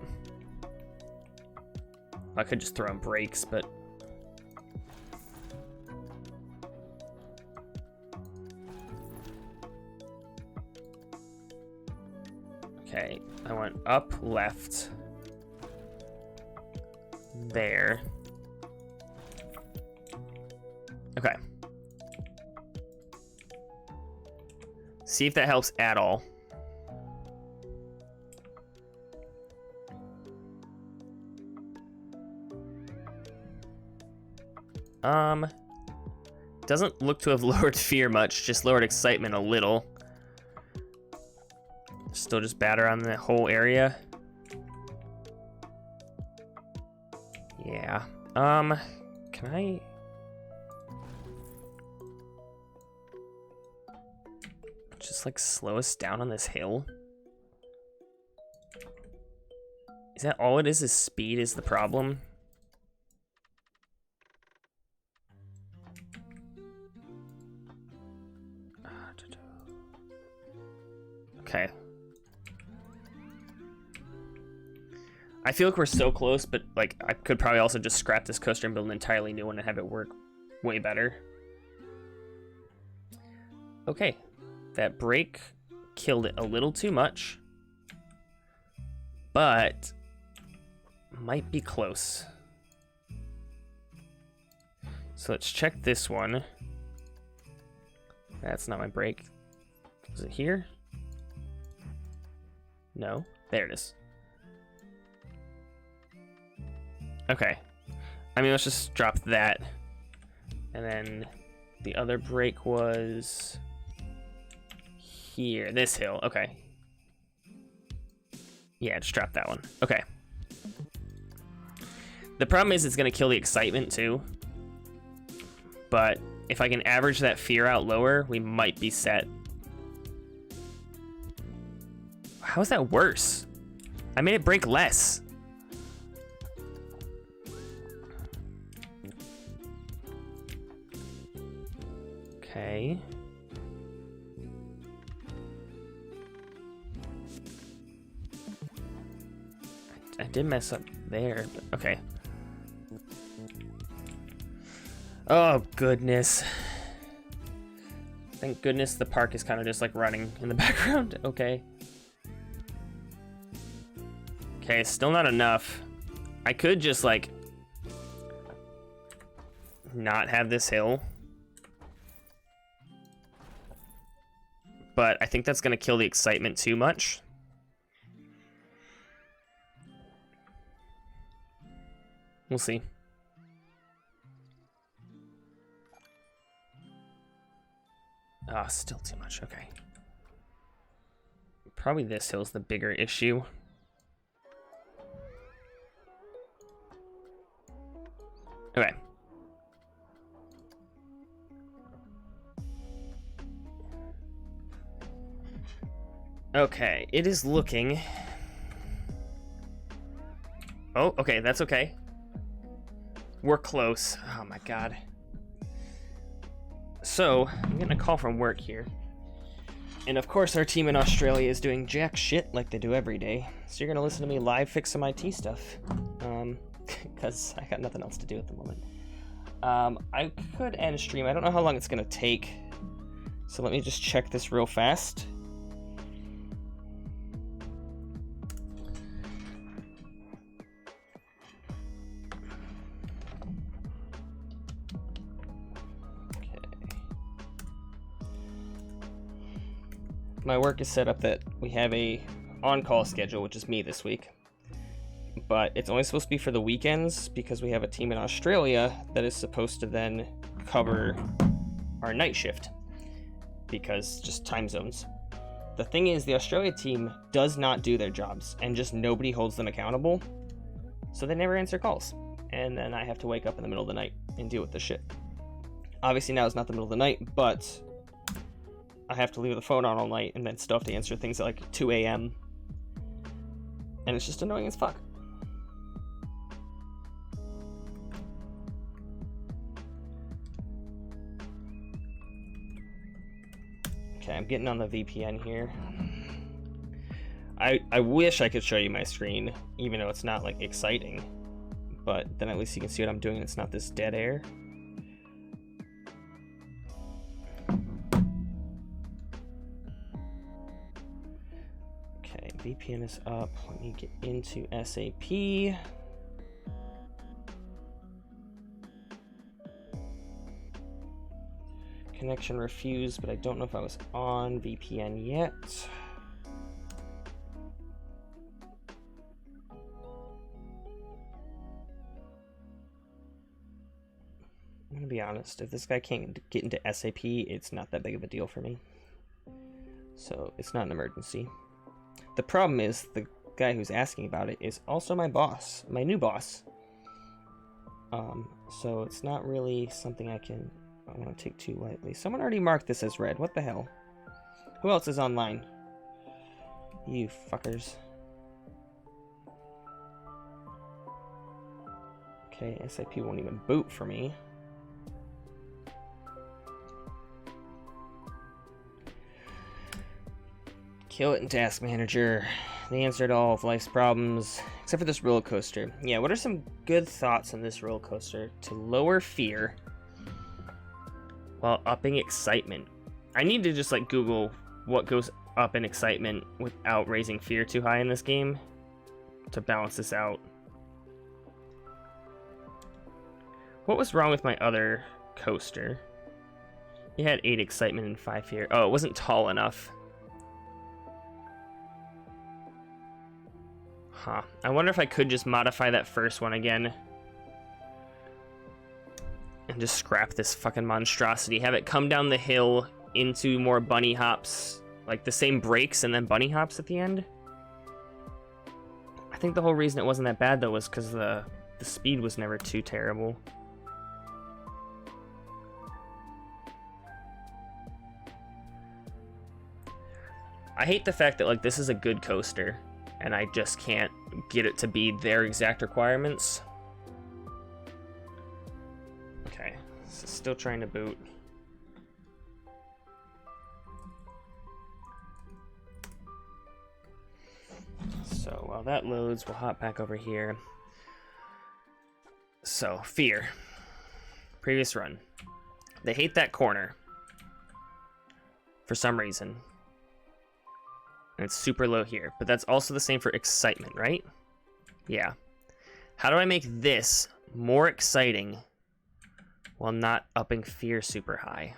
S1: I could just throw on brakes, but... Okay, I went up, left, there. Okay. See if that helps at all. Doesn't look to have lowered fear much, just lowered excitement a little. Still just batter on the whole area. Yeah. Can I... just like slow us down on this hill? Is that all it is speed is the problem? Okay. I feel like we're so close, but like I could probably also just scrap this coaster and build an entirely new one and have it work way better. Okay. That brake killed it a little too much, but might be close. So let's check this one. That's not my brake. Is it here? No. There it is. Okay. I mean, let's just drop that. And then the other brake was here. This hill. Okay. Yeah, just drop that one. Okay. The problem is it's going to kill the excitement too. But if I can average that fear out lower, we might be set. How is that worse? I made it break less. Okay. I did mess up there, but okay. Oh, goodness. Thank goodness the park is kind of just like running in the background. Okay. Okay, still not enough. I could just like not have this hill. But I think that's going to kill the excitement too much. We'll see. Ah, still too much. Okay. Probably this hill's the bigger issue. Okay. Okay, it is looking... Oh, okay, that's okay. We're close. Oh my god. So, I'm getting a call from work here. And of course our team in Australia is doing jack shit like they do every day. So you're gonna listen to me live fix some IT stuff. Because I got nothing else to do at the moment. I could end stream. I don't know how long it's gonna take. So let me just check this real fast. My work is set up that we have a on-call schedule, which is me this week. But it's only supposed to be for the weekends because we have a team in Australia that is supposed to then cover our night shift because just time zones. The thing is, the Australia team does not do their jobs and just nobody holds them accountable. So they never answer calls. And then I have to wake up in the middle of the night and deal with this shit. Obviously now it's not the middle of the night, but I have to leave the phone on all night and then still have to answer things at like 2 a.m. And it's just annoying as fuck. Okay, I'm getting on the VPN here. I wish I could show you my screen, even though it's not like exciting. But then at least you can see what I'm doing. It's not this dead air. Okay, VPN is up. Let me get into SAP. Connection refused, but I don't know if I was on VPN yet. gonna be honest. If this guy can't get into SAP, it's not that big of a deal for me. So it's not an emergency. The problem is the guy who's asking about it is also my boss, my new boss. So it's not really something I want to take too lightly. Someone already marked this as red. What the hell? Who else is online? You fuckers. Okay, SAP won't even boot for me. Kill it in Task Manager. The answer to all of life's problems, except for this roller coaster. Yeah, what are some good thoughts on this roller coaster to lower fear while upping excitement? I need to just like Google what goes up in excitement without raising fear too high in this game to balance this out. What was wrong with my other coaster? It had 8 excitement and 5 fear. Oh, it wasn't tall enough. Huh. I wonder if I could just modify that first one again. And just scrap this fucking monstrosity. Have it come down the hill into more bunny hops. Like the same breaks and then bunny hops at the end. I think the whole reason it wasn't that bad though was because the speed was never too terrible. I hate the fact that like this is a good coaster and I just can't get it to be their exact requirements. Okay, so still trying to boot. So while that loads, we'll hop back over here. So, fear. Previous run. They hate that corner. For some reason. And it's super low here. But that's also the same for excitement, right? Yeah. How do I make this more exciting while not upping fear super high?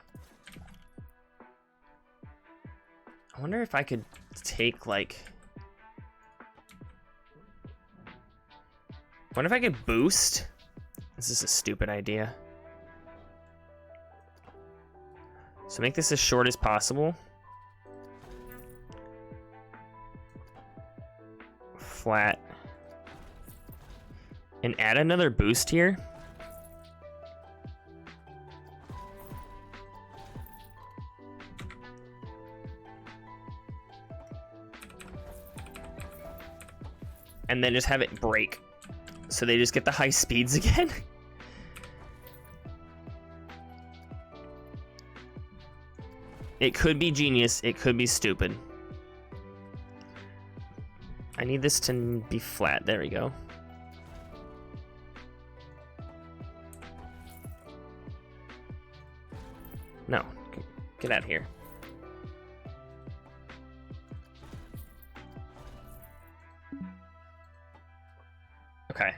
S1: I wonder if I could take, like... I wonder if I could boost? This is a stupid idea. So make this as short as possible. Flat. And add another boost here. And then just have it break. So they just get the high speeds again. It could be genius, it could be stupid. I need this to be flat, there we go. No, get out of here. Okay.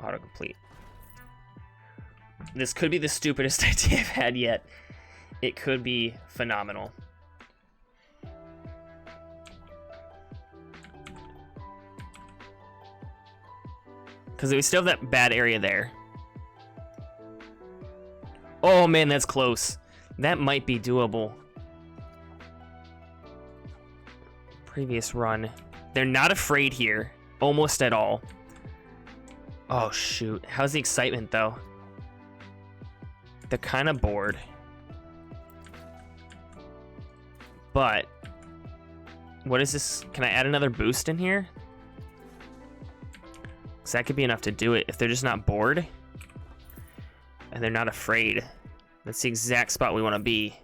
S1: Autocomplete. This could be the stupidest idea I've had yet. It could be phenomenal. Because we still have that bad area there. Oh man, that's close. That might be doable. Previous run. They're not afraid here. Almost at all. Oh shoot. How's the excitement though? They're kind of bored. But what is this? Can I add another boost in here? Because that could be enough to do it if they're just not bored. And they're not afraid. That's the exact spot we want to be.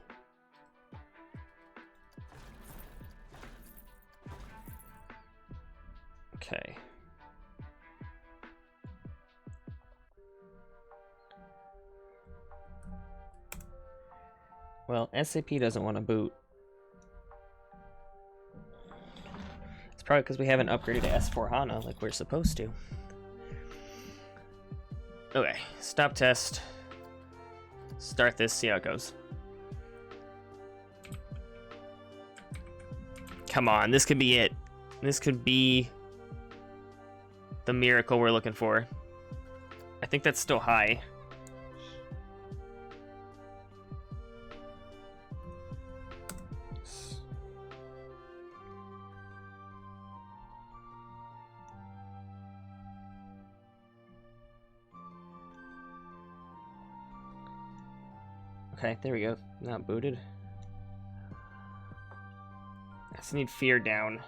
S1: Okay. Well, SAP doesn't want to boot. It's probably because we haven't upgraded to S4HANA like we're supposed to. Okay, stop test. Start this, see how it goes. Come on, this could be it. This could be the miracle we're looking for. I think that's still high. Okay, there we go. Not booted. I just need fear down.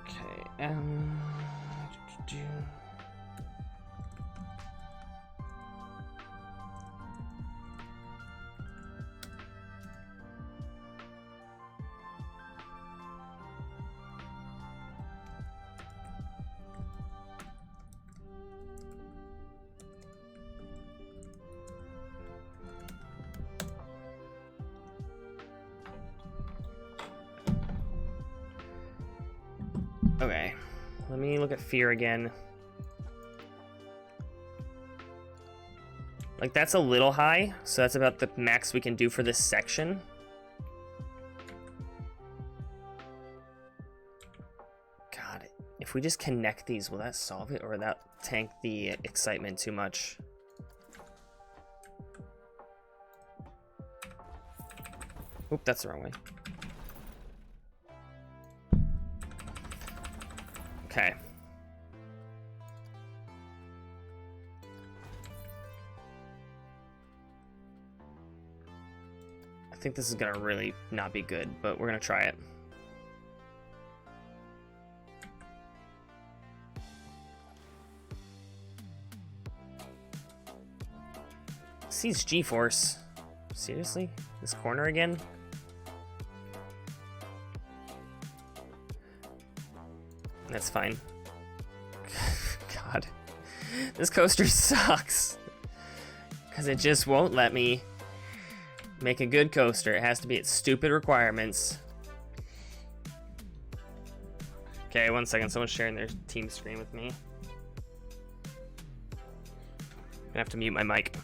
S1: Okay, okay, let me look at fear again. Like, that's a little high, so that's about the max we can do for this section. God, if we just connect these, will that solve it, or will that tank the excitement too much? Oop, that's the wrong way. Okay. I think this is gonna really not be good, but we're gonna try it. Sees G-force. Seriously? This corner again? That's fine. God. This coaster sucks. Because it just won't let me make a good coaster. It has to be its stupid requirements. Okay, 1 second. Someone's sharing their team screen with me. I have to mute my mic.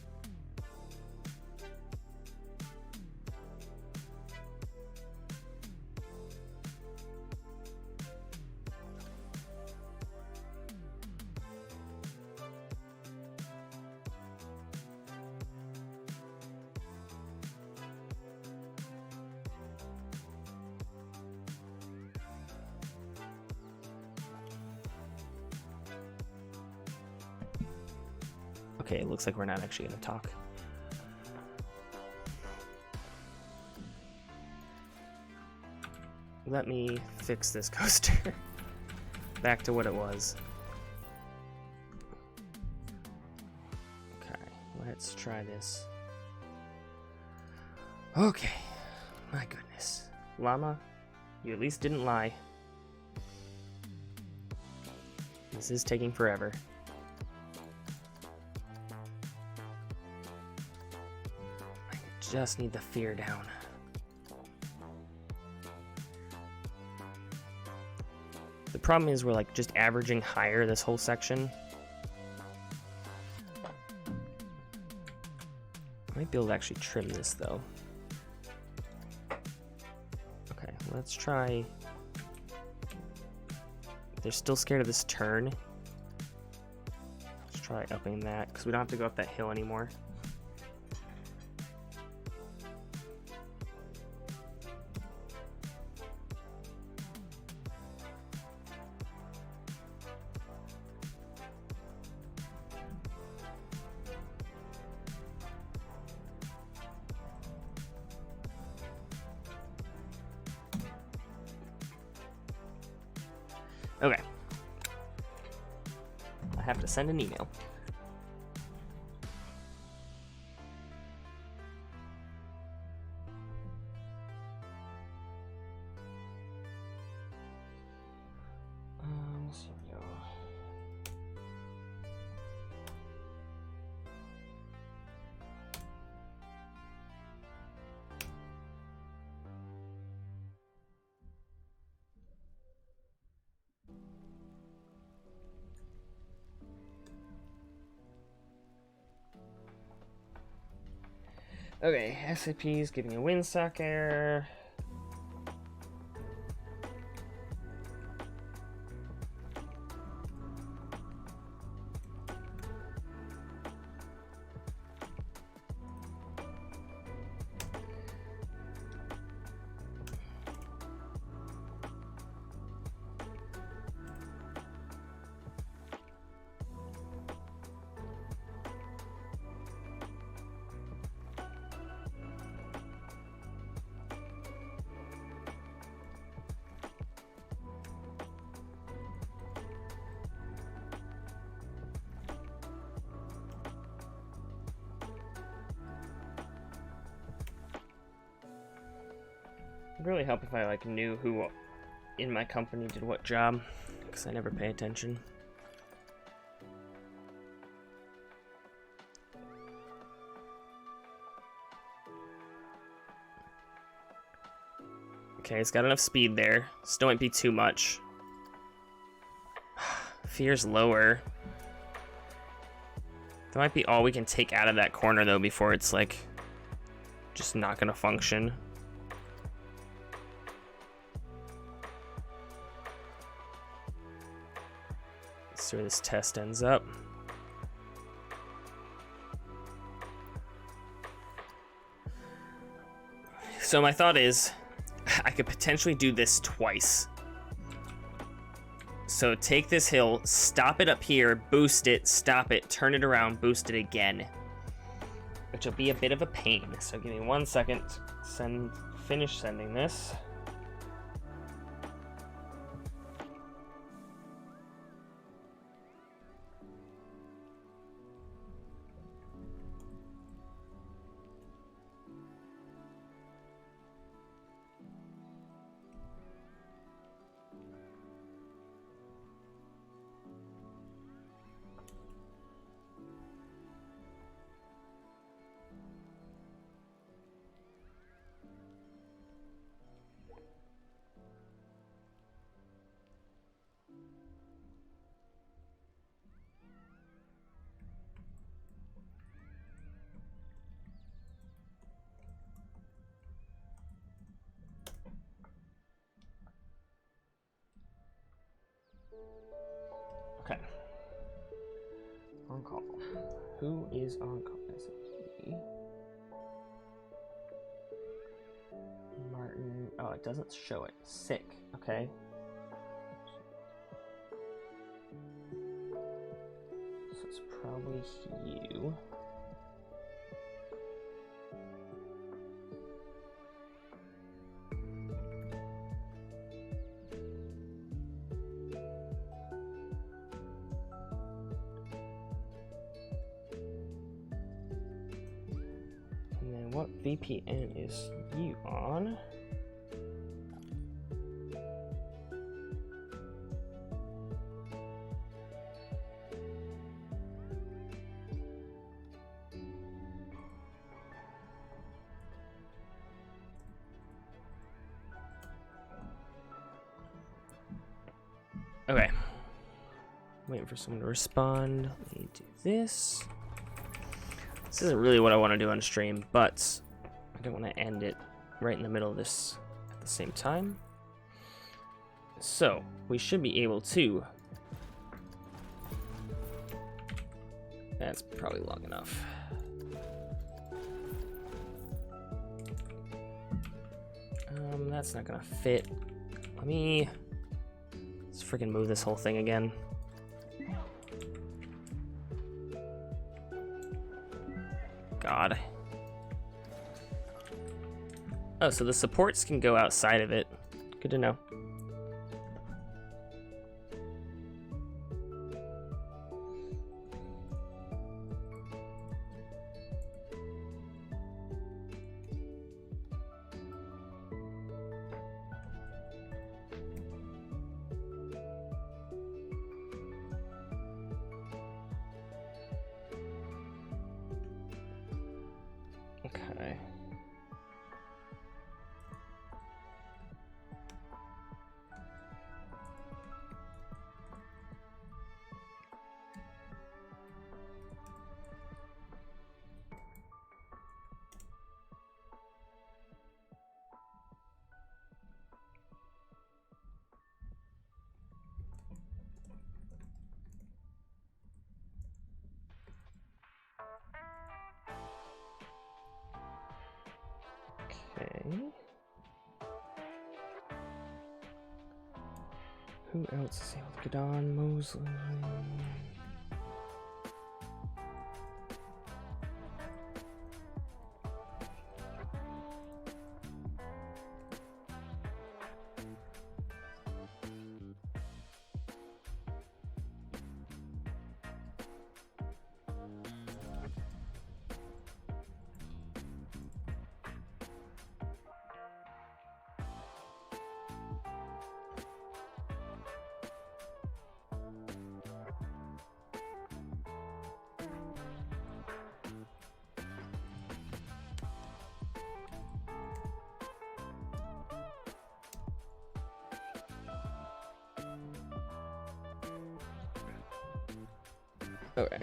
S1: Okay, it looks like we're not actually going to talk. Let me fix this coaster back to what it was. Okay, let's try this. Okay, my goodness. Llama, you at least didn't lie. This is taking forever. Just need the fear down. The problem is we're like just averaging higher this whole section. I might be able to actually trim this though. Okay, let's try. They're still scared of this turn. Let's try upping that because we don't have to go up that hill anymore. Okay. I have to send an email. So we go. Okay, SAP is giving a windsock error. It'd really help if I like knew who in my company did what job, because I never pay attention. Okay, it's got enough speed there. Still might be too much. Fear's lower. That might be all we can take out of that corner though before it's like just not gonna function. Let's see where this test ends up. So my thought is I could potentially do this twice. So take this hill, stop it up here, boost it, stop it, turn it around, boost it again. Which will be a bit of a pain. So give me 1 second. Finish sending this. Okay. On call. Who is on call? Is it me? Martin. Oh, it doesn't show it. Sick. Okay. So it's probably you. What VPN is you on? Okay. Waiting for someone to respond. Let me do this. This isn't really what I want to do on stream, but I don't want to end it right in the middle of this at the same time. So, we should be able to... That's probably long enough. That's not gonna fit. Let's freaking move this whole thing again. God. Oh, so the supports can go outside of it. Good to know. Okay. Okay. Who else is able to get on? Mosley. Okay.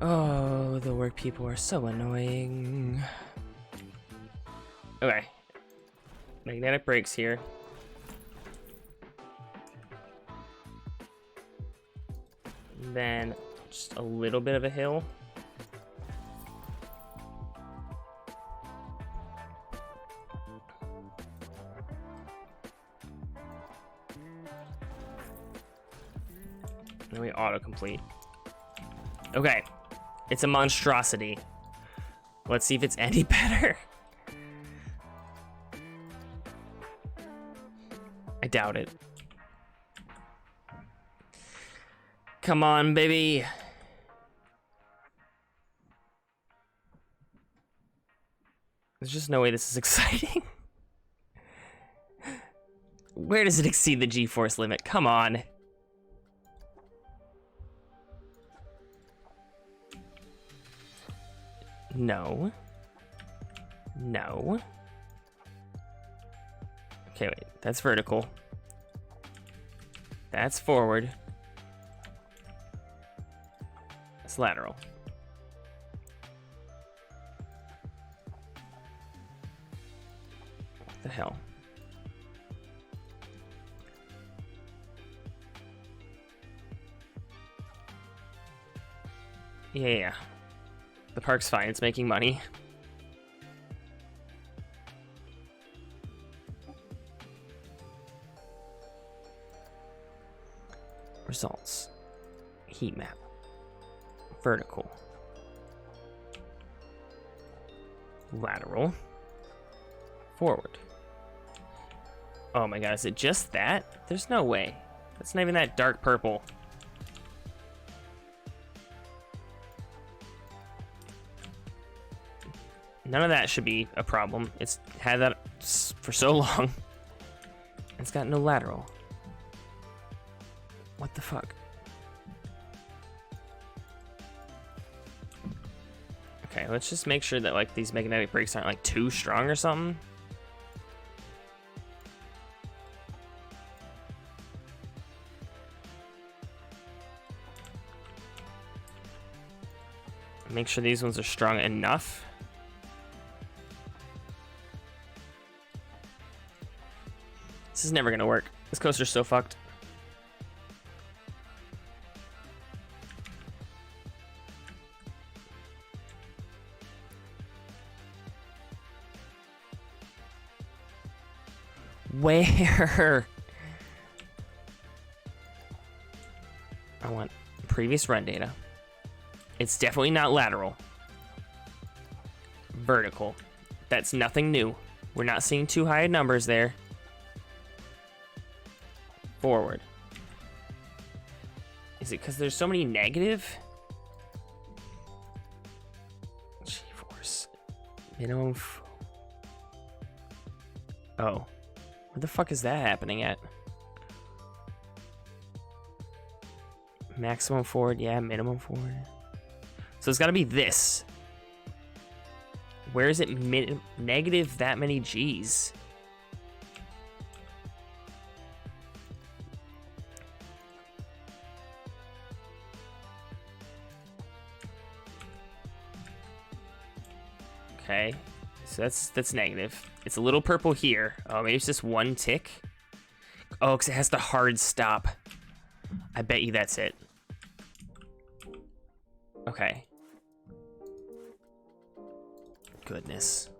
S1: Oh, the work people are so annoying. Okay. Magnetic brakes here. Then just a little bit of a hill. Then we autocomplete. Okay. It's a monstrosity. Let's see if it's any better. I doubt it. Come on, baby. There's just no way this is exciting. Where does it exceed the G-force limit? Come on. No. No. Okay, wait. That's vertical. That's forward. That's lateral. What the hell? Yeah. The park's fine. It's making money. Results. Heat map. Vertical. Lateral. Forward. Oh my god, is it just that? There's no way. That's not even that dark purple. None of that should be a problem. It's had that for so long. It's got no lateral. What the fuck? Okay, let's just make sure that like these magnetic brakes aren't like too strong or something. Make sure these ones are strong enough. This is never gonna work. This coaster's so fucked. Where? I want previous run data. It's definitely not lateral. Vertical. That's nothing new. We're not seeing too high numbers there. Forward. Is it because there's so many negative? G-force. Minimum. Oh. Where the fuck is that happening at? Maximum forward, yeah, minimum forward. So it's gotta be this. Where is it negative that many G's? Okay, so that's negative. It's a little purple here. Oh, maybe it's just one tick. Oh, because it has the hard stop. I bet you that's it. Okay. Goodness.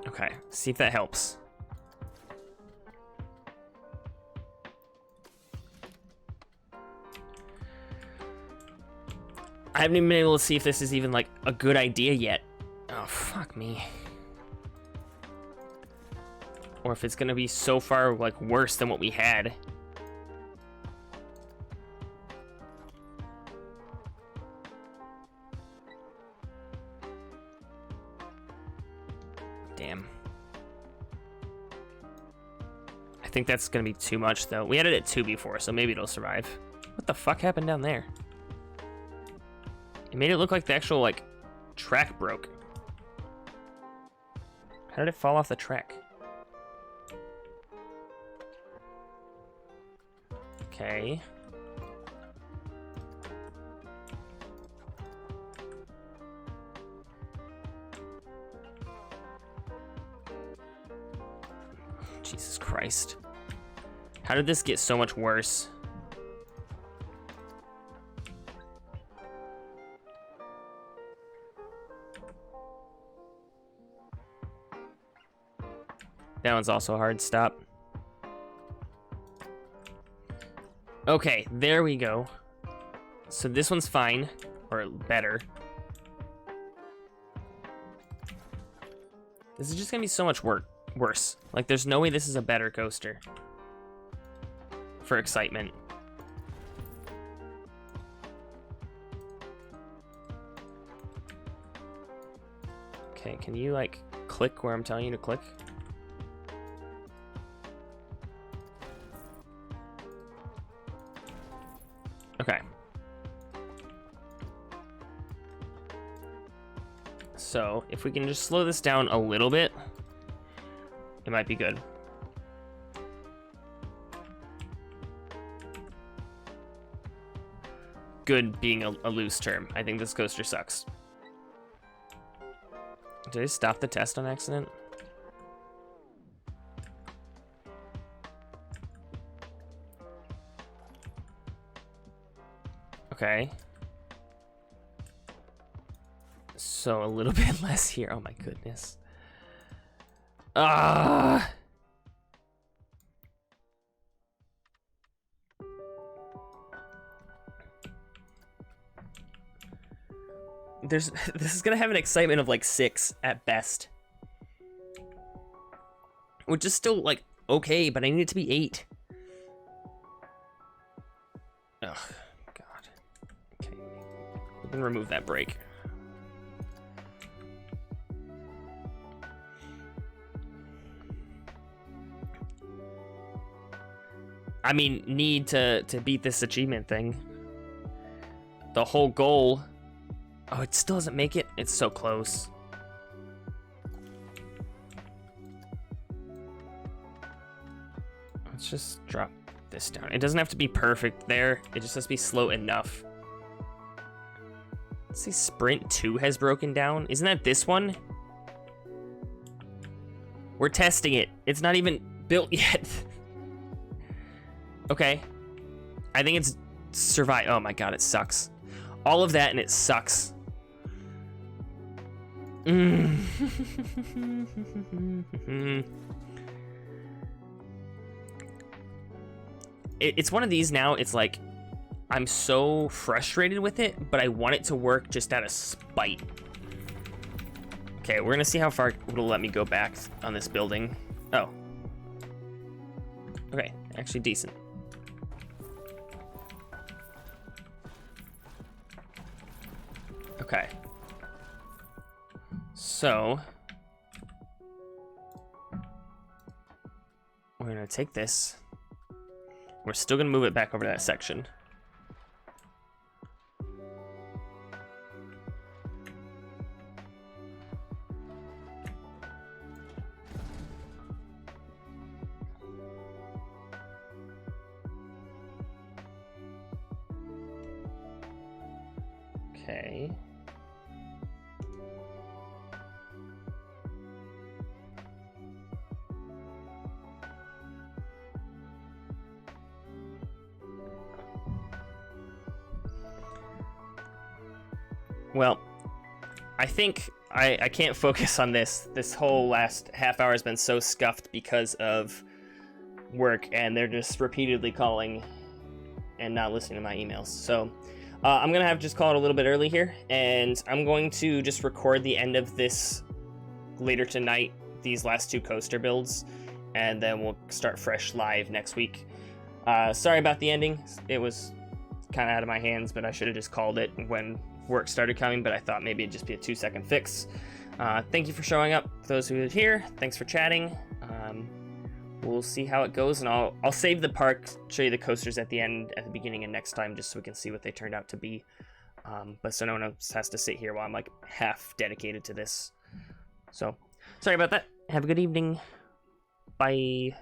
S1: Okay, see if that helps. I haven't even been able to see if this is even like a good idea yet. Oh, fuck me. Or if it's gonna be so far like worse than what we had. think that's gonna be too much though. We had it at 2 before, so maybe it'll survive. What the fuck happened down there? It made it look like the actual, like, track broke. How did it fall off the track? Okay. Jesus Christ. How did this get so much worse? That one's also a hard stop. Okay, there we go. So this one's fine, or better. This is just gonna be so much worse. Like, there's no way this is a better coaster for excitement. Okay, can you, like, click where I'm telling you to click? Okay. So, if we can just slow this down a little bit, it might be good. Good being a loose term. I think this coaster sucks. Did I stop the test on accident? Okay. So a little bit less here. Oh my goodness. Ah. This is gonna have an excitement of like 6 at best. Which is still like okay, but I need it to be 8. Ugh. We can remove that brake. I mean, need to beat this achievement thing. The whole goal. Oh, it still doesn't make it? It's so close. Let's just drop this down. It doesn't have to be perfect there. It just has to be slow enough. Let's see, Sprint 2 has broken down. Isn't that this one? We're testing it. It's not even built yet. Okay. I think it's survive. Oh my god, it sucks. All of that and it sucks. It's one of these now. It's like, I'm so frustrated with it, but I want it to work just out of spite. Okay, we're gonna see how far it'll let me go back on this building. Oh. Okay, actually decent. Okay. So, we're gonna take this. We're still gonna move it back over to that section. Okay. Well, I think I can't focus on this. This whole last half hour has been so scuffed because of work, and they're just repeatedly calling and not listening to my emails. So I'm going to have to just call it a little bit early here, and I'm going to just record the end of this later tonight, these last 2 coaster builds, and then we'll start fresh live next week. Sorry about the ending. It was kind of out of my hands, but I should have just called it when work started coming, but I thought maybe it'd just be a 2-second fix. Thank you for showing up, those who are here. Thanks for chatting. we'll see how it goes, and I'll save the park, show you the coasters at the end, at the beginning, and next time, just so we can see what they turned out to be. But so no one else has to sit here while I'm like half dedicated to this. So sorry about that. Have a good evening. Bye.